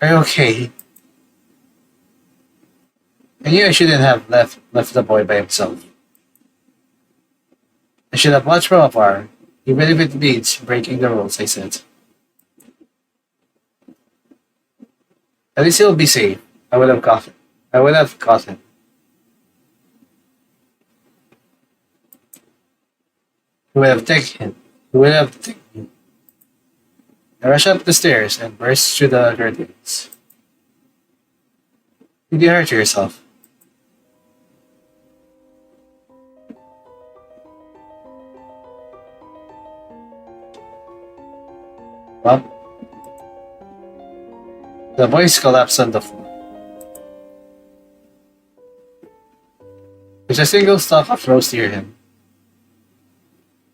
Speaker 1: are you okay? I knew I shouldn't have left the boy by himself. I should have watched from afar, even if it means breaking the rules, I said. At least he'll be safe. I would have caught him. I would have caught him. He would have taken him. He would have taken him. I rushed up the stairs and burst through the curtains. Did you hurt yourself? Well, the boys collapsed on the floor. There's a single stalk of rose near him,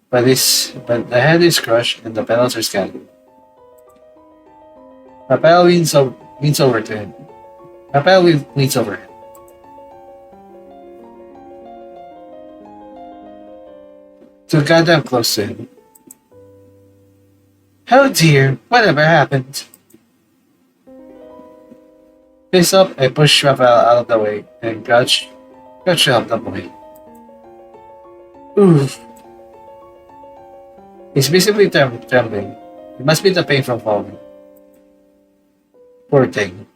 Speaker 1: but the head is crushed and the petals are scattered. Raphael leans over to him. Raphael leans over him. Too goddamn close to him. Oh dear, whatever happened? Face up, I push Raphael out of the way and crouch to help the boy. Oof. He's visibly trembling. It must be the pain from falling. Poor thing.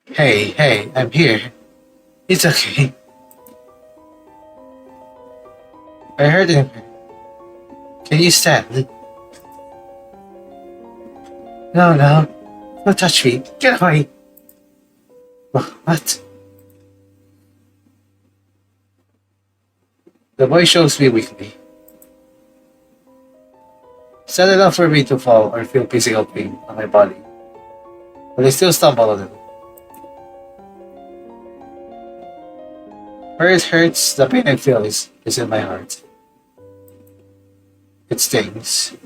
Speaker 1: Hey, I'm here. It's okay. I heard him. Can you stand? No. Don't touch me. Get away. What? The boy shows me weakly. It's not enough for me to fall or feel physical pain on my body, but I still stumble a little. Where it hurts, the pain I feel is in my heart. It stings.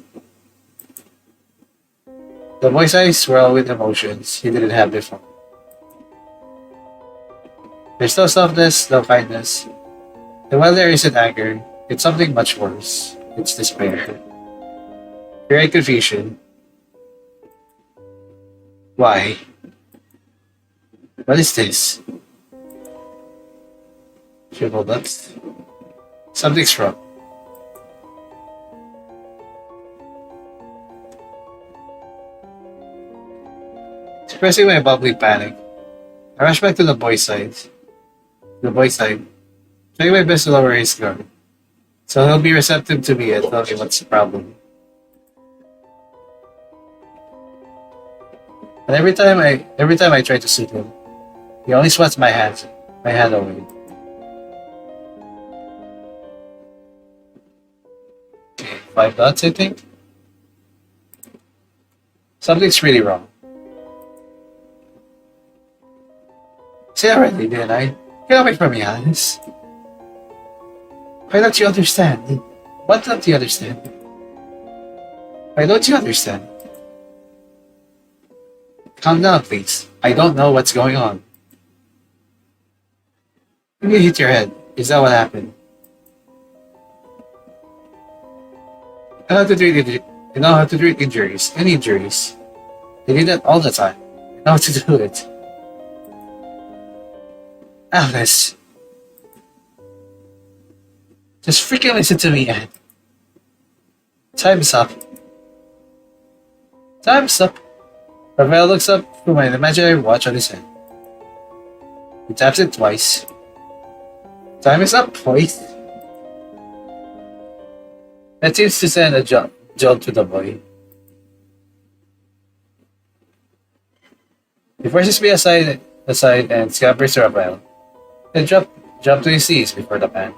Speaker 1: The boy's eyes swirl with emotions he didn't have before. There's no softness, no kindness. And while there isn't anger, it's something much worse. It's despair. Create confusion. Why? What is this? Triple dots. Something's wrong. Expressing my bubbly panic, I rush back to the boy's side. The boy's side. Trying my best to lower his guard. So he'll be receptive to me and tell me what's the problem. And every time I try to soothe him, he only swats my hand away. Okay, 5 dots I think. Something's really wrong. See already, didn't I? Get away from me, Alice. Why don't you understand? What don't you understand? Why don't you understand? Calm down, please. I don't know what's going on. You hit your head. Is that what happened? I know how to treat injuries. I know how to treat injuries. Any injuries. I do that all the time. I know how to do it. Alice. Just freaking listen to me, Anne. Time's up. Time's up. Rafael looks up through my imaginary watch on his head. He taps it twice. Time is up, boys. That seems to send a jolt to the boy. He forces me aside and scampers to Rafael. Then jump to his knees before the pan.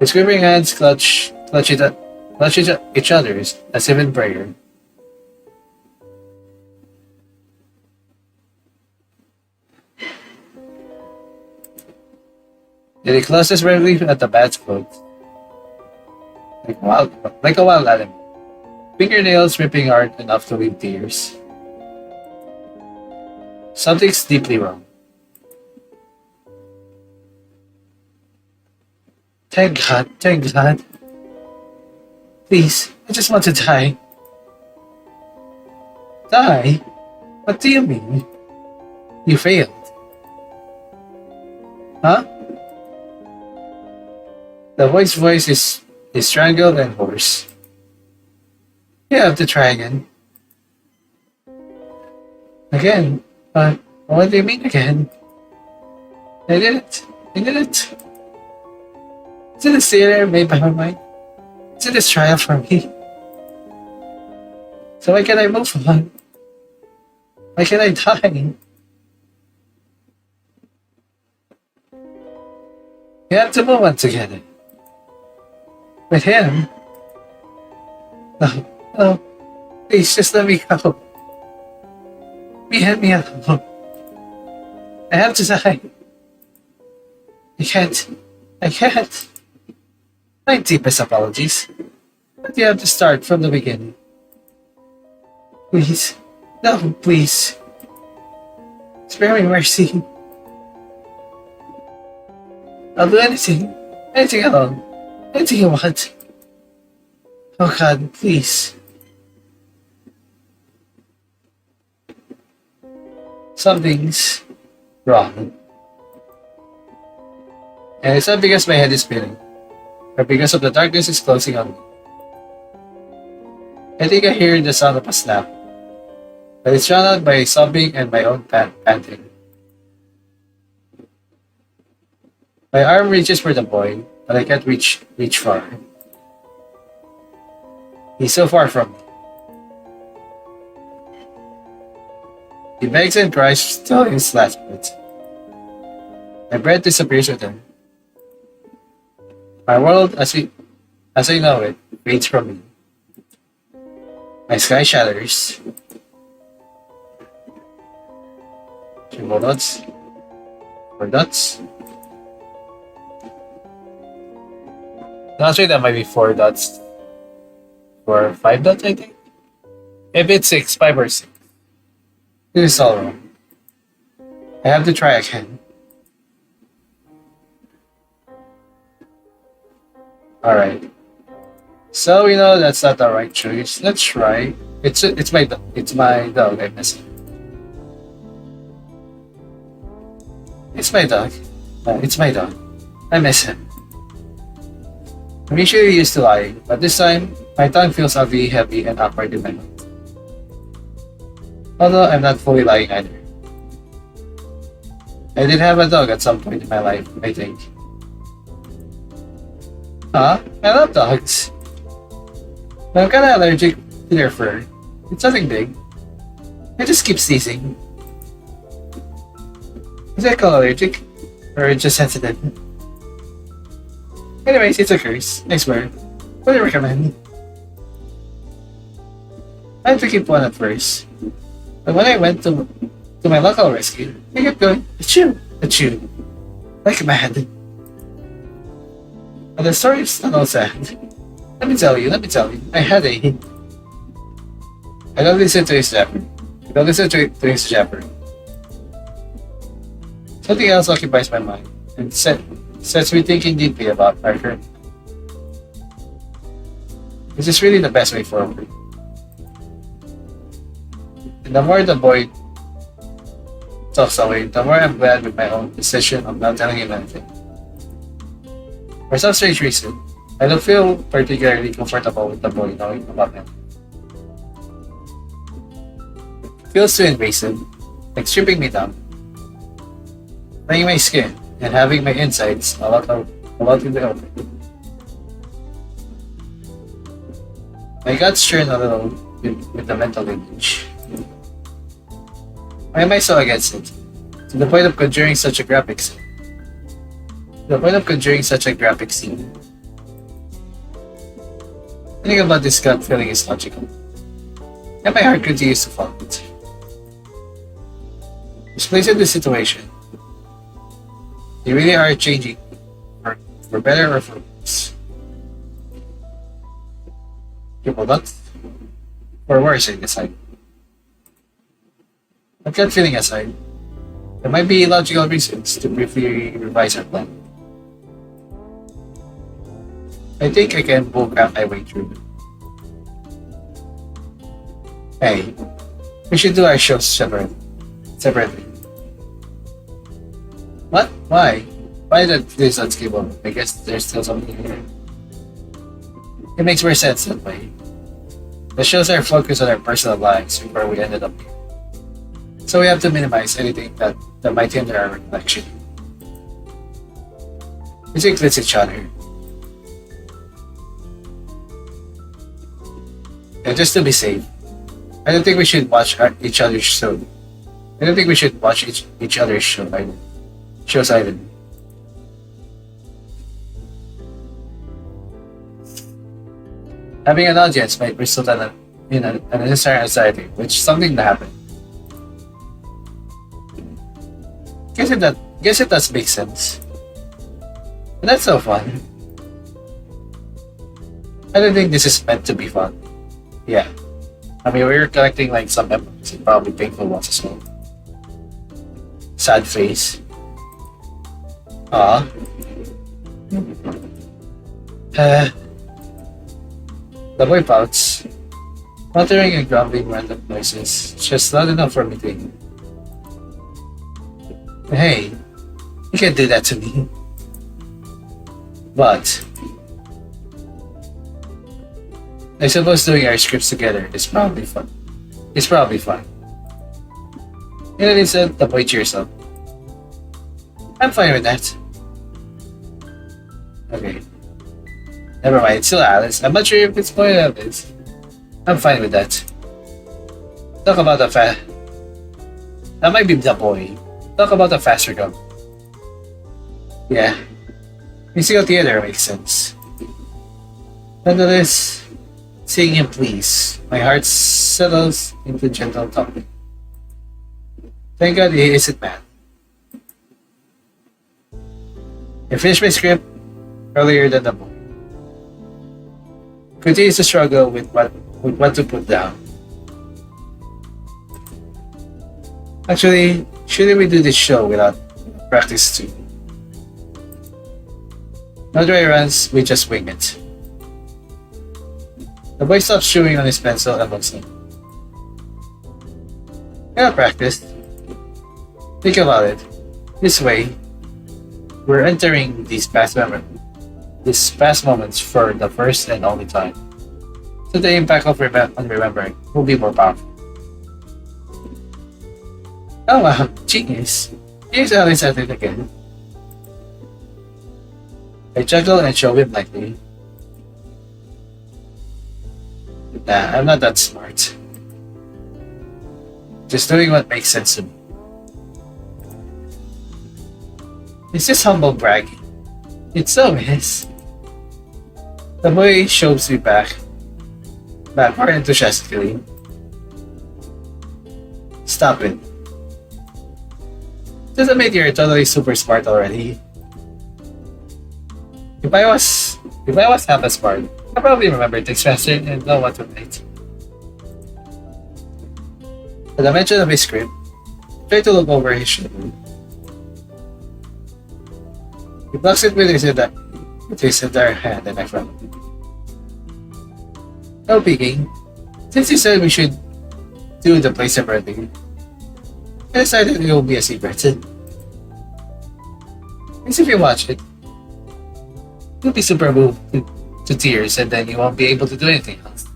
Speaker 1: His quivering hands clutch each other's as if in prayer. Then he clutches readily at the bat's throat, like a wild animal, fingernails ripping hard enough to leave tears. Something's deeply wrong. Thank God, thank God. Please, I just want to die. Die? What do you mean? You failed. Huh? The boy's voice is strangled and hoarse. You have to try again. Again? But what do you mean again? I did it. I did it. Is it a theater made by my mind? Is it a trial for me? So why can't I move on? Why can't I die? We have to move on together. With him? No, no. Please, just let me go. Let me alone. I have to die. I can't. I can't. My deepest apologies. But you have to start from the beginning. Please. No, please. Spare me mercy. I'll do anything. Anything alone. Anything you want. Oh God, please. Something's wrong. And it's not because my head is spinning, but because of the darkness is closing on me. I think I hear the sound of a snap, but it's drowned out by sobbing and my own panting. My arm reaches for the boy, but I can't reach far. He's so far from me. He begs and cries, still in his last breath. My breath disappears with him. My world, as I know it, fades from me. My sky shatters. Two more dots. 4 dots. Actually, that might be 4 dots. Or 5 dots, I think. If it's 6, 5 or 6. This is all wrong. I have to try again. Alright. So we know that's not the right choice. Let's try. It's my dog. I miss it. It's my dog. It's my dog. I miss him. I'm usually used to lying, but this time my tongue feels oddly heavy and awkward in my mouth. Although I'm not fully lying either. I did have a dog at some point in my life, I think. I love dogs. But I'm kinda allergic to their fur. It's nothing big. I just keep sneezing. Is that called allergic? Or just sensitive? Anyways, it's a curse. I swear. Would I recommend? I had to keep one at first. But when I went to my local rescue, I kept going, achoo, achoo, like mad. But the story is not all sad. Let me tell you, I had a... I don't listen to his japper. I don't listen to his japper. Something else occupies my mind, and sets me thinking deeply about our current. Is this really the best way forward? And the more the boy talks away, the more I'm glad with my own decision of not telling him anything. For some strange reason, I don't feel particularly comfortable with the boy knowing about him. It feels too invasive, like stripping me down, laying my skin, and having my insides a lot in the open. My guts churn a little with the mental image. Why am I so against it? To the point of conjuring such a graphic scene. Thinking about this gut feeling is logical. And my heart continues to follow it. Just place in this situation. You really are changing for better or for worse. People not for worse, I decide. My gut feeling aside, there might be logical reasons to briefly revise our plan. I think I can bullcrap my way through. Hey, we should do our shows separately. What? Why? Why did this unstable? I guess there's still something here. It makes more sense that way. The shows are focused on our personal lives before we ended up here. So we have to minimize anything that might hinder our reflection. We includes each other. And just to be safe, I don't think we should watch each other's show. I don't think we should watch each other's shows either. Having an audience might result in an unnecessary anxiety, which is something that happened. Guess it does make sense. And that's so fun. I don't think this is meant to be fun. Yeah. I mean, we're collecting like some memories and probably painful ones as well. Sad face. Ah. The boy pouts. Muttering and grumbling random noises. Just not enough for me to ignore. Hey, you can't do that to me. But I suppose doing our scripts together is probably fun. And then instead, the boy cheers up. I'm fine with that. Okay. Never mind, it's still Alice. I'm not sure if it's boy or Alice. I'm fine with that. Talk about that might be the boy. Talk about the faster gun. Yeah. Musical theater makes sense. Nonetheless, seeing him please, my heart settles into gentle talking. Thank God he isn't mad. I finished my script earlier than the book. Continues to struggle with what to put down. Actually, shouldn't we do this show without practice too? No dry runs, we just wing it. The boy stops chewing on his pencil and looks in. Gotta practice. Think about it. This way, we're entering these past moments for the first and only time. So the impact of on remembering will be more powerful. Oh wow, genius. Here's how I said it again. I chuckle and show him blankly. Nah, I'm not that smart. Just doing what makes sense to me. It's just humble bragging. It so is. The boy shoves me back more enthusiastically. Stop it. Does it mean you're totally super smart already? If I was half as smart, I probably remember things faster and know what to write. At the mention of his script, I try to look over his shoulder. He blocks it with his entire hand and I frown. No peeking. Since you said we should do the play separately, I decided it will be a secret. Because if you watch it, you'll be super moved to tears and then you won't be able to do anything else.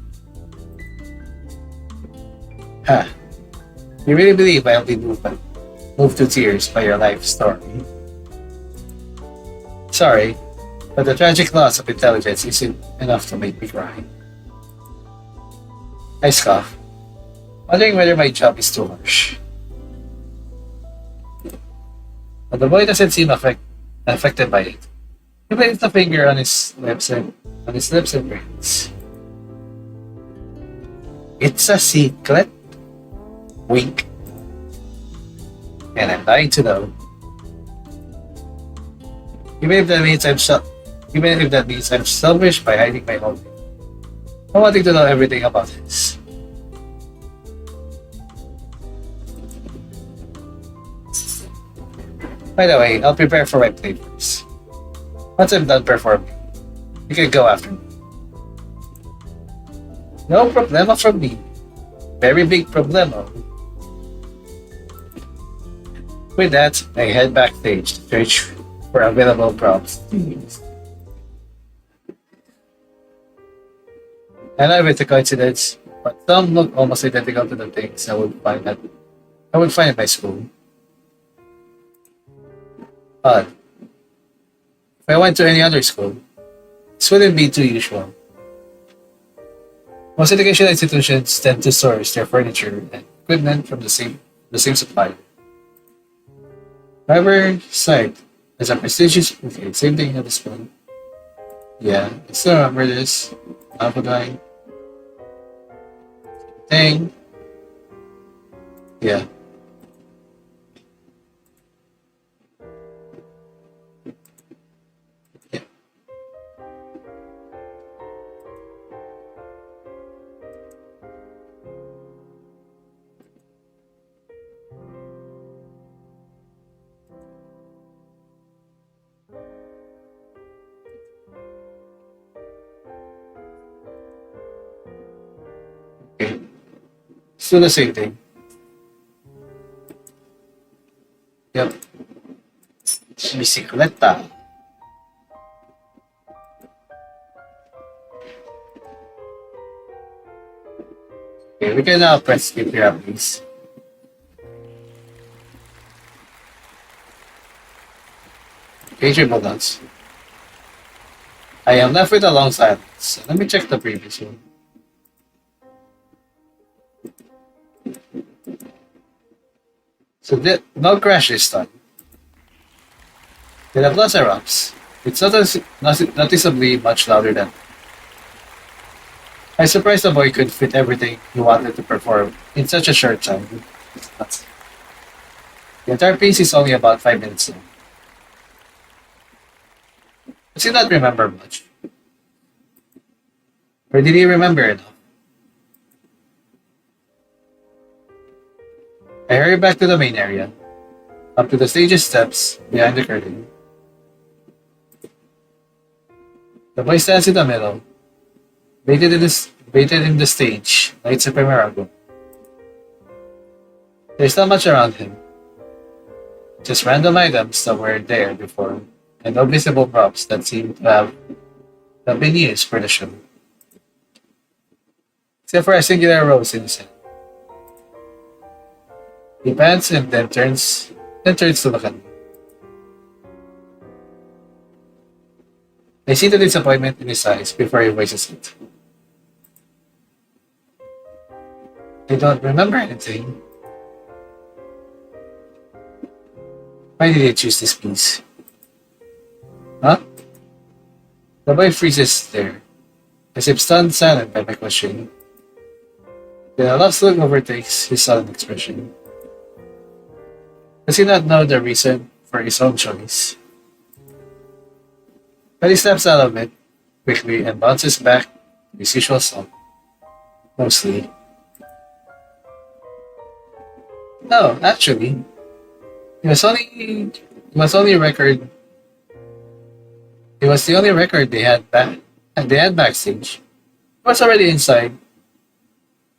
Speaker 1: Ha! You really believe I'll be moved to tears by your life story? Sorry, but the tragic loss of intelligence isn't enough to make me cry. I scoff, wondering whether my job is too harsh. But the boy doesn't seem affected by it. He places a finger on his lips and grins. It's a secret. Wink. And I'm dying to know. Even if that means I'm selfish by hiding my own. I wanting to know everything about this. By the way, I'll prepare for my play first. Once I'm done performing, you can go after me. No problema from me. Very big problema. With that, I head backstage to search for available props to use. I know it's a coincidence, but some look almost identical to the things I would find in my school. But if I went to any other school, this wouldn't be too usual. Most educational institutions tend to source their furniture and equipment from the same supplier. However, site is a prestigious same thing at this point. Yeah, I still remember this. Alpha guy. Thing. Yeah. Yeah. Okay. Still the same thing. Yep. Bicicleta. Okay, we can now press skip here, please. Page buttons. I am left with a long silence. Let me check the previous one. So no crash this time. The applause erupts. It's noticeably much louder than. I'm surprised the boy could fit everything he wanted to perform in such a short time. The entire piece is only about 5 minutes long. Does he not remember much? Or did he remember enough? I hurry back to the main area, up to the stage's steps behind the curtain. The boy stands in the middle, waited in the stage, lights a primarago. There's not much around him, just random items that were there before, and no visible props that seem to have been used for the show. Except for a singular rose in his hand. He pants and then turns to look at me. I see the disappointment in his eyes before he voices it. I don't remember anything. Why did you choose this piece? Huh? The boy freezes there, as if stunned silent by my question. Then a lost look overtakes his sudden expression. Does he not know the reason for his own choice? But he snaps out of it quickly and bounces back to his usual self, mostly. No, actually, it was only a record. It was the only record they had backstage. It was already inside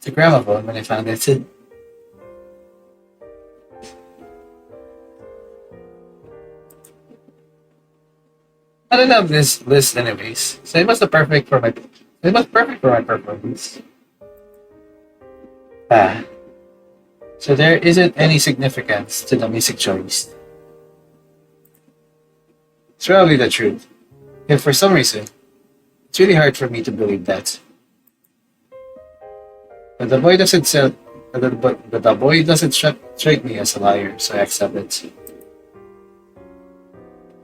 Speaker 1: the gramophone when I found it. I don't have this list anyways, so it was perfect for my performance. Ah, so there isn't any significance to the music choice. It's probably the truth. If for some reason, it's really hard for me to believe that. But the boy doesn't sell, but the boy doesn't strike me as a liar, so I accept it.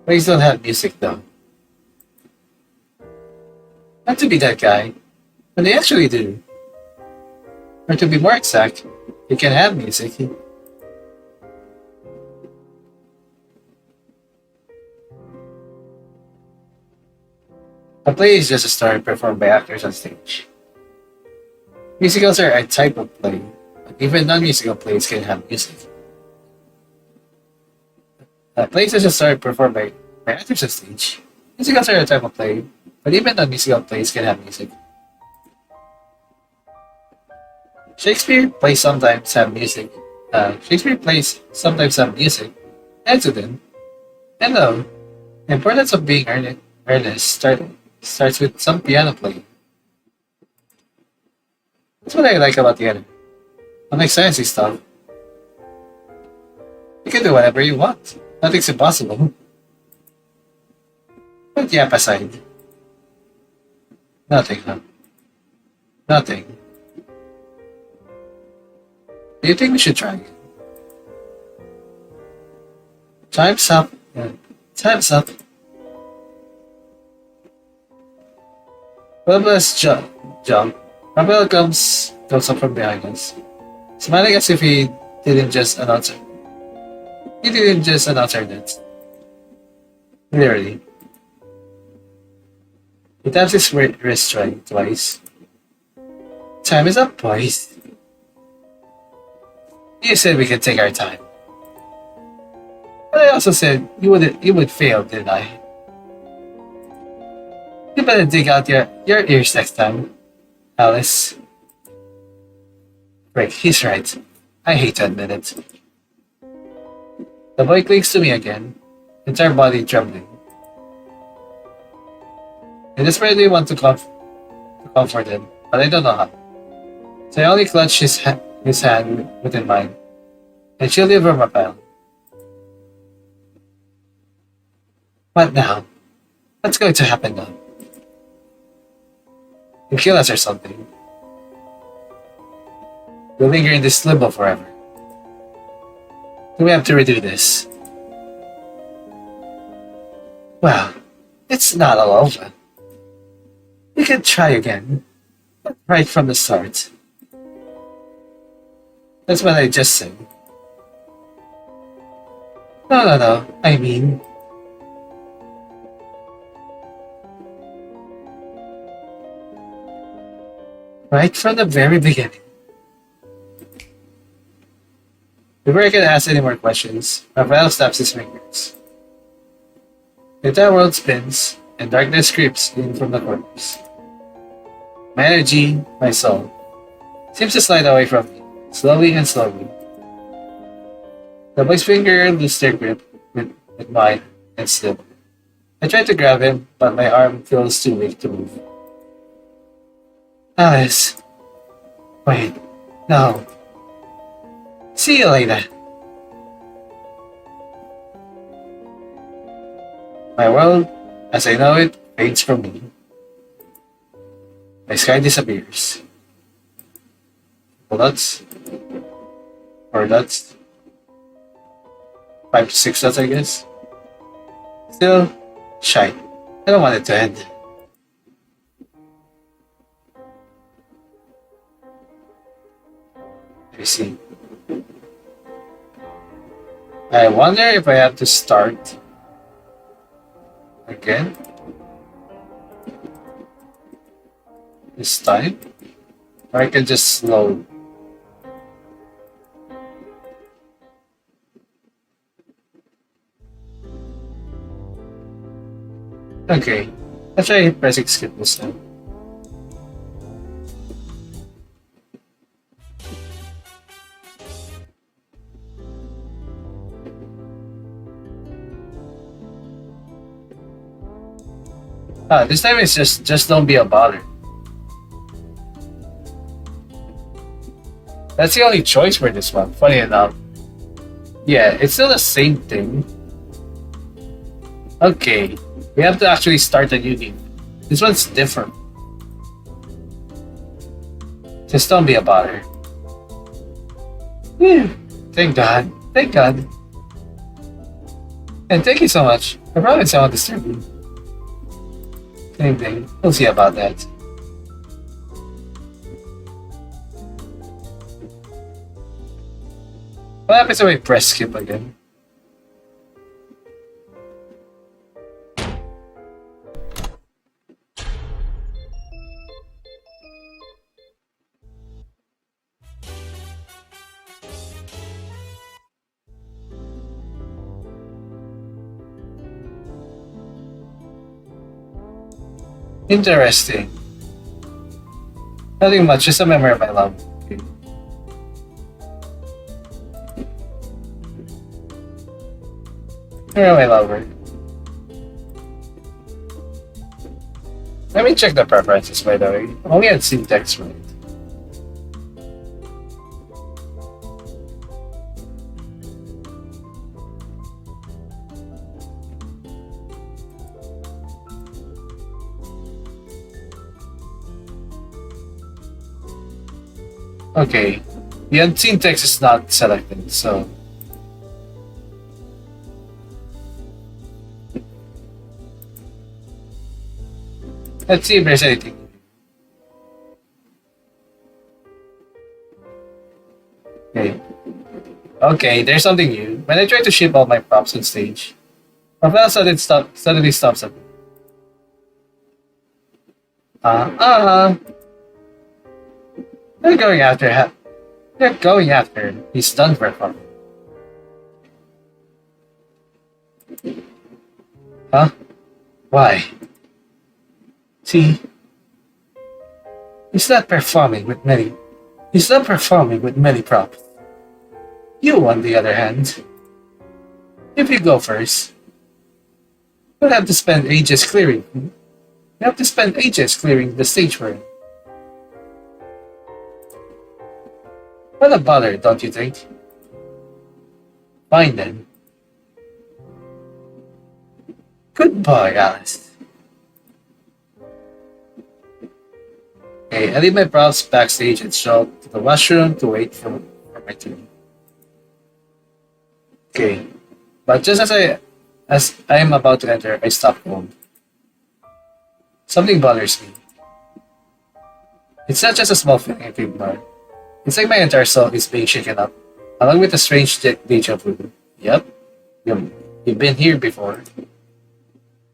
Speaker 1: Plays don't have music though. Not to be that guy, but they actually do. Or to be more exact, they can have music. A play is just a story performed by actors on stage. Musicals are a type of play, but even non-musical plays can have music. A play is just a story performed by actors on stage. Musicals are a type of play, but even non-musical plays can have music. Shakespeare plays sometimes have music. Shakespeare plays sometimes have music. And to them. And no, the importance of being earnest starts with some piano playing. That's what I like about theater. Unlike sciencey stuff, you can do whatever you want. Nothing's impossible. But yap aside. Nothing, huh? Nothing. Do you think we should try it? Time's up. Yeah. Time's up. Well, let's jump. Rafael comes up from behind us, smiling as if he didn't just announce it. He didn't just announce our deaths. Literally. He taps his wrist twice. Time is up, boys. You said we could take our time. But I also said you would fail, didn't I? You better dig out your ears next time, Alice. Rick, he's right. I hate to admit it. The boy clings to me again, entire body trembling. I desperately want to comfort him, but I don't know how. So I only clutch his hand within mine, and shield him from Rafael. What now? What's going to happen now? He'll kill us or something. We'll linger in this limbo forever. Do we have to redo this? Well, it's not all over. We can try again, but right from the start. That's what I just said. No. I mean, right from the very beginning. Before I can ask any more questions, Rafael snaps his fingers. The entire world spins, and darkness creeps in from the corners. My energy, my soul, seems to slide away from me, slowly and slowly. The boy's finger loosed their grip with mine and slipped. I tried to grab him, but my arm feels too weak to move. Alice. Wait. No. See you later. My world, as I know it, fades from me. My sky disappears. Dots. 4 dots. 5 to 6 dots, I guess. Still, shy. I don't want it to end. Let me see. I wonder if I have to start again this time, or I can just slow. Okay, let's try pressing skip this time. This time it's just don't be a bother. That's the only choice for this one, funny enough. Yeah, it's still the same thing. Okay, we have to actually start a new game. This one's different. Just don't be a bother. Whew. Thank God. Thank God. And thank you so much. I promise I won't disturb you. Same thing. We'll see about that. What happens if I press skip again? Interesting. Nothing much, just a memory of my love. Okay. Memory of my lover. Let me check the preferences, by the way. Only had seen text right. Okay, the unseen text is not selected, so let's see if there's anything. Okay. Okay, there's something new. When I try to ship all my props on stage, my file suddenly stops at me. They're going after him. They're going after him. He's done for fun. Huh? Why? See? He's not performing with many. He's not performing with many props. You, on the other hand, if you go first, you'll have to spend ages clearing. You have to spend ages clearing the stage for him. What a bother, don't you think? Fine then. Goodbye, Alice. Okay, I leave my props backstage and show to the washroom to wait for my turn. Okay, but just as I am about to enter, I stop cold. Something bothers me. It's not just a small feeling I can ignore. It's like my entire soul is being shaken up, along with a strange deja vu. Yep, you've been here before.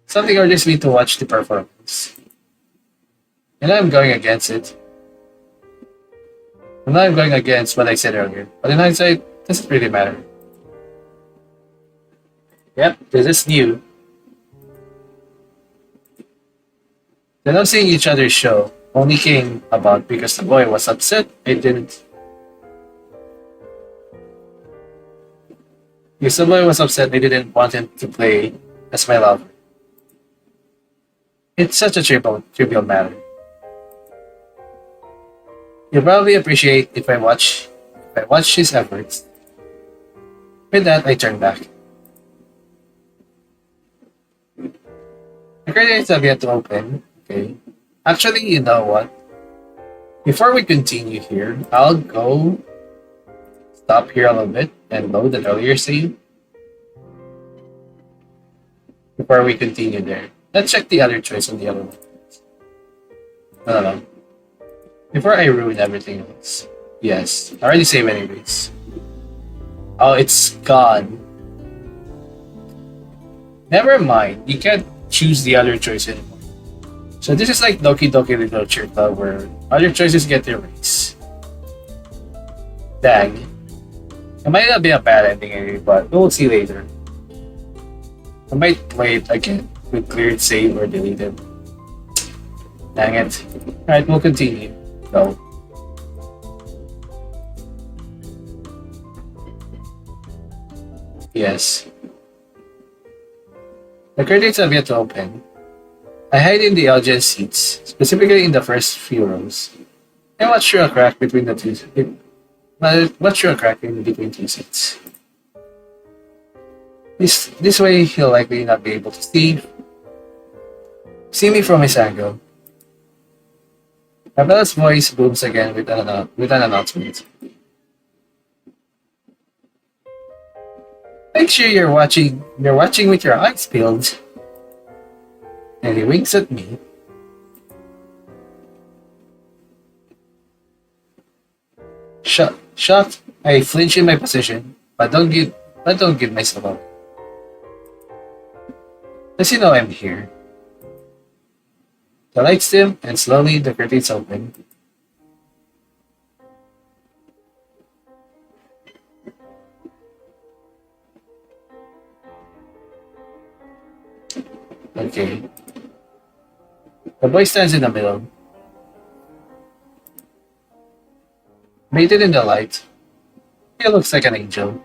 Speaker 1: Something urges me to watch the performance. And I'm going against it. And I'm going against what I said earlier, but in hindsight, it doesn't really matter. Yep, this is new. The not seeing each other's show only came about because the boy was upset I didn't. Because the boy was upset I didn't want him to play as my lover. It's such a trivial matter. You'll probably appreciate if I watch his efforts. With that, I turn back. The credits have yet to open. Okay. Actually, you know what? Before we continue here, I'll go stop here a little bit and load an earlier save before we continue there. Let's check the other choice on the other one. No, no, no. Before I ruin everything else. Yes, I already saved anyways. Oh, it's gone. Never mind. You can't choose the other choice anymore. So this is like Doki Doki Literature Club where other choices get erased. Dang. It might not be a bad ending anyway, but we'll see later. I might play it again with cleared save or deleted. Dang it. Alright, we'll continue. Go. Yes. The curtains have yet to open. I hide in the audience seats, specifically in the first few rows. I watch through a crack between the two. Watch through a crack in between two seats. This way, he'll likely not be able to see me from his angle. Abella's voice booms again with an announcement. Make sure you're watching. You're watching with your eyes peeled. And he winks at me. Shocked, I flinch in my position, but don't give myself up. Does he know I'm here? The lights dim, and slowly the curtains open. Okay. The boy stands in the middle, bathed in the light. He looks like an angel.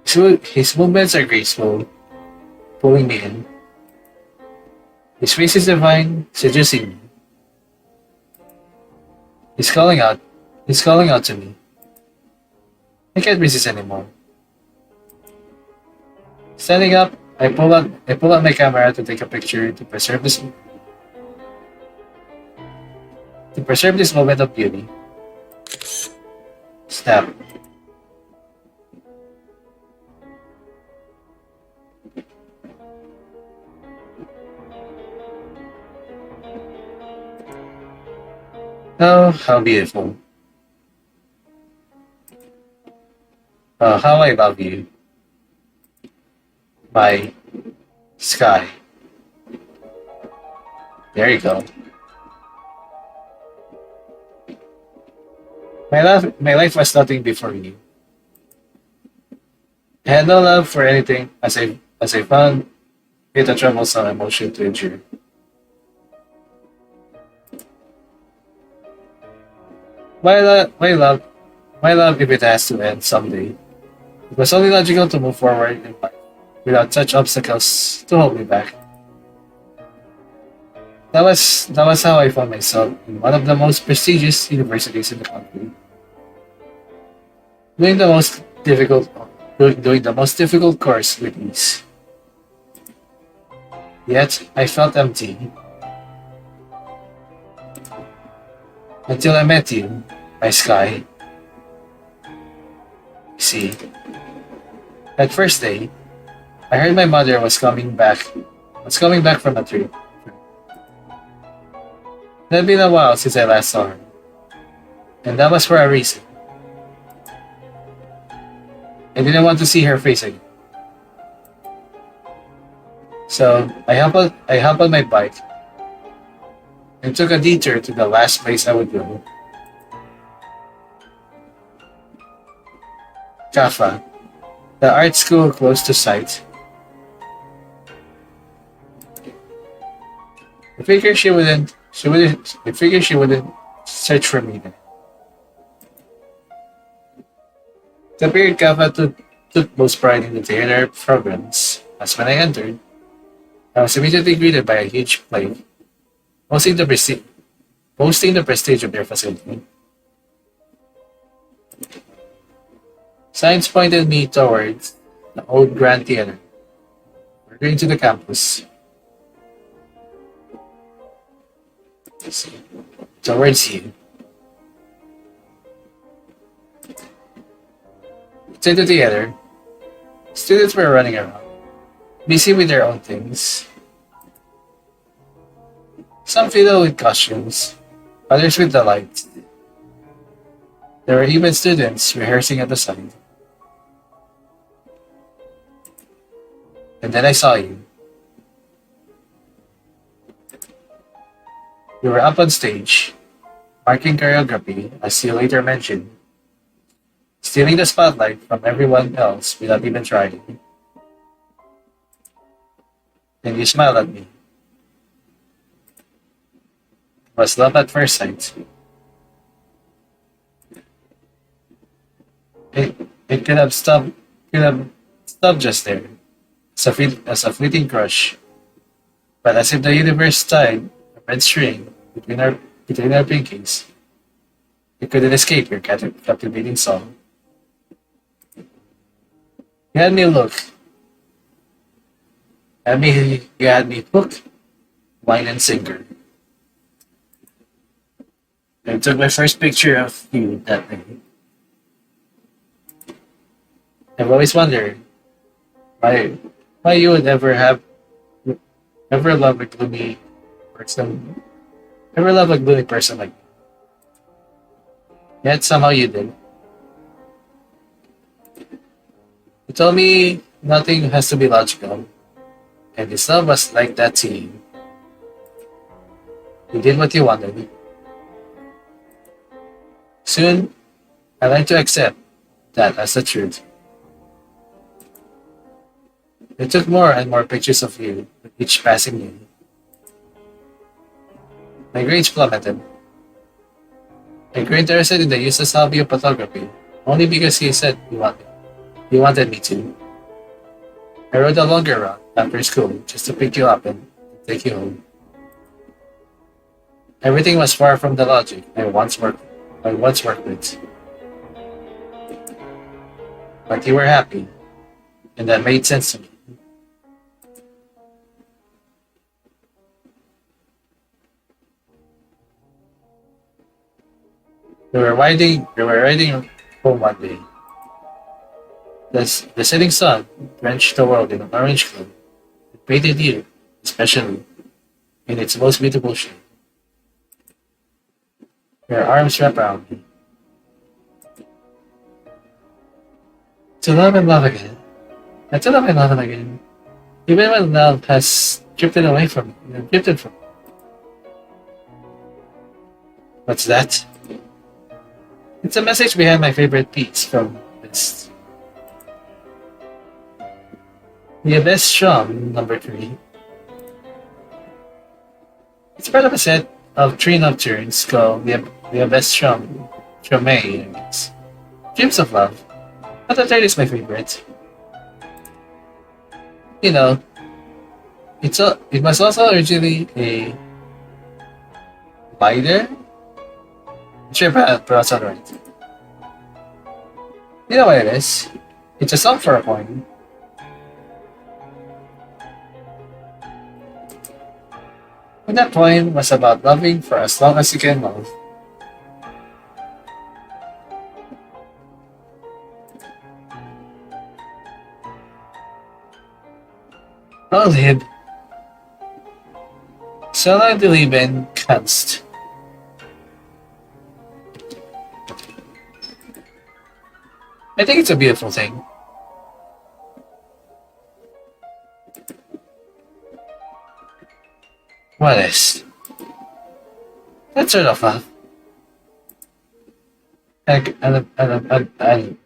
Speaker 1: His movements are graceful, pulling me in. His face is divine, seducing me. He's calling out. He's calling out to me. I can't resist anymore. Standing up, I pull out my camera to take a picture to preserve this moment of beauty. Snap. Oh, how beautiful. How I love you. My sky. There you go. My life was nothing before you. I had no love for anything as I found it a troublesome emotion to endure. My, lo- my love, my love, if it has to end someday, it was only logical to move forward in life without such obstacles to hold me back. That was how I found myself in one of the most prestigious universities in the country, doing the most difficult doing the most difficult course with ease. Yet I felt empty until I met you, my sky. See, that first day, I heard my mother was coming back from a trip. It had been a while since I last saw her, and that was for a reason. I didn't want to see her face again. So I hopped on my bike and took a detour to the last place I would go. Kafa, the art school close to site. figured she wouldn't. She wouldn't. I figured she wouldn't search for me then. The beard Kappa took most pride in the theater programs. As when I entered, I was immediately greeted by a huge plate, boasting the prestige, boasting the prestige of their facility. Signs pointed me towards the old Grand Theater. We're going to the campus. Towards you. To the theater, students were running around, busy with their own things. Some fiddled with costumes, others with the lights. There were even students rehearsing at the side. And then I saw you. You were up on stage, marking choreography, as you later mentioned, stealing the spotlight from everyone else without even trying. And you smiled at me. It was love at first sight. It could have stopped just there, as a fleeting crush. But as if the universe tied a red string between our pinkies, you couldn't escape your captivating song. You had me look. You had me hooked, wine and singer. I took my first picture of you that day. I've always wondered why you would ever love a gloomy person, ever love a gloomy person like me. Yet somehow you did. You told me nothing has to be logical, and this love was like that to you. You did what you wanted. Soon, I learned to accept that as the truth. I took more and more pictures of you with each passing year. My grades plummeted. I grew interested in the useless hobby of photography, only because he said he wanted me to. I rode a longer route after school just to pick you up and take you home. Everything was far from the logic I once worked with. But you were happy, and that made sense to me. We were riding home one day. The setting sun drenched the world in an orange glow. It painted you, especially, in its most beautiful shade. Your arms wrapped around me. To love and love again. And to love and love again. Even when love has drifted away from me, drifted from me. What's that? It's a message behind my favorite piece from this. The Best Shum, number 3. It's part of a set of 3 nocturnes called the Best Shum, Chomei, I guess. Dreams of Love. But the third is my favorite. You know, it was also originally a lighter. Sure, perhaps not right. You know what it is? It's a song for a poem. And that poem was about loving for as long as you can love. I'll live. Solange du Leben kannst. I think it's a beautiful thing. What is? That sort of love. And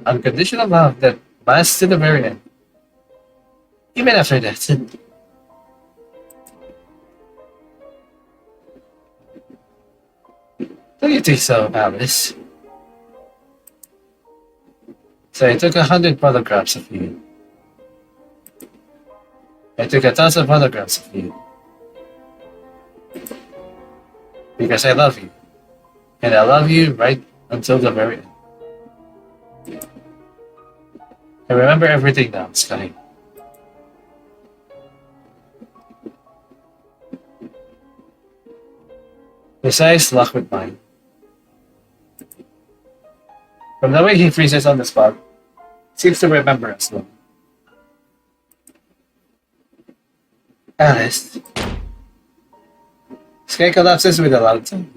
Speaker 1: unconditional love that lasts to the very end. Even after death. Don't you think so, Alice? So I took 100 photographs of you. I took 1,000 photographs of you. Because I love you. And I love you right until the very end. I remember everything now, Sky. His eyes lock with mine. From the way he freezes on the spot, seems to remember us though. Alice. Sky collapses with a loud sound.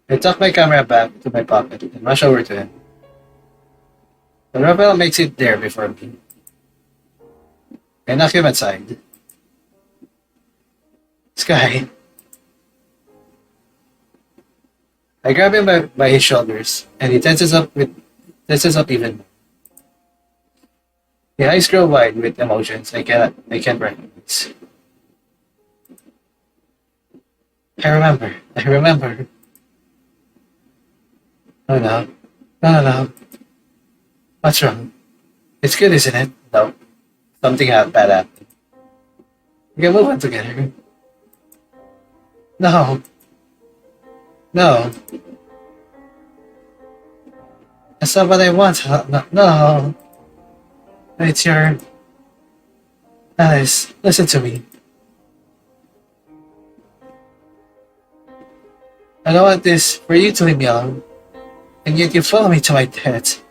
Speaker 1: I tuck my camera back to my pocket and rush over to him. The rebel makes it there before me. I knock him aside. Sky. I grab him by his shoulders, and he tenses up even more. The eyes grow wide with emotions I can't recognize. I remember. Oh no. No. What's wrong? It's good, isn't it? No. Something bad happened. We can move on together. No. That's not what I want. No. It's your... Alice, listen to me. I don't want this for you to leave me alone. And yet you follow me to my death.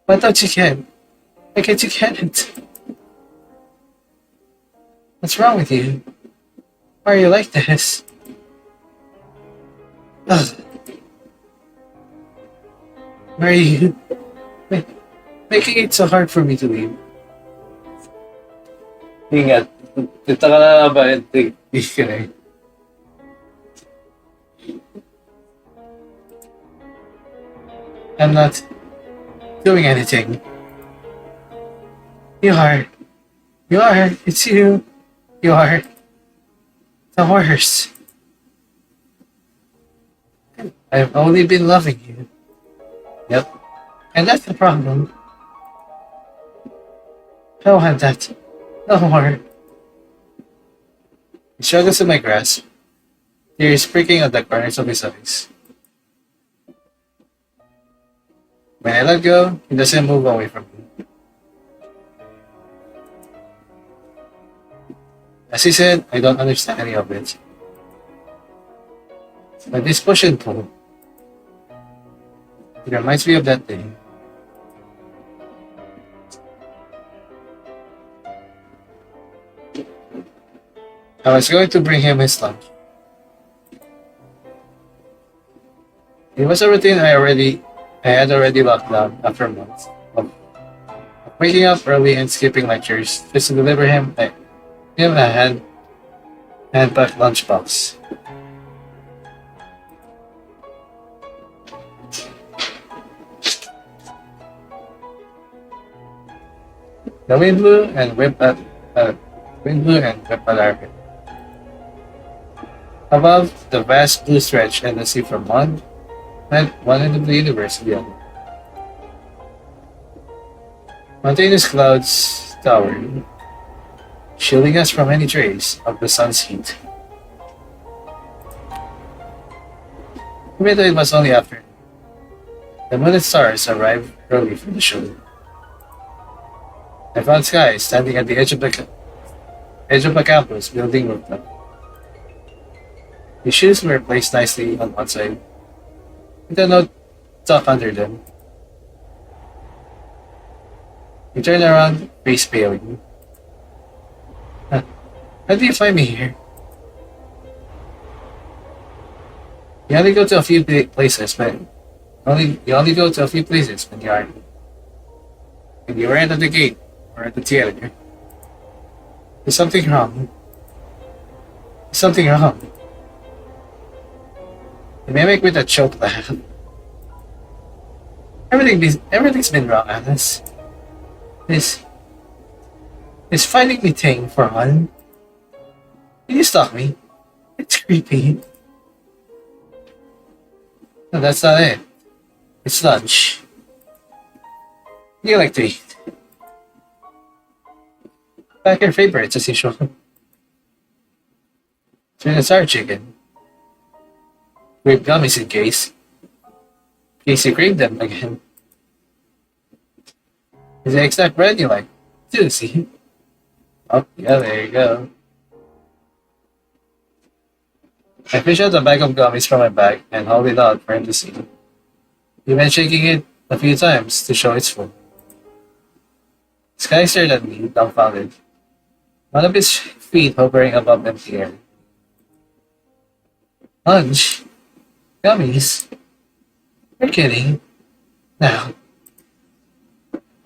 Speaker 1: Why don't you get? Why can't you get it? What's wrong with you? Why are you like this? Ugh. Why are you making it so hard for me to leave? Ingat. Dito ka na ba? Hindi ka na. I'm not doing anything. You are. It's you. You are the worst. I've only been loving you. Yep. And that's the problem. I don't want that. No more. He struggles to my grasp. Tears pricking at the corners of his eyes. When I let go, he doesn't move away from me. As he said, I don't understand any of it. But this push and pull, it reminds me of that day. I was going to bring him his lunch. It was a routine I had already locked down after months of waking up early and skipping lectures just to deliver him a hand-packed lunchbox. The wind blew and whipped alarm. Above, the vast blue stretch endlessly from one end of the universe to the other. Mountainous clouds towered, shielding us from any trace of the sun's heat. Even though it was only afternoon, the moon and stars arrived early for the show. I found Sky standing at the edge of the campus building rooftop. His shoes were placed nicely on one side, with a note tucked under them. He turned around, face paling. How do you find me here? You only go to a few places, but you only go to a few places when you aren't. When you weren't at the gate or at the theater. There's something wrong. There's something wrong. The mimic with a choke laugh. Everything's been wrong, Alice. This finding me thing for one. Can you stop me? It's creepy. No, that's not it. It's lunch. You like to eat. Pack your favorites as usual. Sweet and sour chicken. Grape gummies in case. In case you crave them again. Is the exact bread you like? Juicy. Oh, yeah, there you go. I fish out a bag of gummies from my bag and hold it out for him to see. Even shaking it a few times to show it's full. Sky stared at me, dumbfounded. One of his feet hovering above empty air. Lunch? Gummies? You're kidding. Now,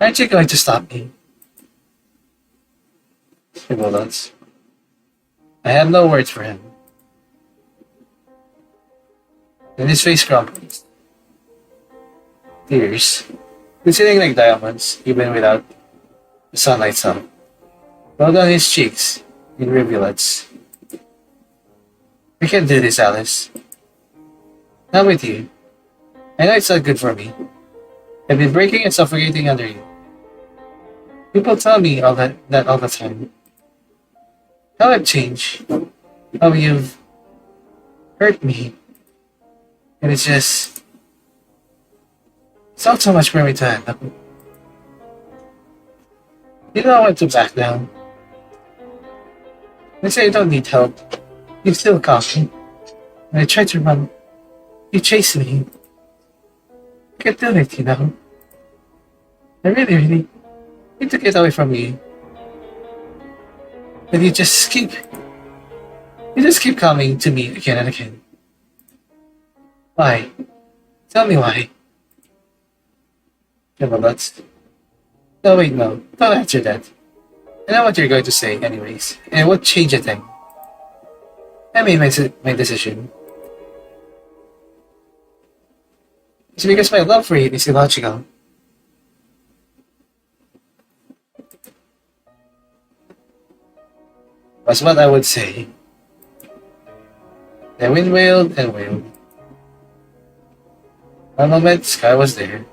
Speaker 1: aren't you going to stop me? Bullets. I have no words for him. Then his face crumpled. Tears, glistening like diamonds, even without the sunlight sun, rolled on his cheeks in rivulets. We can't do this, Alice. Not with you. I know it's not good for me. I've been breaking and suffocating under you. People tell me that all the time. How I've changed. How you've hurt me. And it's just... It's not so much for me to handle. You don't want to back down. They say you don't need help. You still call me. When I try to run, you chase me. I can't do it, you know. I really need to get away from you. But you just keep coming to me again and again. Why? Tell me why. Yeah, but that's... No, wait, no. Don't answer that. I know what you're going to say, anyways. And it won't change a thing. I made my decision. It's because my love for you is illogical. Was what I would say. The wind wailed and wailed. One moment, Sky was there.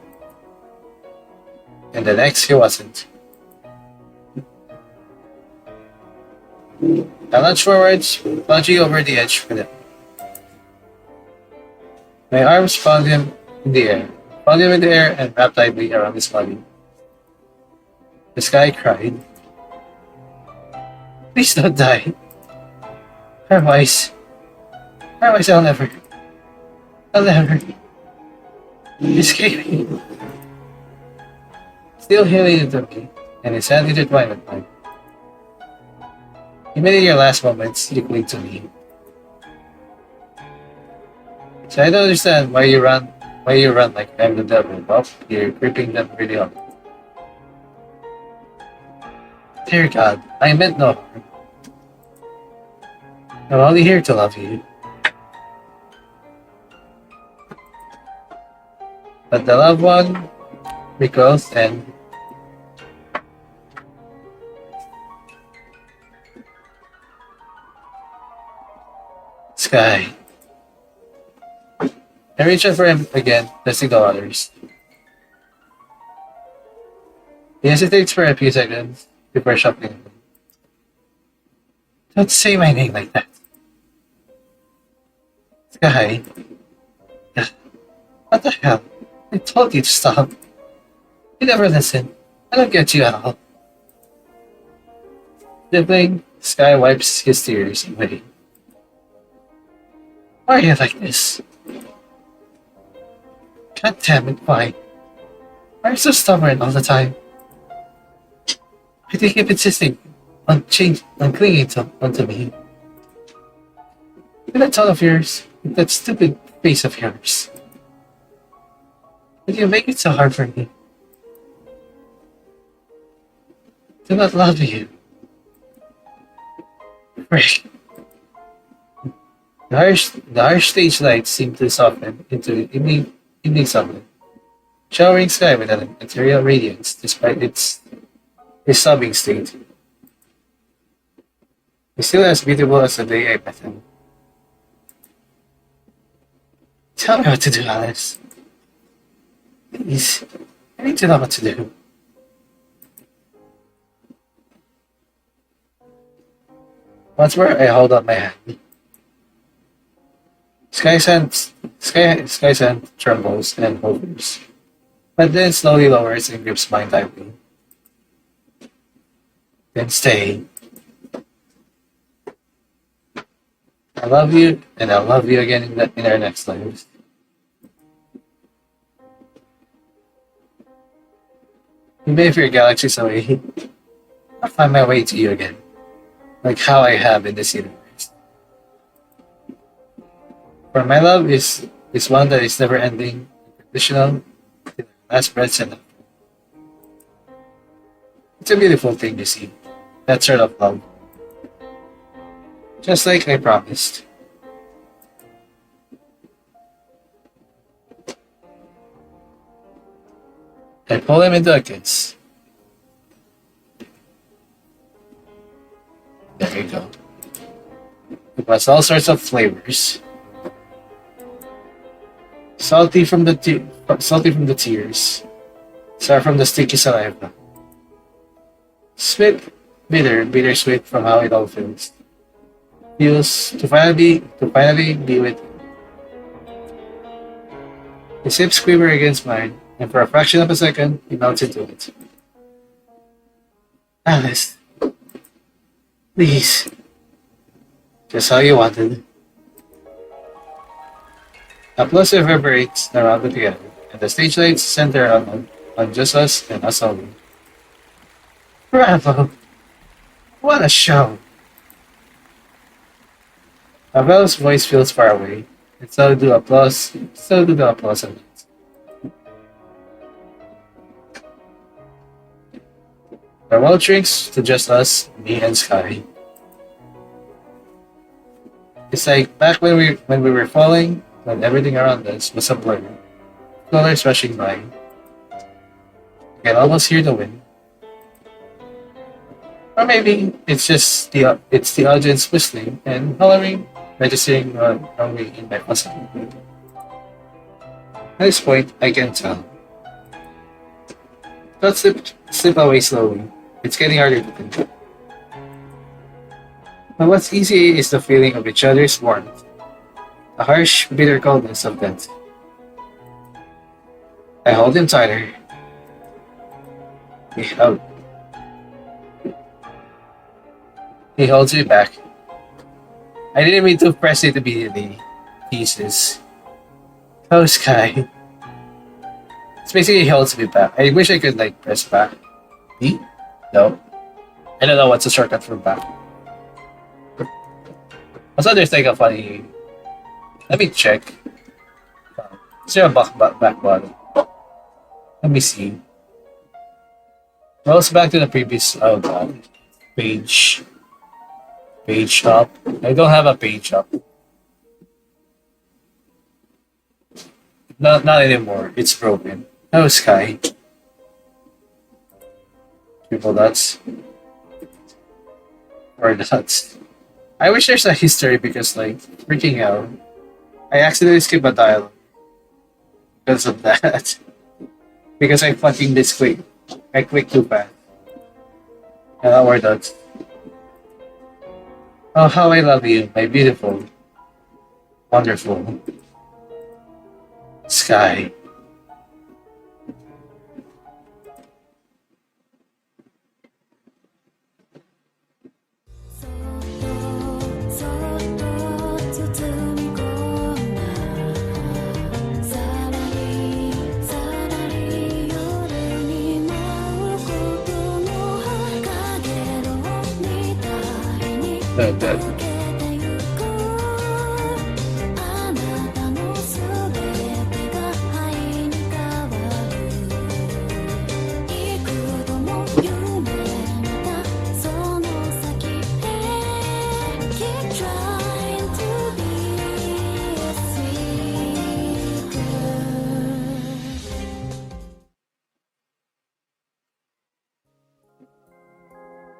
Speaker 1: And the next, he wasn't. I lunged forwards, plunging over the edge with him. My arms found him in the air, and wrapped tightly around his body. The Sky cried. Please don't die. Otherwise, I'll never. Escape me. Still healing into me, and his hand intertwined with mine. Even in your last moments, you cling to me. So I don't understand why you run like I'm the devil. Well, you're creeping them really up. Dear God, I meant no harm. I'm only here to love you. But the loved one recoils and Sky. I reach out for him again, testing the waters. He hesitates for a few seconds before shuffling. Don't say my name like that. Sky. What the hell? I told you to stop. You never listen. I don't get you at all. Sibling, Sky wipes his tears away. Why are you like this? God damn it, why? Why are you so stubborn all the time? Why do you keep insisting on clinging onto me? With that tone of yours, with that stupid face of yours. But you make it so hard for me. Do not love you. Frick. The harsh stage lights seem to soften into evening sunlight, showering Sky with an ethereal radiance despite its sobbing state. He's still as beautiful as the day I met him. Tell me what to do, Alice. Please. I need to know what to do. Once more, I hold up my hand. Sky Sand trembles and hovers, but then slowly lowers and grips mine tightly. Then stay. I love you, and I'll love you again in our next lives. Even if your galaxy's away, I'll find my way to you again, like how I have in this universe. For my love is one that is never ending, conditional, till our last breaths and it's a beautiful thing you see. That sort of love. Just like I promised. I pull him into a kiss. There you go. It was all sorts of flavors. Salty from the tears. Sour from the sticky saliva. Sweet, bittersweet from how it all feels. Feels to finally be with you. His hips quiver against mine, and for a fraction of a second, he melts into it. Alice, please. Just how you wanted. Applause reverberates around the theater, and the stage lights center on just us and us only. Bravo! What a show! Abel's voice feels far away, and so do the applause of it. Farewell drinks to just us, me and Sky. It's like back when we were falling, when everything around us was a blur. Colors rushing by. I can almost hear the wind. Or maybe it's the audience whistling and hollering, registering wrongly in my muscle. At this point, I can tell. Thoughts slip away slowly. It's getting harder to think. But what's easy is the feeling of each other's warmth. The harsh, bitter coldness of that. I hold him tighter. He, held, he holds me back. I didn't mean to press it immediately. Pieces. Oh, Sky. It's basically he holds me back. I wish I could press back. E? No. I don't know what's a shortcut for back. Also, there's a funny. Let me check. Is there a back button? Let me see. Rolls back to the previous. Oh god. Page. Page up. I don't have a page up. Not anymore. It's broken. Oh, Sky. Triple dots. Or dots. I wish there's a history because, freaking hell. I accidentally skipped a dialogue because of that. Because I fucking this quick. I clicked too fast. And more dots. Oh, how I love you, my beautiful, wonderful Sky. That.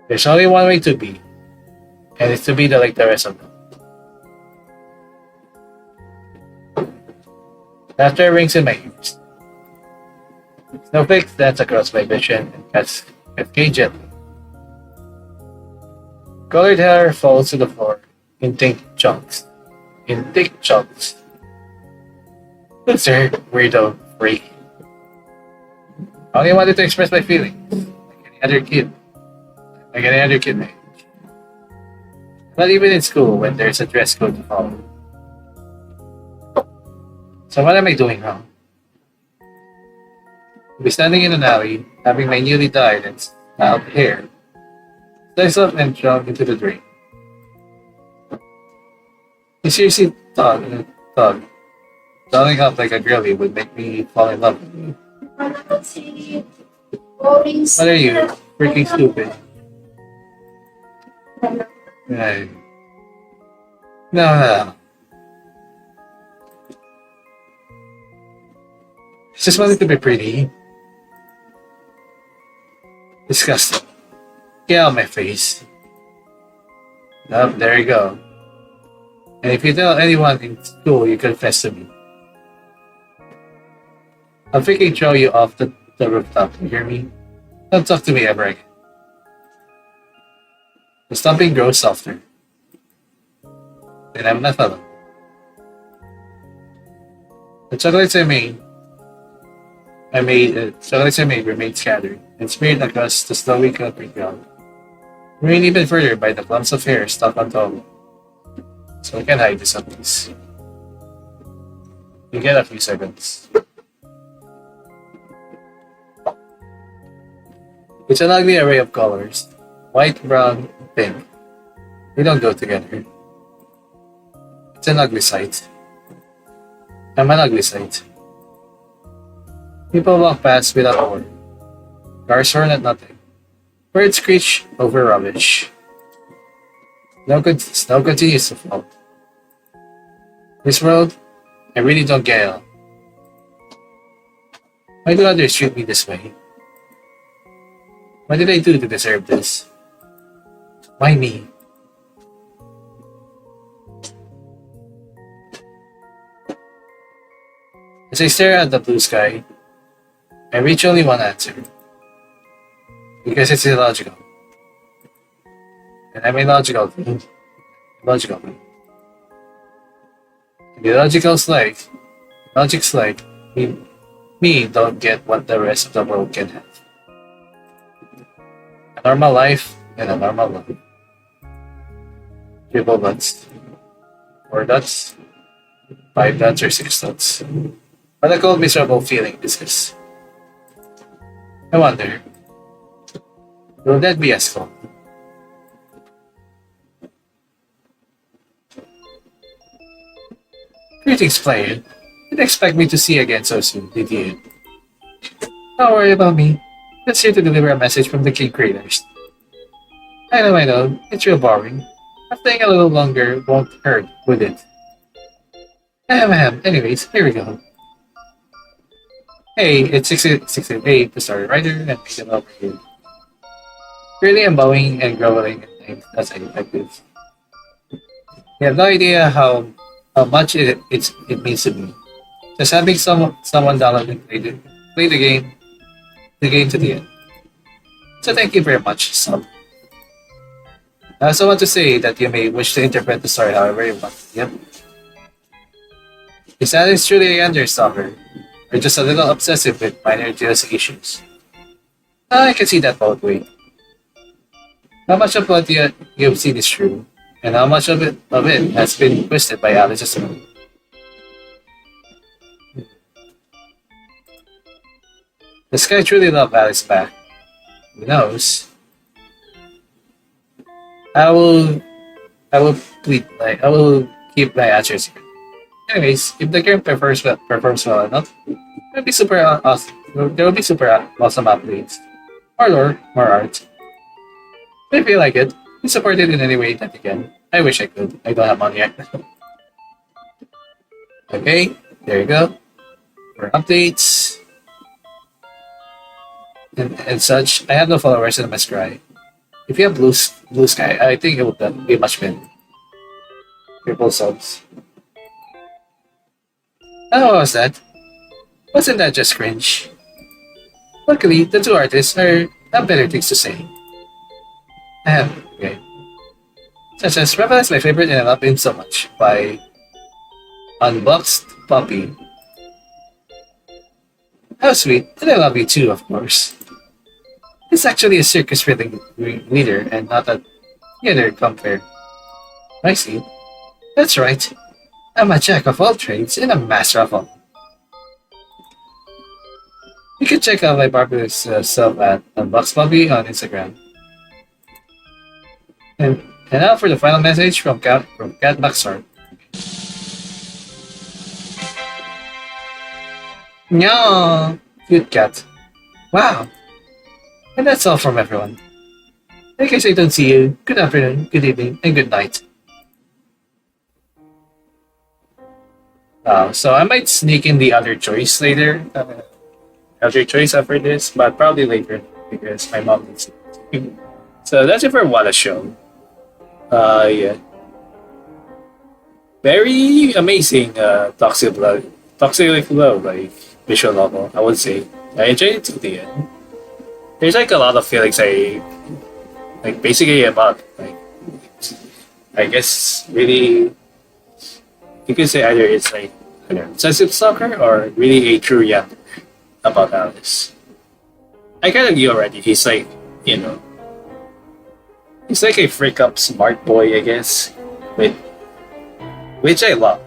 Speaker 1: There's only one way to be, and it's to be the like the rest of them. Laughter rings in my ears. Snowflakes dance across my vision and cascade gently. Colored hair falls to the floor in thick chunks. In thick chunks. Loser, weirdo, freak. I only wanted to express my feelings, like any other kid. Like any other kid, man. Not even in school when there's a dress code to follow. So what am I doing wrong? I'll be standing in an alley, having my newly dyed and styled hair slice up and drop into the drain. You seriously thought dolling up like a girlie would make me fall in love with you? What are you? Freaking stupid. Right. No. I just wanted to be pretty. Disgusting. Get out of my face. Yup, there you go. And if you tell anyone in school, you confess to me. I'll freaking throw you off the rooftop, you hear me? Don't talk to me ever again. The stomping grows softer. And I'm not alone. The chocolates chocolates I made remain scattered and smeared across the snowy concrete ground. Ruined even further by the clumps of hair stuck on top. So I can hide this at least. You get a few seconds. It's an ugly array of colors. White, brown, pink. They don't go together. It's an ugly sight. I'm an ugly sight. People walk past without a word. Cars horn at nothing. Birds screech over rubbish. Snow continues to fall. This world, I really don't get it. Why do others treat me this way? What did I do to deserve this? Why me? As I stare at the blue sky, I reach only one answer. Because it's illogical. And I'm illogical too. Logical. And the logic's like, me don't get what the rest of the world can have. A normal life and a normal life. Triple dots. 4 dots. 5 dots or 6 dots. What a cold, miserable feeling this is. I wonder, will that be as cold? Greetings, player. Didn't expect me to see you again so soon, did you? Don't worry about me. Just here to deliver a message from the King Creators. I know. It's real boring. But staying a little longer won't hurt, would it? Anyways, here we go. Hey, it's 6:08 to start a writer and make it over here. Really, I'm bowing and groveling at things as I effective. You have no idea how much it means to me. Just having someone download and play the game to the end. So thank you very much, sub. I also want to say that you may wish to interpret the story however you want. Yep. If that is truly a understalker, or just a little obsessive with minor jealousy issues. I can see that both ways. How much of what you've seen is true, and how much of it has been twisted by Alice's mood. The sky truly loved Alice back. Who knows? I will keep my answers here. Anyways, if the game performs well enough, there will be super awesome updates. More lore, more art. If you like it, you support it in any way that you can. I wish I could. I don't have money yet. Okay, there you go. For updates and such, I have no followers in my scry. If you have blue sky, I think it would be much better. Triple subs. Oh, what was that? Wasn't that just cringe? Luckily, the two artists have better things to say. Okay. Such as Rebel is my favorite and I love him so much by Unboxed Puppy. How sweet, and I love you too, of course. He's actually a circus rhythm leader and not a theater compare. I see. That's right. I'm a jack of all trades and a master of all. You can check out my barber's self at Unbox Puppy on Instagram. And now for the final message from Cat Baxar. Nya, cute cat. Wow. And that's all from everyone. In case I don't see you, good afternoon, good evening, and good night. So I might sneak in the other choice later. Other choice after this, but probably later because my mom needs it. So that's it for What a Show. Yeah. Very amazing toxic love, like visual novel, I would say. I enjoyed it to the end. There's like a lot of feelings I like basically about like I guess really you could say either it's like I don't know, sensitive stalker or really a true young about Alice. I kind of knew already. He's like, you know, he's like a freak up smart boy, I guess, with which I love,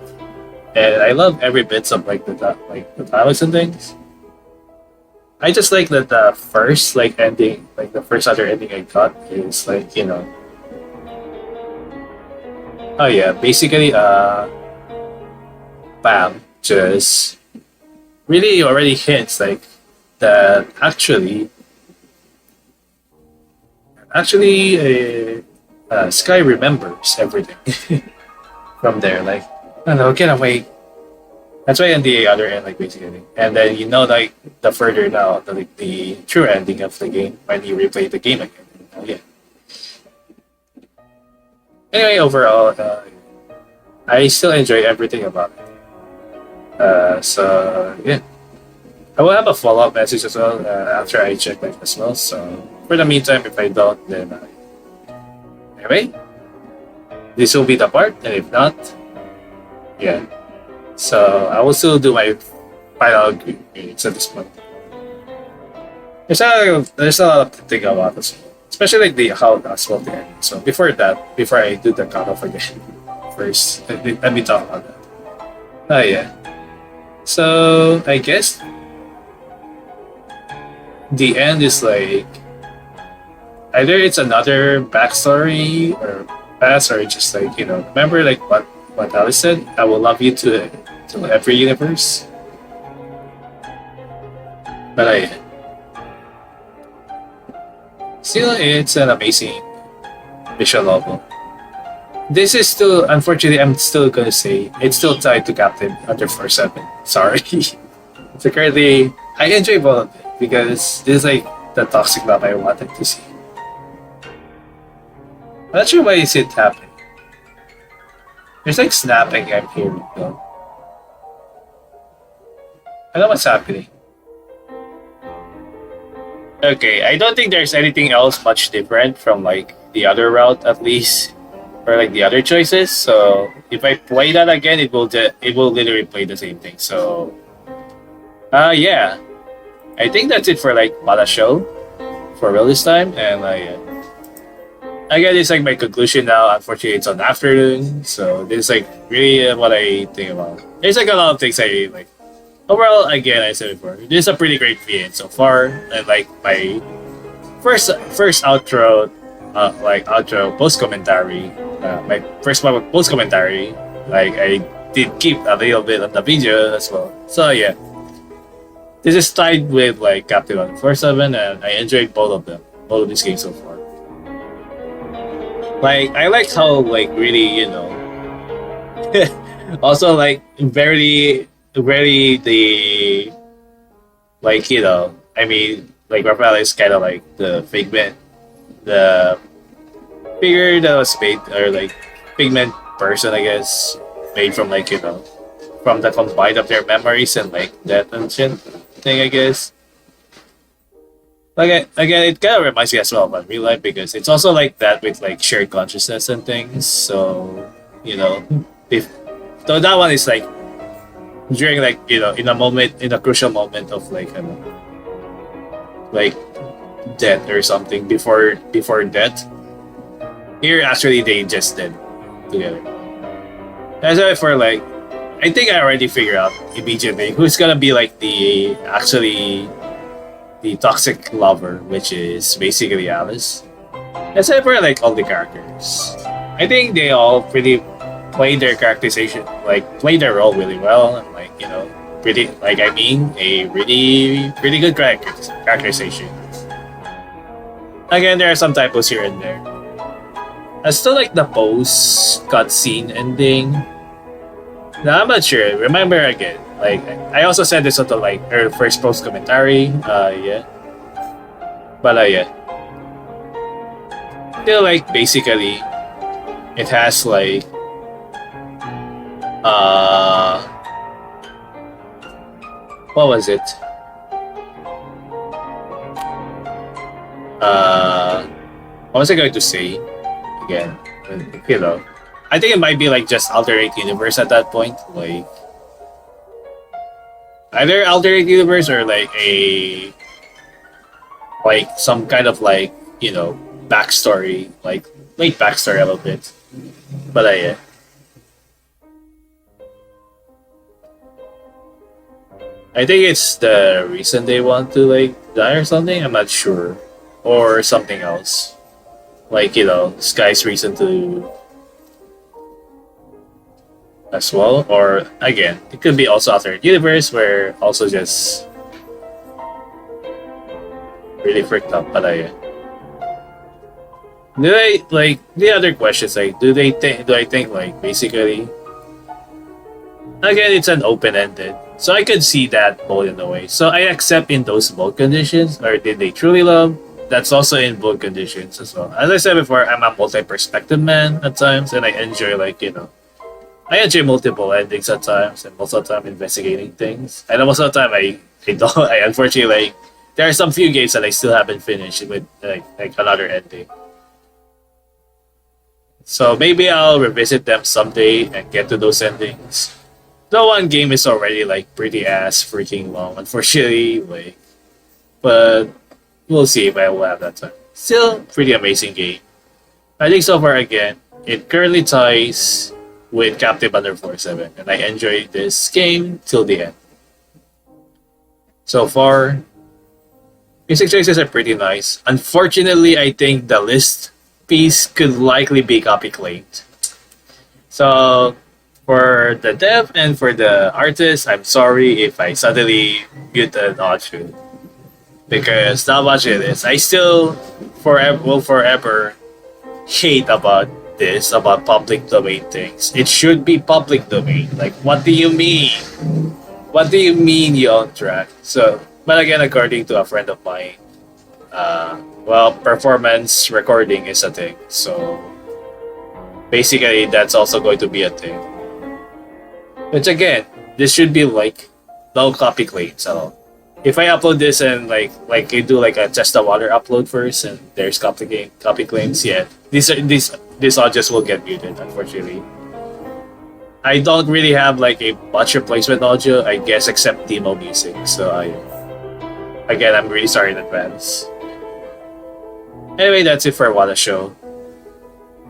Speaker 1: and I love every bits of like the dialogues and things. I just like that the first like ending, like the first other ending I got is like you know, oh yeah, basically Bam just really already hints like that actually Sky remembers everything from there. Like, I don't know, get away. That's why on the other end, like basically, and then you know, like the further now, the true ending of the game when you replay the game again. Yeah. Anyway, overall, I still enjoy everything about it. So yeah, I will have a follow up message as well after I check my as well. So for the meantime, if I don't, then anyway, this will be the part, and if not, yeah. So I will still do my final grades at this point. There's a lot to think about as well, especially like the how as well there. So before that, before I do the cutoff again, first let me talk about that. Oh yeah. So I guess the end is like either it's another backstory or past or just like you know remember like what Alice said, I will love you to every universe. But I still it's an amazing visual novel. This is still unfortunately I'm still gonna say it's still tied to Captain Under 47. Sorry. So currently I enjoy both of it because this is like the toxic love I wanted to see. I'm not sure why is it happening. There's like snapping I'm hearing though. I know what's happening. Okay, I don't think there's anything else much different from like the other route at least, or like the other choices. So if I play that again, it will literally play the same thing. So, yeah, I think that's it for like what a show for real this time. And again, it's like my conclusion now. Unfortunately, it's on afternoon, so this is like really what I think about. There's like a lot of things I like. Overall, again, I said before, this is a pretty great VN so far. And like my first outro, outro post commentary, my first one with post commentary, like I did keep a little bit of the video as well. So yeah, this is tied with like Captain 147, and I enjoyed both of these games so far. Like I like how like really you know, also like very the like you know I mean like Raphael is kind of like the figment the figure that was made, or like pigment person, I guess, made from like from the combine of their memories and like that and shit thing, I guess. Like again, it kind of reminds me as well about real life because it's also like that with like shared consciousness and things. So you know, if so that one is like during like in a moment, in a crucial moment of like like death or something before death. Here actually they just did together. That's why for like I think I already figured out immediately who's gonna be like the toxic lover, which is basically Alice. Except for like all the characters. I think they all pretty play their characterization, like play their role really well, and like pretty like I mean a really pretty good characterization. Again, there are some typos here and there. I still like the post cutscene ending. No, I'm not sure. Remember again, like I also said this on the like first post commentary. Yeah, but yeah, feel like basically it has like uh what was it? What was I going to say again? I think it might be like just alternate universe at that point, like either alternate universe or like some kind of like backstory, like late backstory a little bit. But yeah, I think it's the reason they want to like die or something. I'm not sure, or something else. Like Sky's reason to as well, or again, it could be also alternate universe where also just really freaked out. But I do I like the other questions like do I think like basically again it's an open ended, so I could see that both in a way. So I accept in those both conditions, or did they truly love? That's also in both conditions as well. As I said before, I'm a multi-perspective man at times, and I enjoy like I enjoy multiple endings at times, and most of the time investigating things. And most of the time, I don't. I unfortunately like there are some few games that I still haven't finished with like another ending. So maybe I'll revisit them someday and get to those endings. The one game is already like pretty ass freaking long, unfortunately. Like, but we'll see if I will have that time. Still, pretty amazing game. I think so far again, it currently ties with Captive Under 47, and I enjoyed this game till the end. So far, music choices are pretty nice. Unfortunately, I think the list piece could likely be copy claimed. So, for the dev and for the artist, I'm sorry if I suddenly mute an audio because that much it is. I still forever hate about this, about public domain things. It should be public domain. Like, what do you mean? What do you mean you own track? So, but again, according to a friend of mine, performance recording is a thing. So, basically, that's also going to be a thing. Which again, this should be like no copy claims at all. If I upload this and like you do like a test the water upload first and there's copy claims, yeah, these audios will get muted, unfortunately. I don't really have like a much replacement audio, I guess, except demo music. So I'm really sorry in advance. Anyway, that's it for What a Show.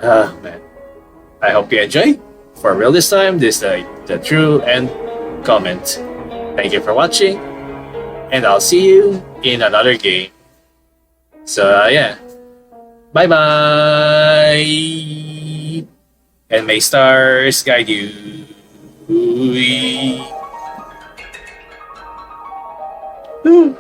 Speaker 1: Man, I hope you enjoy. For real this time, this is the true end comment. Thank you for watching, and I'll see you in another game. So yeah, bye bye, and may stars guide you. Woo.